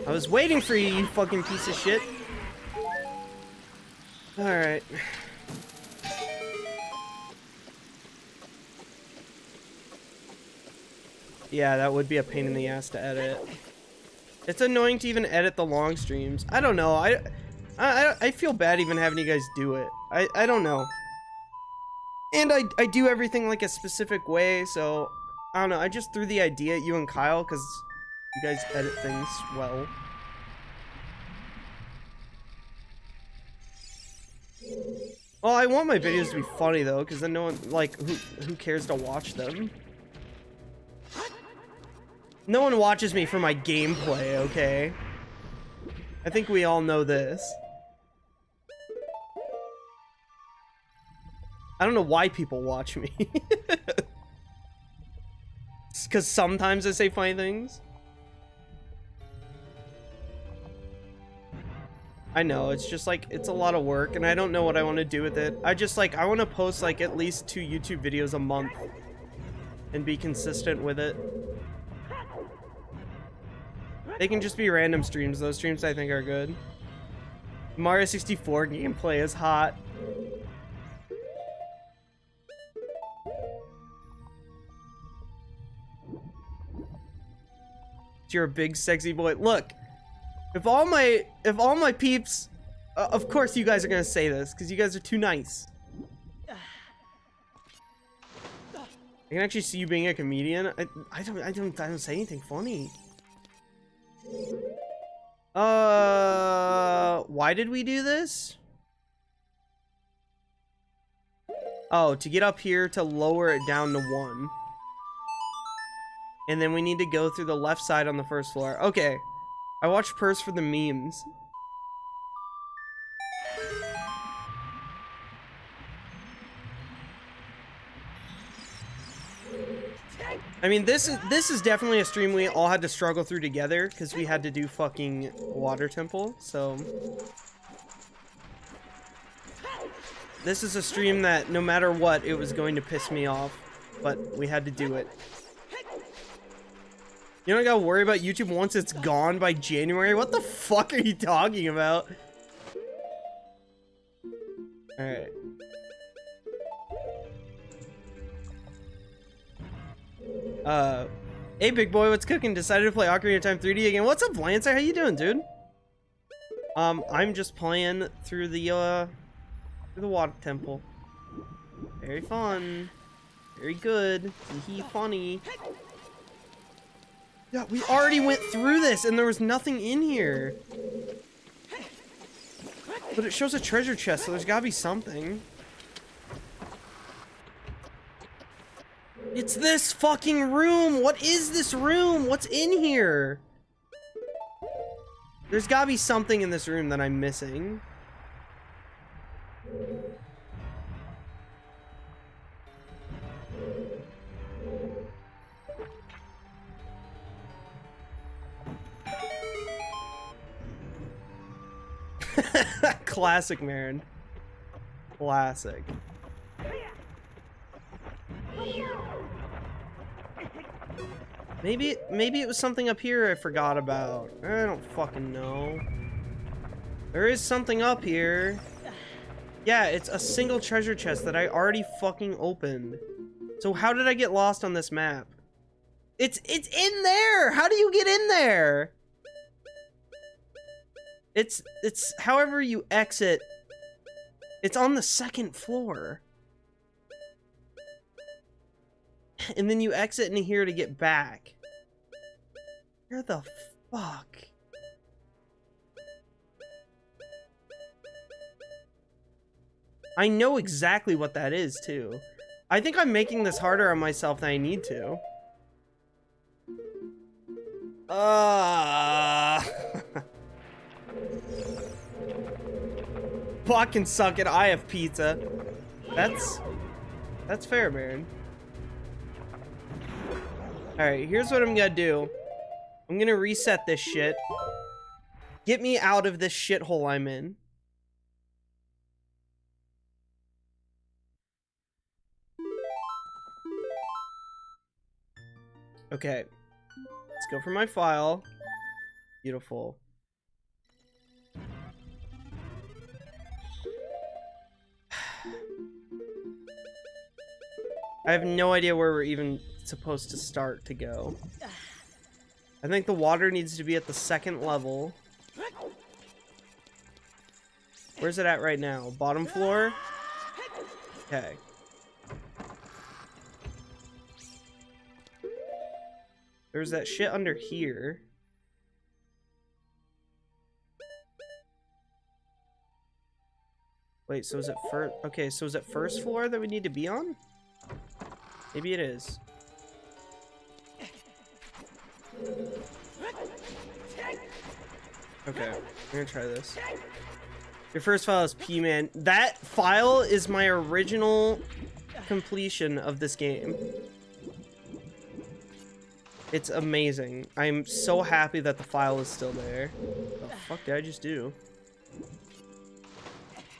I was waiting for you, you fucking piece of shit. Alright. Yeah, that would be a pain in the ass to edit. It's annoying to even edit the long streams. I don't know. I feel bad even having you guys do it. I don't know. And I do everything like a specific way, so I don't know. I just threw the idea at you and Kyle because you guys edit things well. Well, I want my videos to be funny though, because then no one, like, who cares to watch them? No one watches me for my gameplay, okay? I think we all know this. I don't know why people watch me. It's because sometimes I say funny things. I know, it's just like, it's a lot of work, and I don't know what I want to do with it. I want to post like at least 2 YouTube videos a month and be consistent with it. They can just be random streams. Those streams I think are good. Mario 64 gameplay is hot. You're a big sexy boy. Look, if all my peeps, of course you guys are gonna say this because you guys are too nice. I can actually see you being a comedian. I don't say anything funny. Why did we do this? Oh, to get up here to lower it down to 1. And then we need to go through the left side on the first floor. Okay. I watched Purce for the memes. I mean, this is definitely a stream we all had to struggle through together because we had to do fucking water temple. So this is a stream that no matter what, it was going to piss me off, but we had to do it. You don't gotta worry about YouTube once it's gone by January. What the fuck are you talking about? Alright. Hey big boy, what's cooking? Decided to play Ocarina of Time 3D again. What's up, Lancer? How you doing, dude? I'm just playing through the water temple. Very fun. Very good. Hee funny. Yeah, we already went through this and there was nothing in here. But it shows a treasure chest, so there's gotta be something. It's this fucking room! What is this room? What's in here? There's gotta be something in this room that I'm missing. Classic, Marin. Classic. Maybe it was something up here I forgot about. I don't fucking know. There is something up here. Yeah, it's a single treasure chest that I already fucking opened. So how did I get lost on this map? It's in there! How do you get in there? It's however you exit. It's on the 2nd floor. And then you exit into here to get back. Where the fuck? I know exactly what that is, too. I think I'm making this harder on myself than I need to. Bot can suck it, I have pizza. That's fair, man. Alright, here's what I'm gonna do. I'm gonna reset this shit. Get me out of this shithole I'm in. Okay. Let's go for my file. Beautiful. I have no idea where we're even supposed to start to go. I think the water needs to be at the second level. Where's it at right now? Bottom floor? Okay. There's that shit under here. Wait, so is it first? Okay, so is it first floor that we need to be on? Maybe it is. Okay, I'm gonna try this. Your first file is P-Man. That file is my original completion of this game. It's amazing. I'm so happy that the file is still there. What the fuck did I just do?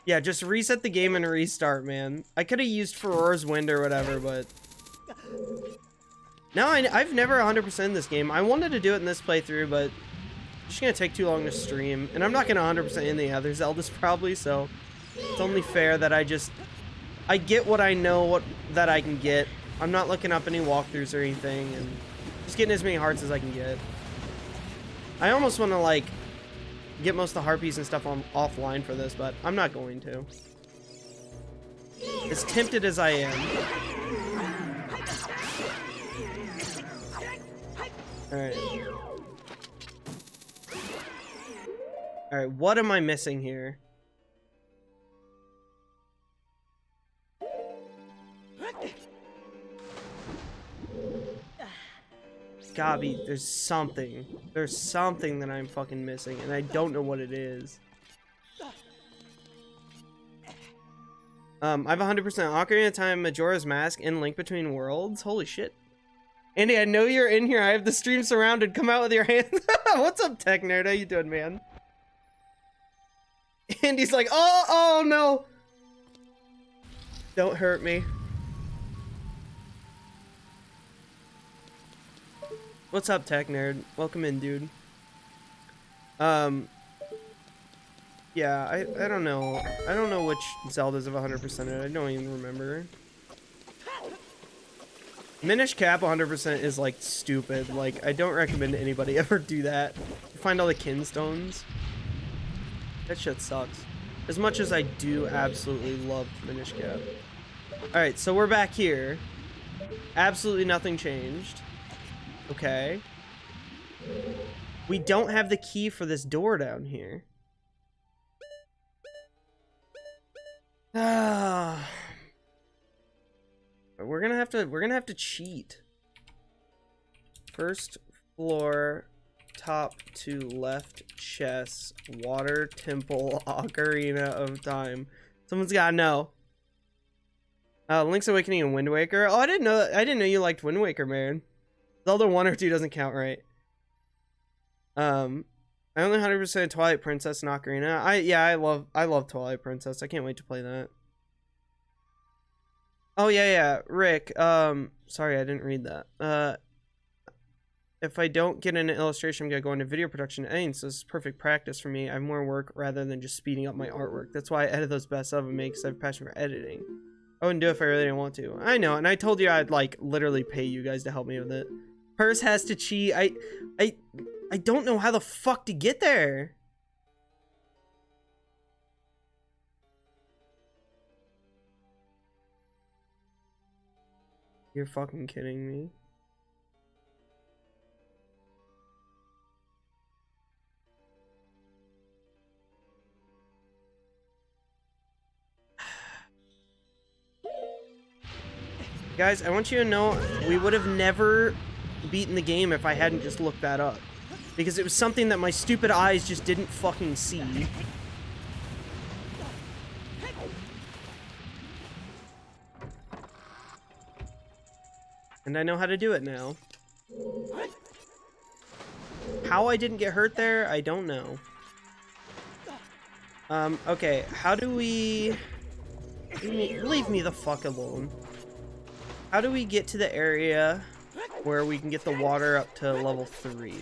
Yeah, just reset the game and restart, man. I could have used Ferora's Wind or whatever, but... No, I've never 100%ed this game. I wanted to do it in this playthrough, but... It's just gonna take too long to stream. And I'm not gonna 100% in the other Zeldas, probably, so... It's only fair that I get what I know that I can get. I'm not looking up any walkthroughs or anything, and... Just getting as many hearts as I can get. I almost want to, like... get most of the harpies and stuff offline for this, but I'm not going to. As tempted as I am. Alright. Alright, what am I missing here? Gobby, there's something. There's something that I'm fucking missing, and I don't know what it is. I have 100% Ocarina of Time, Majora's Mask, and Link Between Worlds. Holy shit. Andy, I know you're in here. I have the stream surrounded. Come out with your hands. What's up, Tech Nerd? How you doing, man? Andy's like, oh no. Don't hurt me. What's up, Tech Nerd? Welcome in, dude. Yeah, I don't know. I don't know which Zeldas have 100%ed. I don't even remember. Minish Cap 100% is, like, stupid. Like, I don't recommend anybody ever do that. Find all the Kinstones. That shit sucks. As much as I do absolutely love Minish Cap. Alright, so we're back here. Absolutely nothing changed. Okay. We don't have the key for this door down here. Ah. We're gonna have to cheat. First floor, top to left chest, water temple, Ocarina of Time. Someone's gotta know. Link's Awakening and Wind Waker. Oh, I didn't know you liked Wind Waker, man. Zelda 1 or 2 doesn't count, right? I only 100% Twilight Princess and Ocarina. I love Twilight Princess. I can't wait to play that. Oh yeah, Rick. Sorry, I didn't read that. If I don't get an illustration, I'm gonna go into video production editing, so this is perfect practice for me. I have more work rather than just speeding up my artwork. That's why I edit those best of and make, because I have a passion for editing. I wouldn't do it if I really didn't want to. I know, and I told you I'd, like, literally pay you guys to help me with it. Purce has to cheat. I don't know how the fuck to get there. You're fucking kidding me. Guys, I want you to know we would have never beaten the game if I hadn't just looked that up. Because it was something that my stupid eyes just didn't fucking see. And I know how to do it now. How I didn't get hurt there, I don't know. Okay, how do we... Leave me the fuck alone. How do we get to the area where we can get the water up to level 3?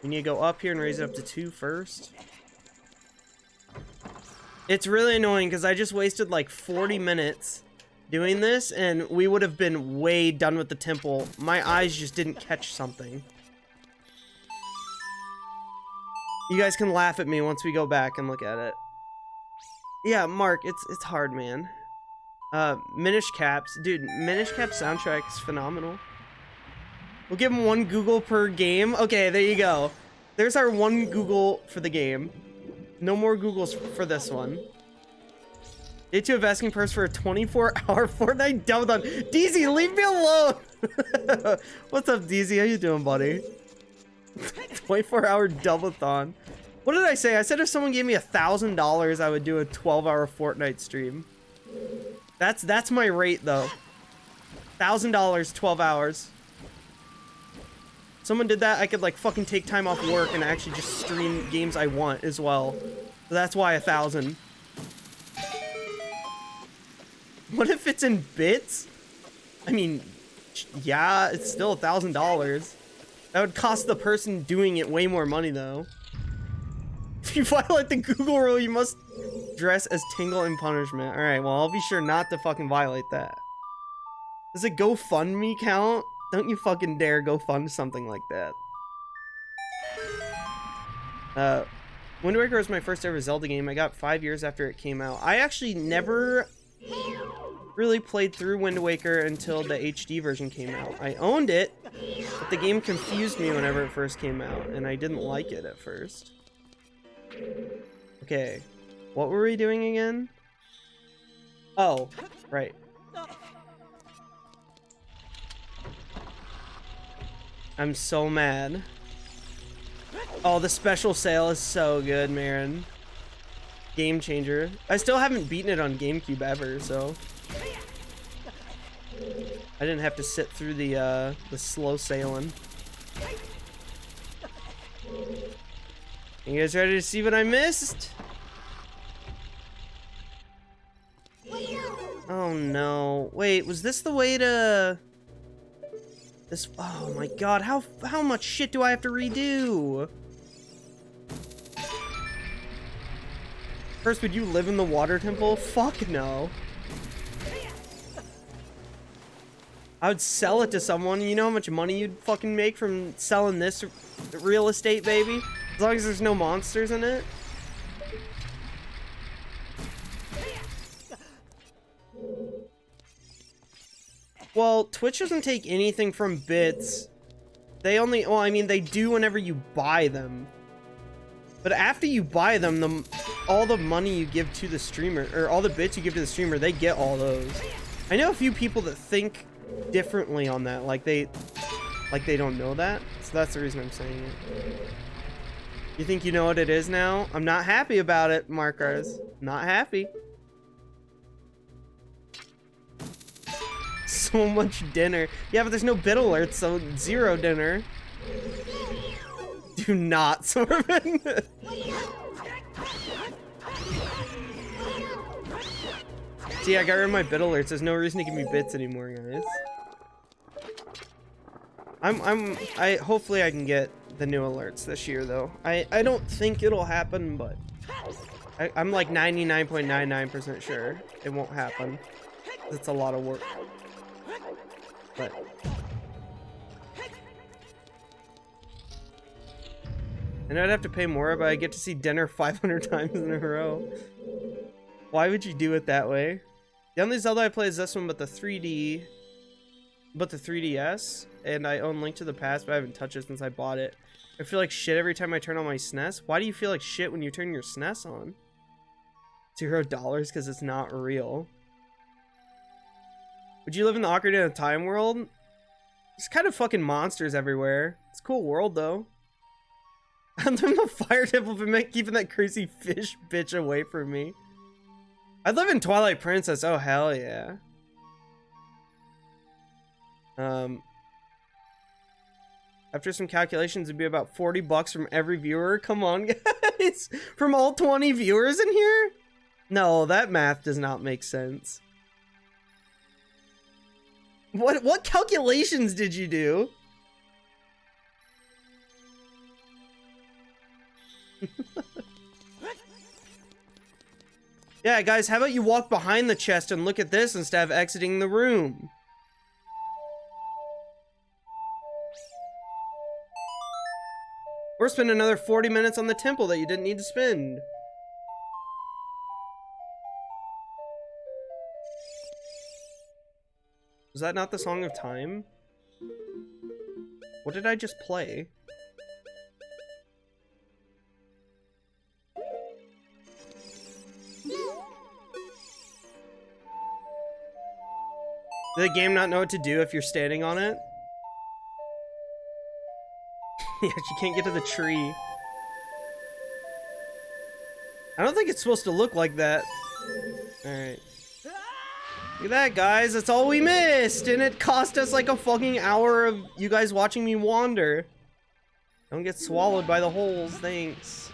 We need to go up here and raise it up to 2 first. It's really annoying because I just wasted like 40 minutes doing this and we would have been way done with the temple. My eyes just didn't catch something. You guys can laugh at me once we go back and look at it. Yeah, Mark, it's hard, man. Minish Caps. Dude, Minish Cap soundtrack is phenomenal. We'll give him 1 Google per game. Okay, there you go. There's our 1 Google for the game. No more Googles for this one. Day 2 of asking Purce for a 24-hour Fortnite double-thon. DZ, leave me alone! What's up, DZ? How you doing, buddy? 24-hour double-thon. What did I say? I said if someone gave me $1,000, I would do a 12-hour Fortnite stream. That's my rate, though. $1,000, 12 hours. Someone did that, I could like fucking take time off work and actually just stream games I want as well. So that's why 1,000. What if it's in bits? I mean, yeah, it's still $1,000. That would cost the person doing it way more money, though. If you violate the Google rule, you must dress as Tingle in punishment. Alright, well, I'll be sure not to fucking violate that. Does a GoFundMe count? Don't you fucking dare go fund something like that. Wind Waker was my first ever Zelda game. I got 5 years after it came out. I actually never really played through Wind Waker until the HD version came out. I owned it, but the game confused me whenever it first came out, and I didn't like it at first. Okay, what were we doing again? Oh, right. I'm so mad. Oh, the special sale is so good, Marin. Game changer. I still haven't beaten it on GameCube ever, so I didn't have to sit through the slow sailing. You guys ready to see what I missed? Oh no. Wait, was this the way to... This... Oh my god, how much shit do I have to redo? First, would you live in the water temple? Fuck no. I would sell it to someone. You know how much money you'd fucking make from selling this real estate, baby? As long as there's no monsters in it. Well, Twitch doesn't take anything from bits. They only, well, I mean, they do whenever you buy them. But after you buy them, all the money you give to the streamer, or all the bits you give to the streamer, they get all those. I know a few people that think differently on that, like they don't know that. So that's the reason I'm saying it. You think you know what it is now? I'm not happy about it, Markers. Not happy. So much dinner. Yeah, but there's no bit alerts, so 0 dinner. Do not, Sorvin. See, I got rid of my bit alerts. There's no reason to give me bits anymore, guys. Hopefully I can get the new alerts this year, though. I don't think it'll happen, but I'm like 99.99% sure it won't happen. It's a lot of work. But and I'd have to pay more, but I get to see dinner 500 times in a row. Why would you do it that way? The only Zelda I play is this one, but the 3DS, and I own Link to the Past, but I haven't touched it since I bought it. I feel like shit every time I turn on my SNES. Why do you feel like shit when you turn your SNES on? $0 because it's not real. Would you live in the Ocarina of Time world? There's kind of fucking monsters everywhere. It's a cool world, though. I'm in the fire temple for keeping that crazy fish bitch away from me. I'd live in Twilight Princess. Oh, hell yeah. After some calculations, it'd be about 40 bucks from every viewer. Come on, guys. From all 20 viewers in here? No, that math does not make sense. What calculations did you do? Yeah, guys, how about you walk behind the chest and look at this instead of exiting the room? Or spend another 40 minutes on the temple that you didn't need to spend. Was that not the Song of Time? What did I just play? Did the game not know what to do if you're standing on it? Yeah, you can't get to the tree. I don't think it's supposed to look like that. Alright. Look at that, guys. That's all we missed. And it cost us like a fucking hour of you guys watching me wander. Don't get swallowed by the holes. Thanks.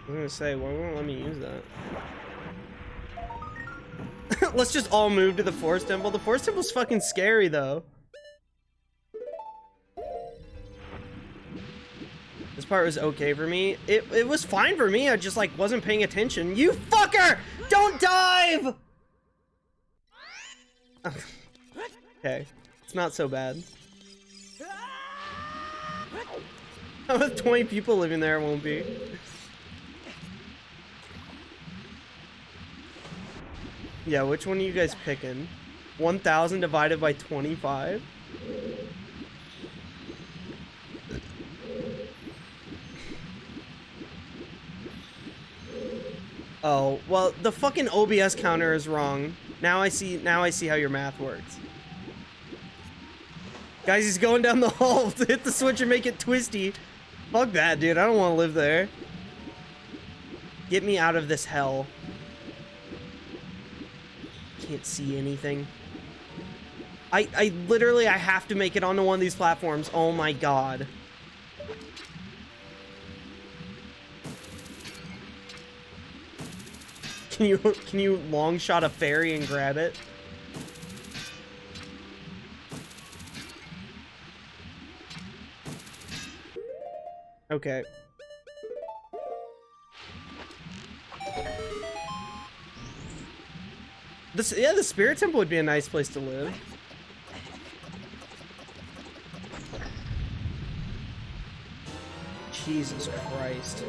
I'm gonna say, why won't it let me use that? Let's just all move to the Forest Temple. The Forest Temple's fucking scary, though. This part was okay for me. It was fine for me. I just, like, wasn't paying attention. You fucker! Don't dive! Okay. It's not so bad. With 20 people living there, it won't be. Yeah, which one are you guys picking? 1,000 divided by 25? Oh, well, the fucking OBS counter is wrong. Now I see how your math works. Guys, he's going down the hall to hit the switch and make it twisty. Fuck that, dude. I don't want to live there. Get me out of this hell. Can't see anything. I literally have to make it onto one of these platforms. Oh my god. Can you long shot a fairy and grab it? Okay. Yeah, the Spirit Temple would be a nice place to live. Jesus Christ.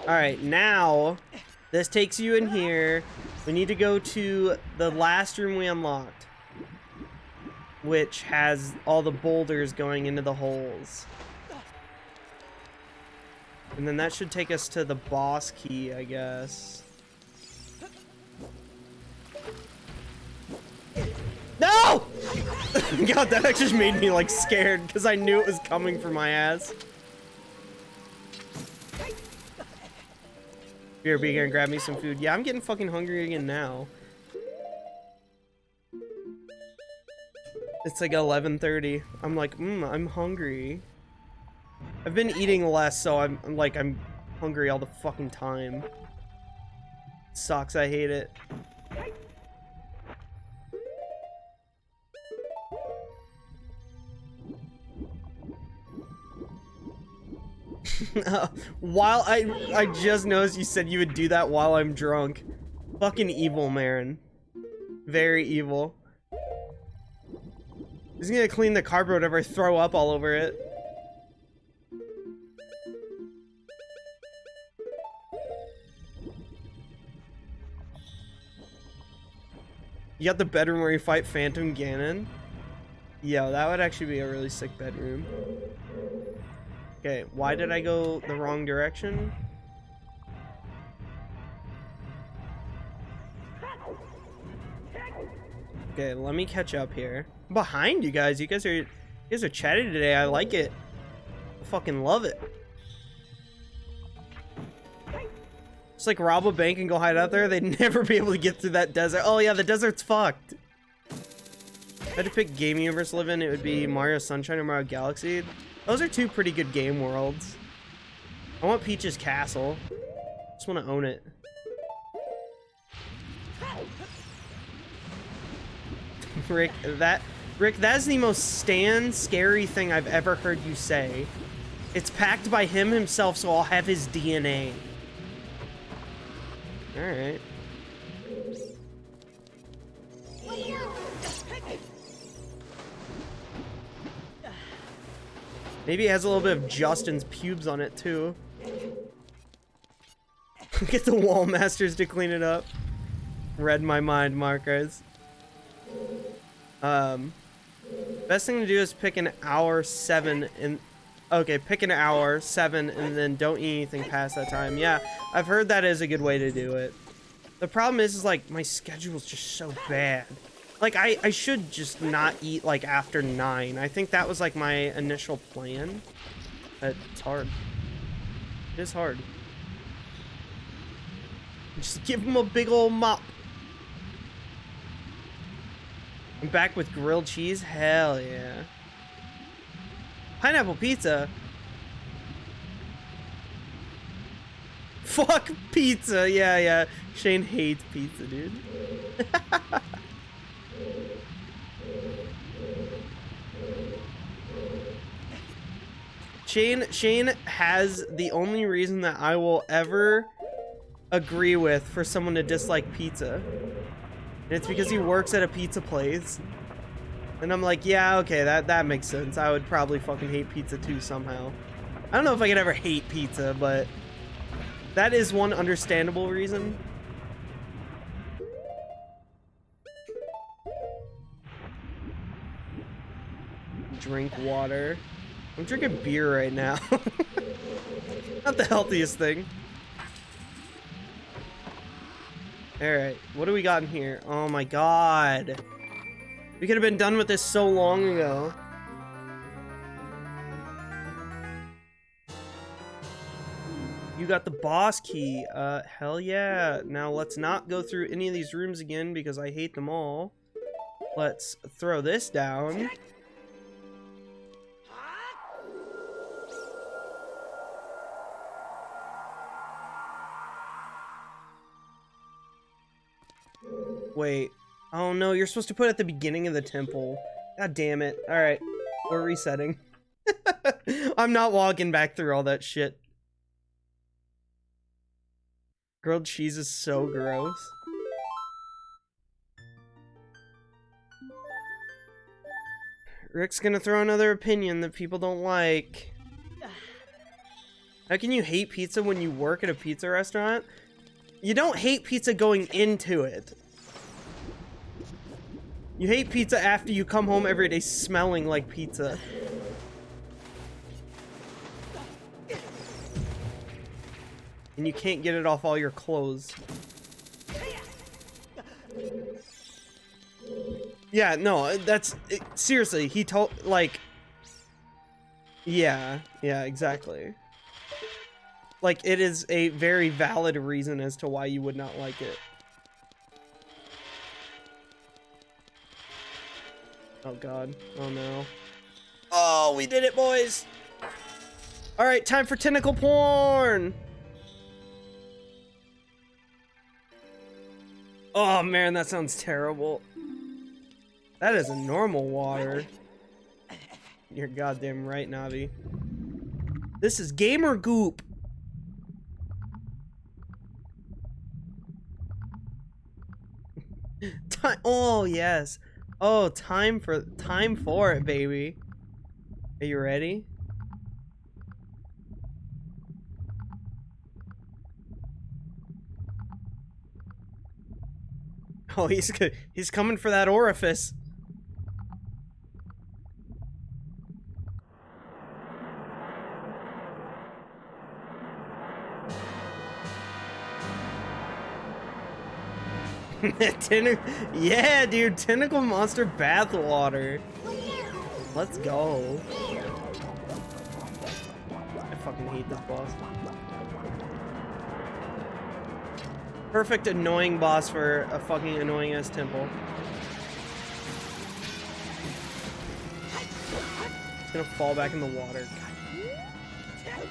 Alright, now, this takes you in here. We need to go to the last room we unlocked, which has all the boulders going into the holes. And then that should take us to the boss key, I guess. No! God, that actually made me like scared because I knew it was coming for my ass. Here, be here and grab me some food. Yeah, I'm getting fucking hungry again now. It's like 11:30. I'm like, I'm hungry. I've been eating less, so I'm hungry all the fucking time. It sucks, I hate it. While I just noticed you said you would do that while I'm drunk. Fucking evil, Marin. Very evil. He's gonna clean the carpet whenever I throw up all over it. You got the bedroom where you fight Phantom Ganon. Yo, that would actually be a really sick bedroom. Okay, why did I go the wrong direction? Okay, let me catch up here. I'm behind you guys. You guys are chatty today. I like it. I fucking love it. Just like rob a bank and go hide out there. They'd never be able to get through that desert. Oh yeah, the desert's fucked. If I had to pick game universe to live in, it would be Mario Sunshine or Mario Galaxy. Those are two pretty good game worlds. I want Peach's castle. Just want to own it. Rick, that's the most scary thing I've ever heard you say. It's packed by him himself, so I'll have his DNA. Alright. Maybe it has a little bit of Justin's pubes on it, too. Get the wall masters to clean it up. Read my mind, Marcus. Best thing to do is pick an hour 7 and okay, pick an hour 7 and then don't eat anything past that time. Yeah, I've heard that is a good way to do it. The problem is like my schedule's just so bad. Like I should just not eat like after 9. I think that was like my initial plan. But it's hard. It is hard. Just give him a big old mop. I'm back with grilled cheese. Hell yeah. Pineapple pizza. Fuck pizza. Yeah, yeah. Shane hates pizza, dude. Shane has the only reason that I will ever agree with for someone to dislike pizza. And it's because he works at a pizza place. And I'm like, yeah, okay, that makes sense. I would probably fucking hate pizza too somehow. I don't know if I could ever hate pizza, but that is one understandable reason. Drink water. I'm drinking beer right now. Not the healthiest thing. Alright, what do we got in here? Oh my god. We could have been done with this so long ago. You got the boss key. Hell yeah. Now let's not go through any of these rooms again because I hate them all. Let's throw this down. Wait. Oh no, you're supposed to put it at the beginning of the temple. God damn it. Alright, we're resetting. I'm not walking back through all that shit. Grilled cheese is so gross. Rick's gonna throw another opinion that people don't like. How can you hate pizza when you work at a pizza restaurant? You don't hate pizza going into it. You hate pizza after you come home every day smelling like pizza. And you can't get it off all your clothes. Yeah, no, that's... seriously, he told... like... Yeah, exactly. Like, it is a very valid reason as to why you would not like it. Oh god. Oh no. Oh, we did it, boys! Alright, time for tentacle porn! Oh man, that sounds terrible. That is a normal water. You're goddamn right, Navi. This is gamer goop. Oh yes. Oh, time for it, baby. Are you ready? Oh, he's coming for that orifice. Yeah, dude, tentacle monster bathwater. Let's go. I fucking hate this boss. Perfect annoying boss for a fucking annoying ass temple. It's gonna fall back in the water. God.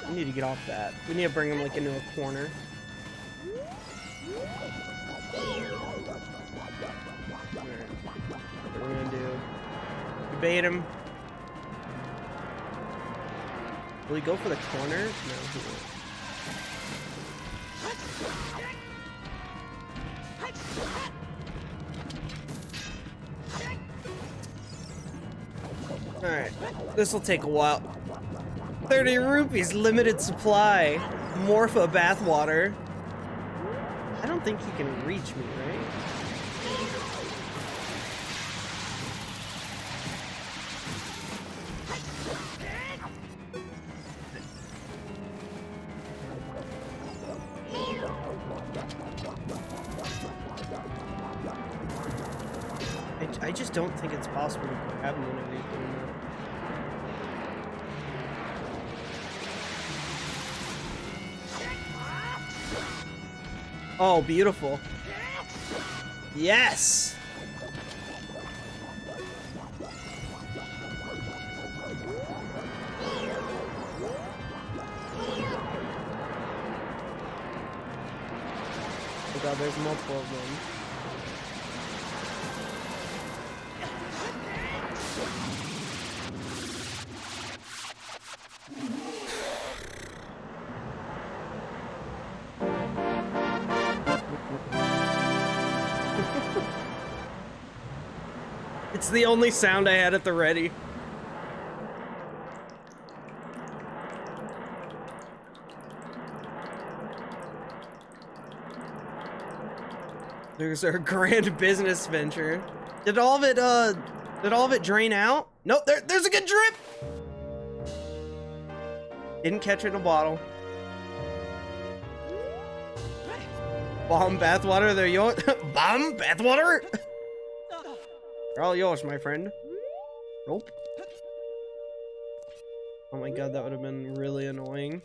We need to get off that. We need to bring him like into a corner. Alright. What we're gonna do. Debate him. Will he go for the corner? No, he won't. Alright, this will take a while. 30 rupees, limited supply. Morpha bathwater. I don't think he can reach me, right? I just don't think it's possible to grab him whenever he's doing that. Oh, beautiful. Yes! Oh god, there's multiple of them. It's the only sound I had at the ready. There's our grand business venture. Did all of it drain out? Nope, there's a good drip! Didn't catch it in a bottle. Bomb bathwater, they're yours. Bomb bathwater? They're all yours, my friend. Nope. Oh my god, that would have been really annoying.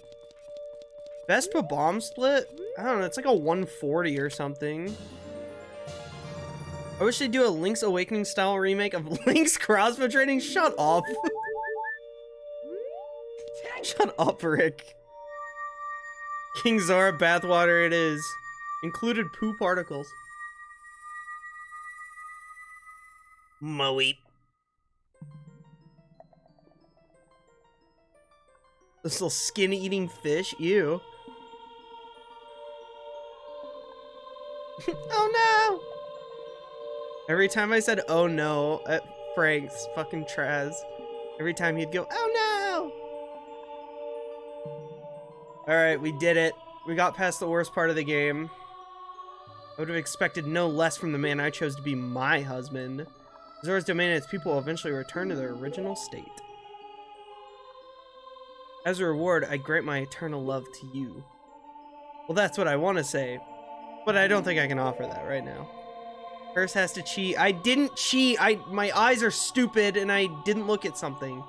Vespa bomb split? I don't know, it's like a 140 or something. I wish they'd do a Link's Awakening style remake of Link's crossbow training. Shut up. Shut up, Rick. King Zora bathwater it is. Included poo particles. Moe. This little skin-eating fish. Ew. Oh no! Every time I said oh no at Frank's fucking Traz, every time he'd go, oh no! Alright, we did it. We got past the worst part of the game. I would have expected no less from the man I chose to be my husband. Zora's domain and its people will eventually return to their original state. As a reward, I grant my eternal love to you. Well, that's what I want to say, but I don't think I can offer that right now. Purce has to cheat. I didn't cheat. My eyes are stupid and I didn't look at something.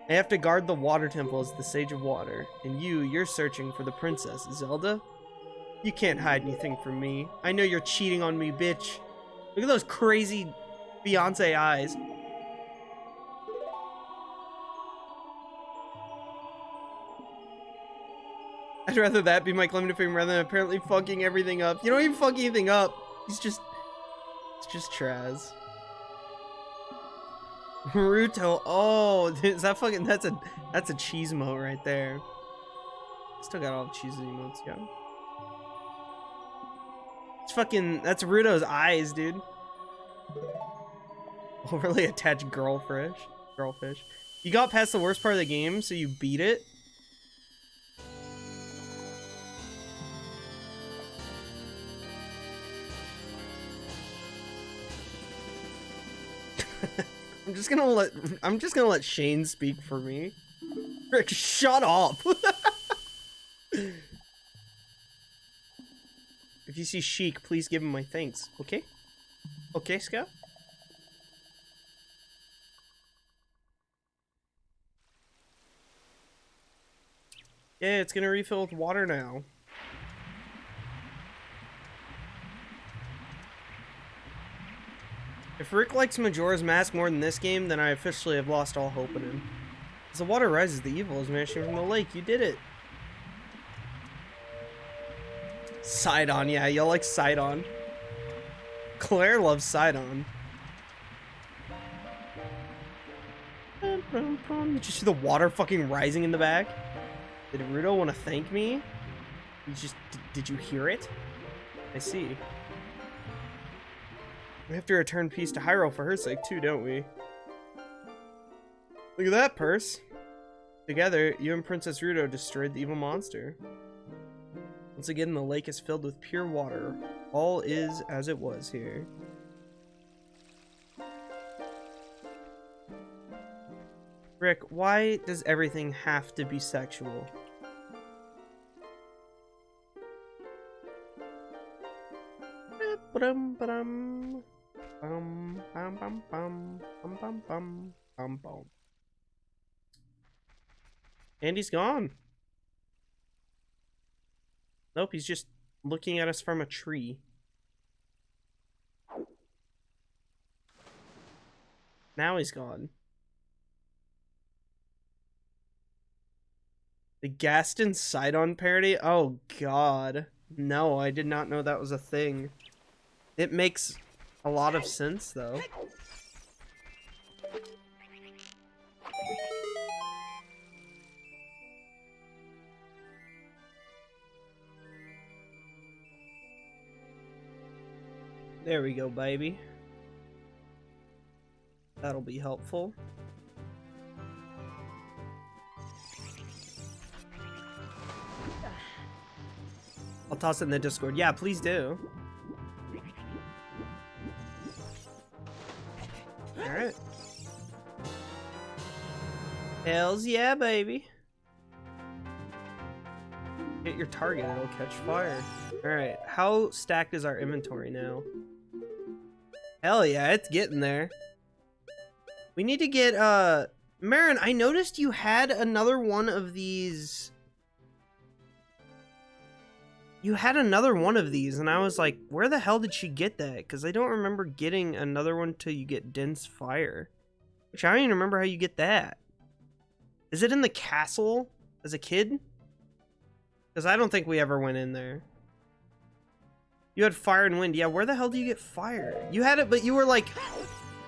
I have to guard the water temple as the Sage of Water. And you're searching for the princess, Zelda? You can't hide anything from me. I know you're cheating on me, bitch. Look at those crazy Beyonce eyes. I'd rather that be my claim to fame rather than apparently fucking everything up. You don't even fuck anything up. It's just Traz. Naruto. Oh, is that fucking, that's a cheese emote right there. Still got all the cheese emotes, yeah. It's fucking, that's Ruto's eyes, dude. Overly attached girlfish. You got past the worst part of the game, so you beat it. I'm just gonna let Shane speak for me. Rick, shut up. If you see Sheik, please give him my thanks, okay? Okay, Scout? Yeah, it's gonna refill with water now. If Rick likes Majora's Mask more than this game, then I officially have lost all hope in him. As the water rises, the evil is vanishing from the lake. You did it. Sidon, yeah, you'll like Sidon. Claire loves Sidon. Did you see the water fucking rising in the back? Did Rudo want to thank me? Did you hear it? I see. We have to return peace to Hyrule for her sake too, don't we? Look at that, Purce. Together, you and Princess Rudo destroyed the evil monster. Once again, the lake is filled with pure water. All is as it was here. Rick, why does everything have to be sexual? Andy's gone. Nope, he's just looking at us from a tree. Now he's gone. The Gaston Sidon parody? Oh god. No, I did not know that was a thing. It makes a lot of sense though. There we go, baby. That'll be helpful. I'll toss it in the Discord. Yeah, please do. Alright. Hells yeah, baby. Hit your target, it'll catch fire. Alright, how stacked is our inventory now? Hell yeah, it's getting there. We need to get, Marin, I noticed you had another one of these. You had another one of these, and I was like, where the hell did she get that? Because I don't remember getting another one till you get Dense Fire. Which I don't even remember how you get that. Is it in the castle as a kid? Because I don't think we ever went in there. You had Fire and Wind. Yeah, where the hell do you get Fire? You had it, but you were like...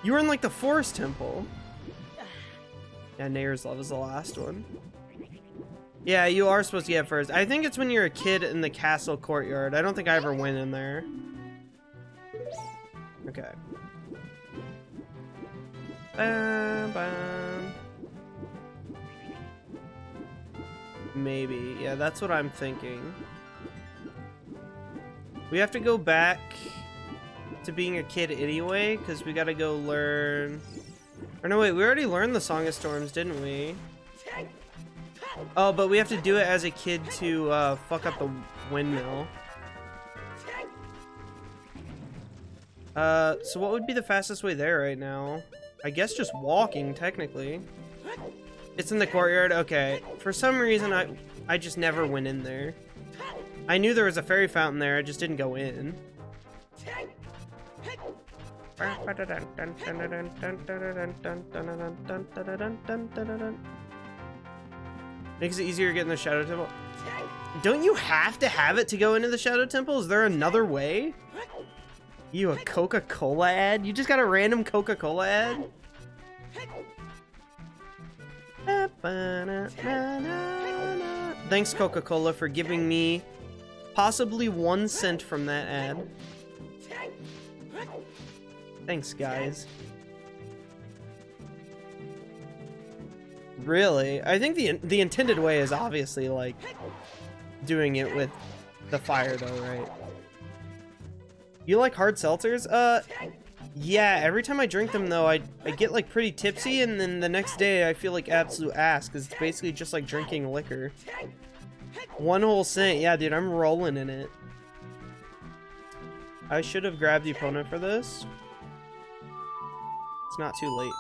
You were in like the Forest Temple. Yeah, Nayer's Love is the last one. Yeah, you are supposed to get first. I think it's when you're a kid in the castle courtyard. I don't think I ever went in there. Okay. Bam, bam. Maybe. Yeah, that's what I'm thinking. We have to go back to being a kid anyway, because we gotta go learn... Or no, wait, we already learned the Song of Storms, didn't we? Oh, but we have to do it as a kid to fuck up the windmill. So what would be the fastest way there right now? I guess just walking, technically. It's in the courtyard? Okay. For some reason, I just never went in there. I knew there was a fairy fountain there, I just didn't go in. Makes it easier to get in the Shadow Temple. Don't you have to have it to go into the Shadow Temple? Is there another way? You a Coca-Cola ad? You just got a random Coca-Cola ad? Thanks, Coca-Cola, for giving me possibly 1 cent from that ad. Thanks, guys. Really? I think the intended way is obviously, like, doing it with the fire, though, right? You like hard seltzers? Yeah, every time I drink them though, I get like pretty tipsy, and then the next day I feel like absolute ass because it's basically just like drinking liquor. One whole cent, yeah, dude, I'm rolling in it. I should have grabbed the opponent for this. It's not too late.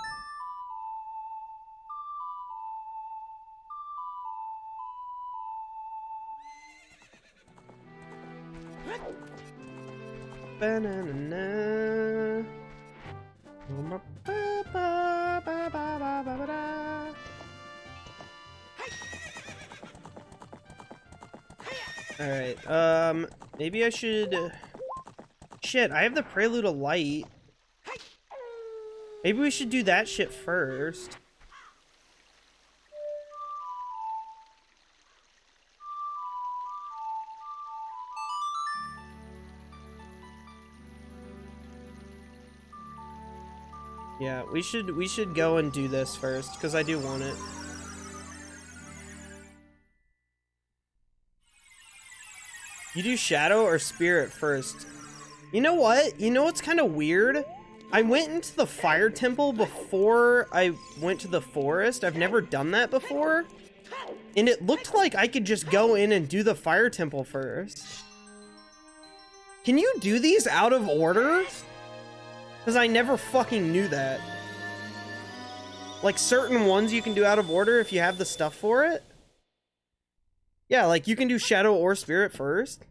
Ba-na-na-na. Alright, maybe I should... Shit, I have the Prelude of Light. Maybe we should do that shit first. Yeah, we should go and do this first, because I do want it. You do Shadow or Spirit first. You know what? You know what's kind of weird? I went into the Fire Temple before I went to the forest. I've never done that before. And it looked like I could just go in and do the Fire Temple first. Can you do these out of order? Because I never fucking knew that. Like, certain ones you can do out of order if you have the stuff for it. Yeah, like, you can do Shadow or Spirit first.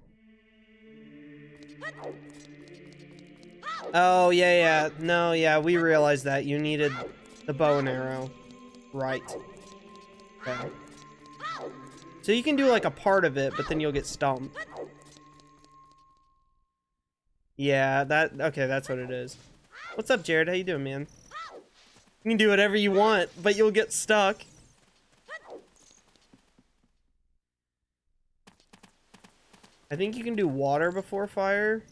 Oh, yeah. No, yeah, we realized that. You needed the bow and arrow. Right. Okay. So you can do, like, a part of it, but then you'll get stumped. Yeah, okay, that's what it is. What's up, Jared? How you doing, man? You can do whatever you want, but you'll get stuck. I think you can do water before fire.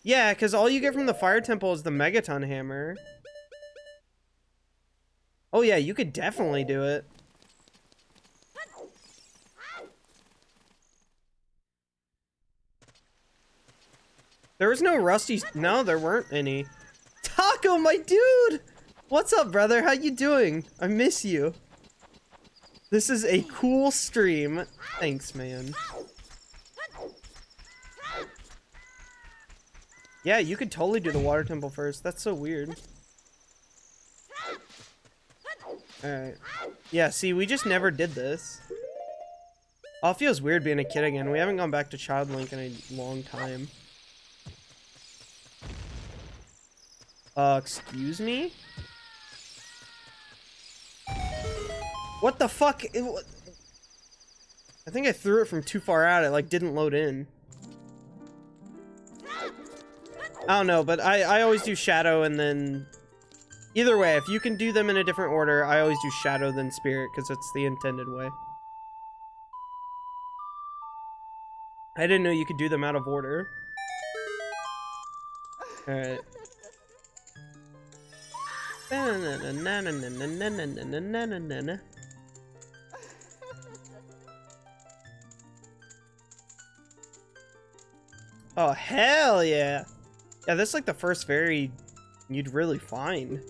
Yeah, because all you get from the Fire Temple is the Megaton Hammer. Oh yeah, you could definitely do it. There was no rusty... No, there weren't any. Taco, my dude! What's up, brother? How you doing? I miss you. This is a cool stream. Thanks, man. Yeah, you could totally do the water temple first. That's so weird. Alright. Yeah, see, we just never did this. Oh, it feels weird being a kid again. We haven't gone back to Child Link in a long time. Excuse me? What the fuck? I think I threw it from too far out. It, like, didn't load in. I don't know, but I always do Shadow and then... Either way, if you can do them in a different order, I always do Shadow then Spirit, because it's the intended way. I didn't know you could do them out of order. Alright. Oh, hell yeah! Yeah, this is like the first fairy you'd really find.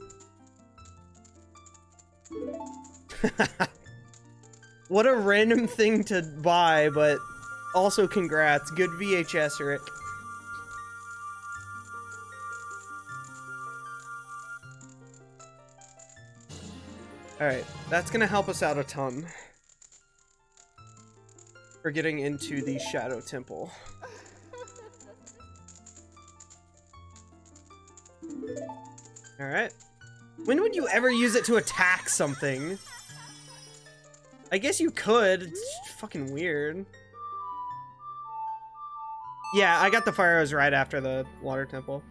What a random thing to buy, but also congrats. Good VHS, Rick. Alright, that's gonna help us out a ton. For getting into the Shadow Temple. Alright. When would you ever use it to attack something? I guess you could. It's fucking weird. Yeah, I got the fire arrows right after the water temple.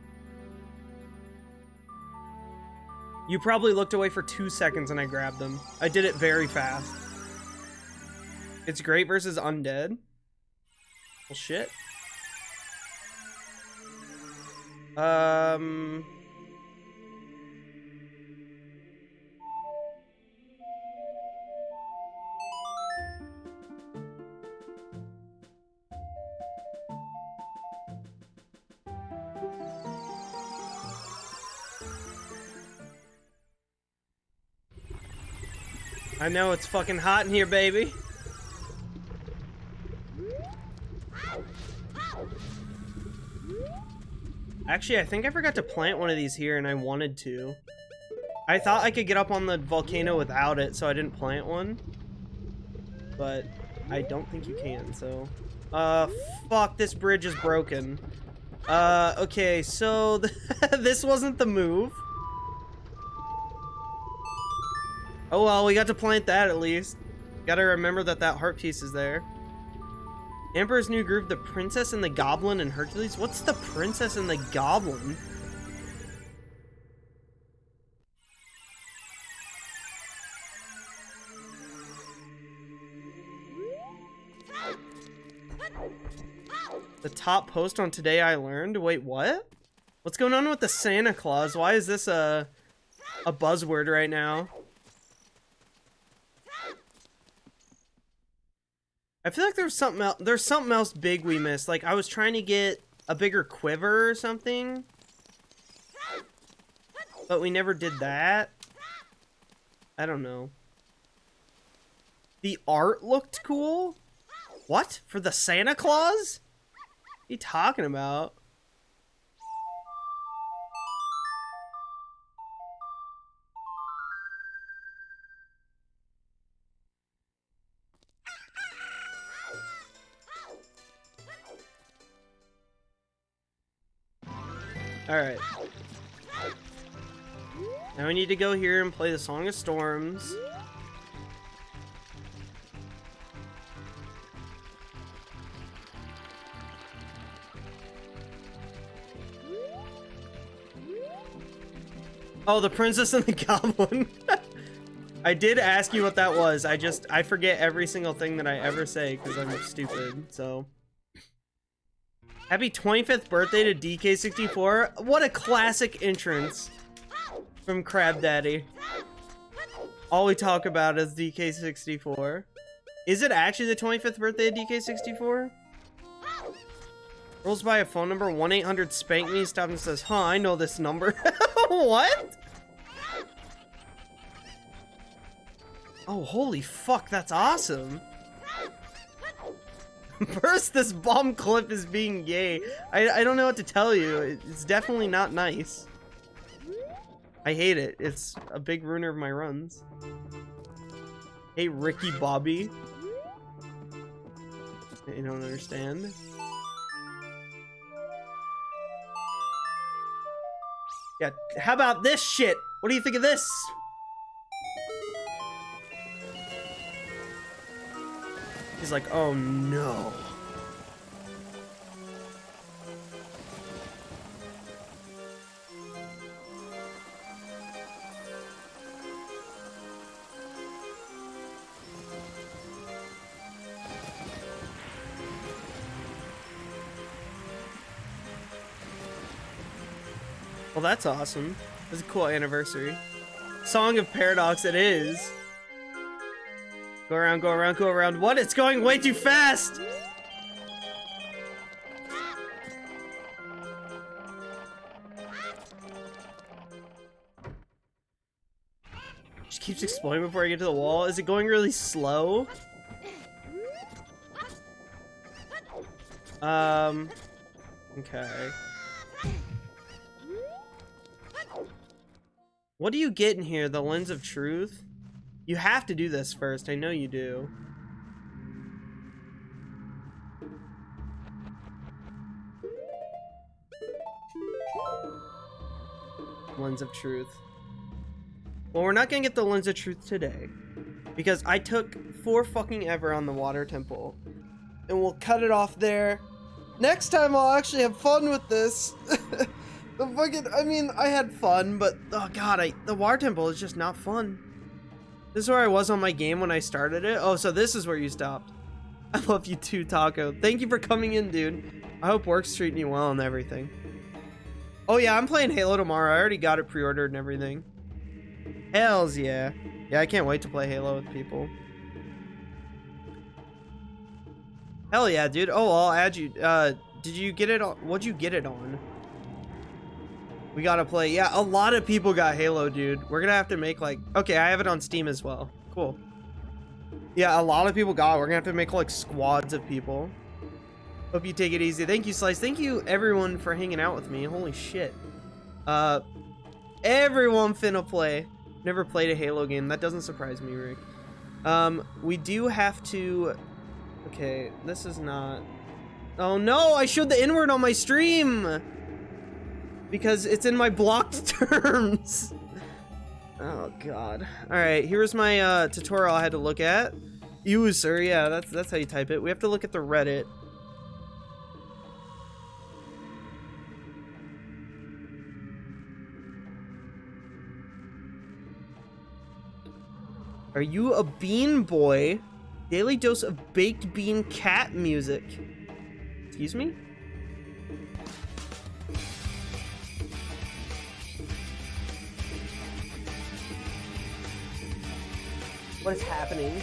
You probably looked away for 2 seconds and I grabbed them. I did it very fast. It's great versus undead. Well, shit. I know it's fucking hot in here, baby. Actually, I think I forgot to plant one of these here, and I wanted to. I thought I could get up on the volcano without it, so I didn't plant one. But I don't think you can, so... fuck, this bridge is broken. Okay, so... this wasn't the move. Oh well, we got to plant that at least. Gotta remember that that heart piece is there. Emperor's New Groove, the Princess and the Goblin and Hercules? What's the Princess and the Goblin? The top post on Today I Learned? Wait, what? What's going on with the Santa Claus? Why is this a buzzword right now? I feel like there's something else big we missed. Like, I was trying to get a bigger quiver or something, but we never did that. I don't know. The art looked cool? What? For the Santa Claus? What are you talking about? Alright. Now we need to go here and play the Song of Storms. Oh, the Princess and the Goblin. I did ask you what that was. I forget every single thing that I ever say because I'm stupid, so... Happy 25th birthday to DK64. What a classic entrance from Crab Daddy. All we talk about is DK64. Is it actually the 25th birthday of DK64? Rolls by a phone number 1-800 spank me, stops and says, huh, I know this number. What? Oh, holy fuck, that's awesome. First, this bomb clip is being gay. I don't know what to tell you. It's definitely not nice. I hate it. It's a big ruiner of my runs. Hey, Ricky Bobby. You don't understand. Yeah, how about this shit? What do you think of this? He's like, oh no. Well, that's awesome. It's a cool anniversary. Song of Paradox, it is. Go around, go around, go around. What? It's going way too fast! Just keeps exploding before I get to the wall. Is it going really slow? Okay. What do you get in here? The Lens of Truth? You have to do this first. I know you do. Lens of Truth. Well, we're not gonna get the Lens of Truth today, because I took for fucking ever on the water temple, and we'll cut it off there. Next time I'll actually have fun with this. The fucking, I mean, I had fun, but oh god, the water temple is just not fun. This is where I was on my game when I started it. Oh, so this is where you stopped. I love you too, Taco. Thank you for coming in, dude. I hope work's treating you well and everything. Oh yeah, I'm playing Halo tomorrow. I already got it pre-ordered and everything. Hells yeah. Yeah, I can't wait to play Halo with people. Hell yeah, dude. Oh, I'll add you. Did you get it on? What'd you get it on? We gotta play. Yeah, a lot of people got Halo, dude. We're gonna have to make like... Okay, I have it on Steam as well. Cool. Yeah, a lot of people got it. We're gonna have to make like squads of people. Hope you take it easy. Thank you, Slice. Thank you, everyone, for hanging out with me. Holy shit. Everyone finna play. Never played a Halo game. That doesn't surprise me, Rick. We do have to... Okay, this is not... Oh no, I showed the N-word on my stream! Because it's in my blocked terms. Oh god. Alright, here's my tutorial I had to look at. User, yeah, that's how you type it. We have to look at the Reddit. Are you a bean boy? Daily dose of baked bean cat music. Excuse me? What is happening?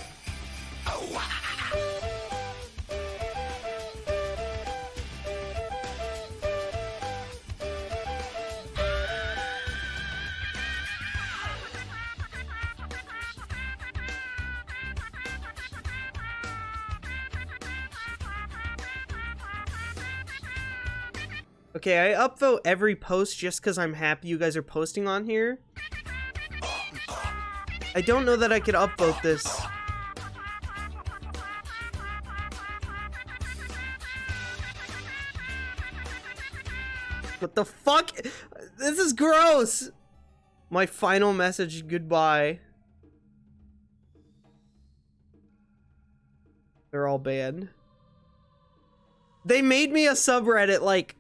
Okay, I upvote every post just because I'm happy you guys are posting on here. I don't know that I could upvote this. What the fuck? This is gross! My final message, goodbye. They're all banned. They made me a subreddit like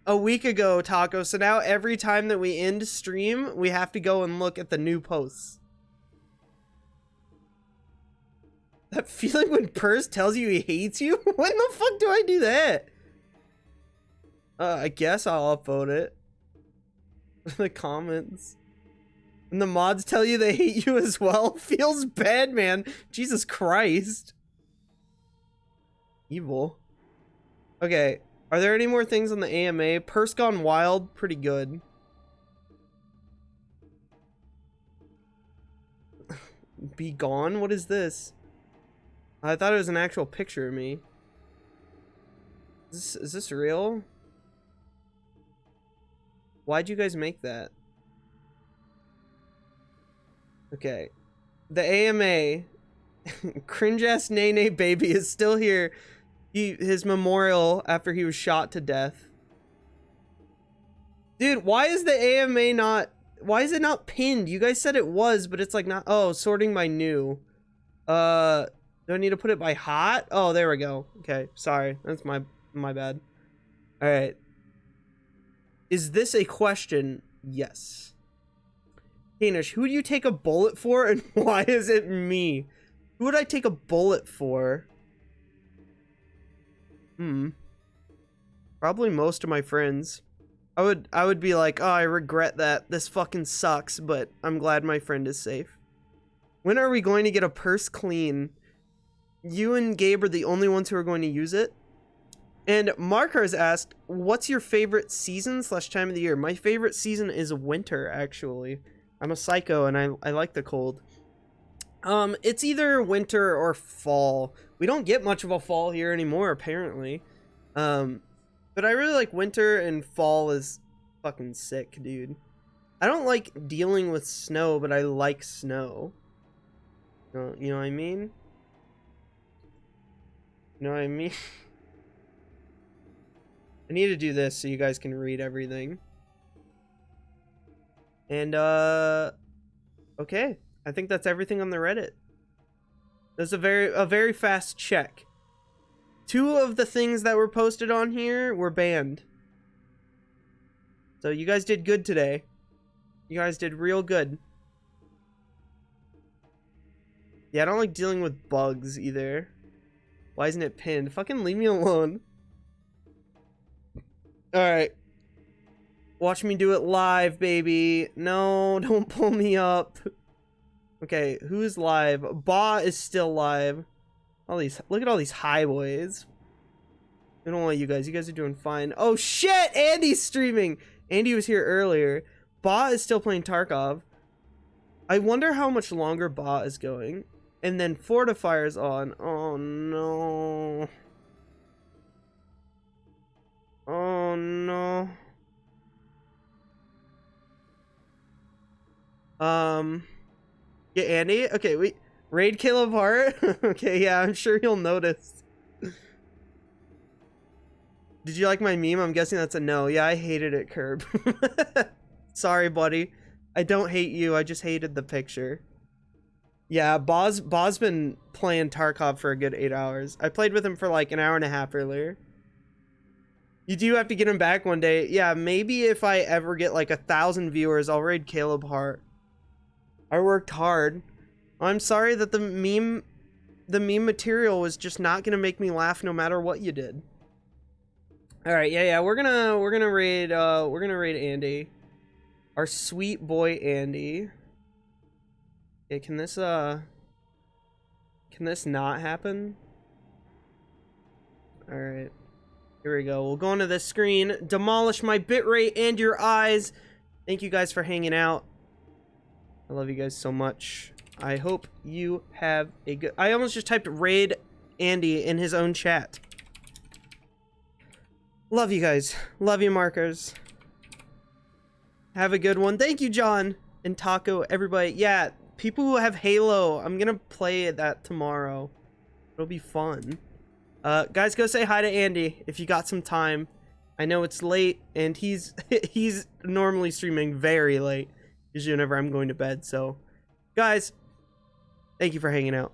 a week ago, Taco, so now every time that we end stream, we have to go and look at the new posts. That feeling when Purce tells you he hates you? When the fuck do I do that? I guess I'll upvote it. The comments. And the mods tell you they hate you as well? Feels bad, man. Jesus Christ. Evil. Okay. Are there any more things on the AMA? Purse Gone Wild, pretty good. Be gone? What is this? I thought it was an actual picture of me. Is this real? Why'd you guys make that? Okay. The AMA. Cringe-ass Nene baby is still here. His memorial after he was shot to death. Dude, why is the AMA not... Why is it not pinned? You guys said it was, but it's like not... Oh, sorting by new. Do I need to put it by hot? Oh, there we go. Okay, sorry. That's my bad. Alright. Is this a question? Yes. Danish, who do you take a bullet for and why is it me? Who would I take a bullet for? Probably most of my friends. I would be like, oh, I regret that. This fucking sucks, but I'm glad my friend is safe. When are we going to get a purse clean? You and Gabe are the only ones who are going to use it. And Marker has asked, what's your favorite season / time of the year? My favorite season is winter, actually. I'm a psycho and I like the cold. It's either winter or fall. We don't get much of a fall here anymore, apparently. But I really like winter, and fall is fucking sick, dude. I don't like dealing with snow, but I like snow. You know what I mean? You know what I mean? I need to do this so you guys can read everything. And, okay. I think that's everything on the Reddit. That's a very fast check. 2 of the things that were posted on here were banned. So you guys did good today. You guys did real good. Yeah, I don't like dealing with bugs either. Why isn't it pinned? Fucking leave me alone. Alright. Watch me do it live, baby. No, don't pull me up. Okay, who's live? Ba is still live. Look at all these high boys. I don't want you guys. You guys are doing fine. Oh shit! Andy's streaming! Andy was here earlier. Ba is still playing Tarkov. I wonder how much longer Ba is going. and then fortifier's on. Oh no. Oh no. Yeah, Andy? Okay, wait. Raid Caleb Hart? Okay, yeah, I'm sure you'll notice. Did you like my meme? I'm guessing that's a no. Yeah, I hated it, Curb. Sorry, buddy. I don't hate you, I just hated the picture. Yeah, Boz been playing Tarkov for a good 8 hours. I played with him for like an hour and a half earlier. You do have to get him back one day. Yeah, maybe if I ever get like 1,000 viewers, I'll raid Caleb Hart. I worked hard. I'm sorry that the meme material was just not gonna make me laugh no matter what you did. All right, yeah, we're gonna raid Andy, our sweet boy Andy. Okay, can this not happen? All right, here we go. We'll go into this screen, demolish my bitrate and your eyes. Thank you guys for hanging out. I love you guys so much. I hope you have a good... I almost just typed raid Andy in his own chat. Love you guys. Love you, markers. Have a good one. Thank you, John and Taco, everybody. Yeah, people who have Halo, I'm gonna play that tomorrow. It'll be fun. Guys, go say hi to Andy if you got some time. I know it's late, and he's normally streaming very late, usually whenever I'm going to bed. So, guys, thank you for hanging out.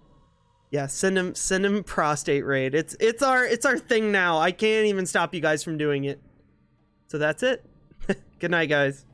Yeah, send him prostate raid. It's our thing now. I can't even stop you guys from doing it. So that's it. Good night, guys.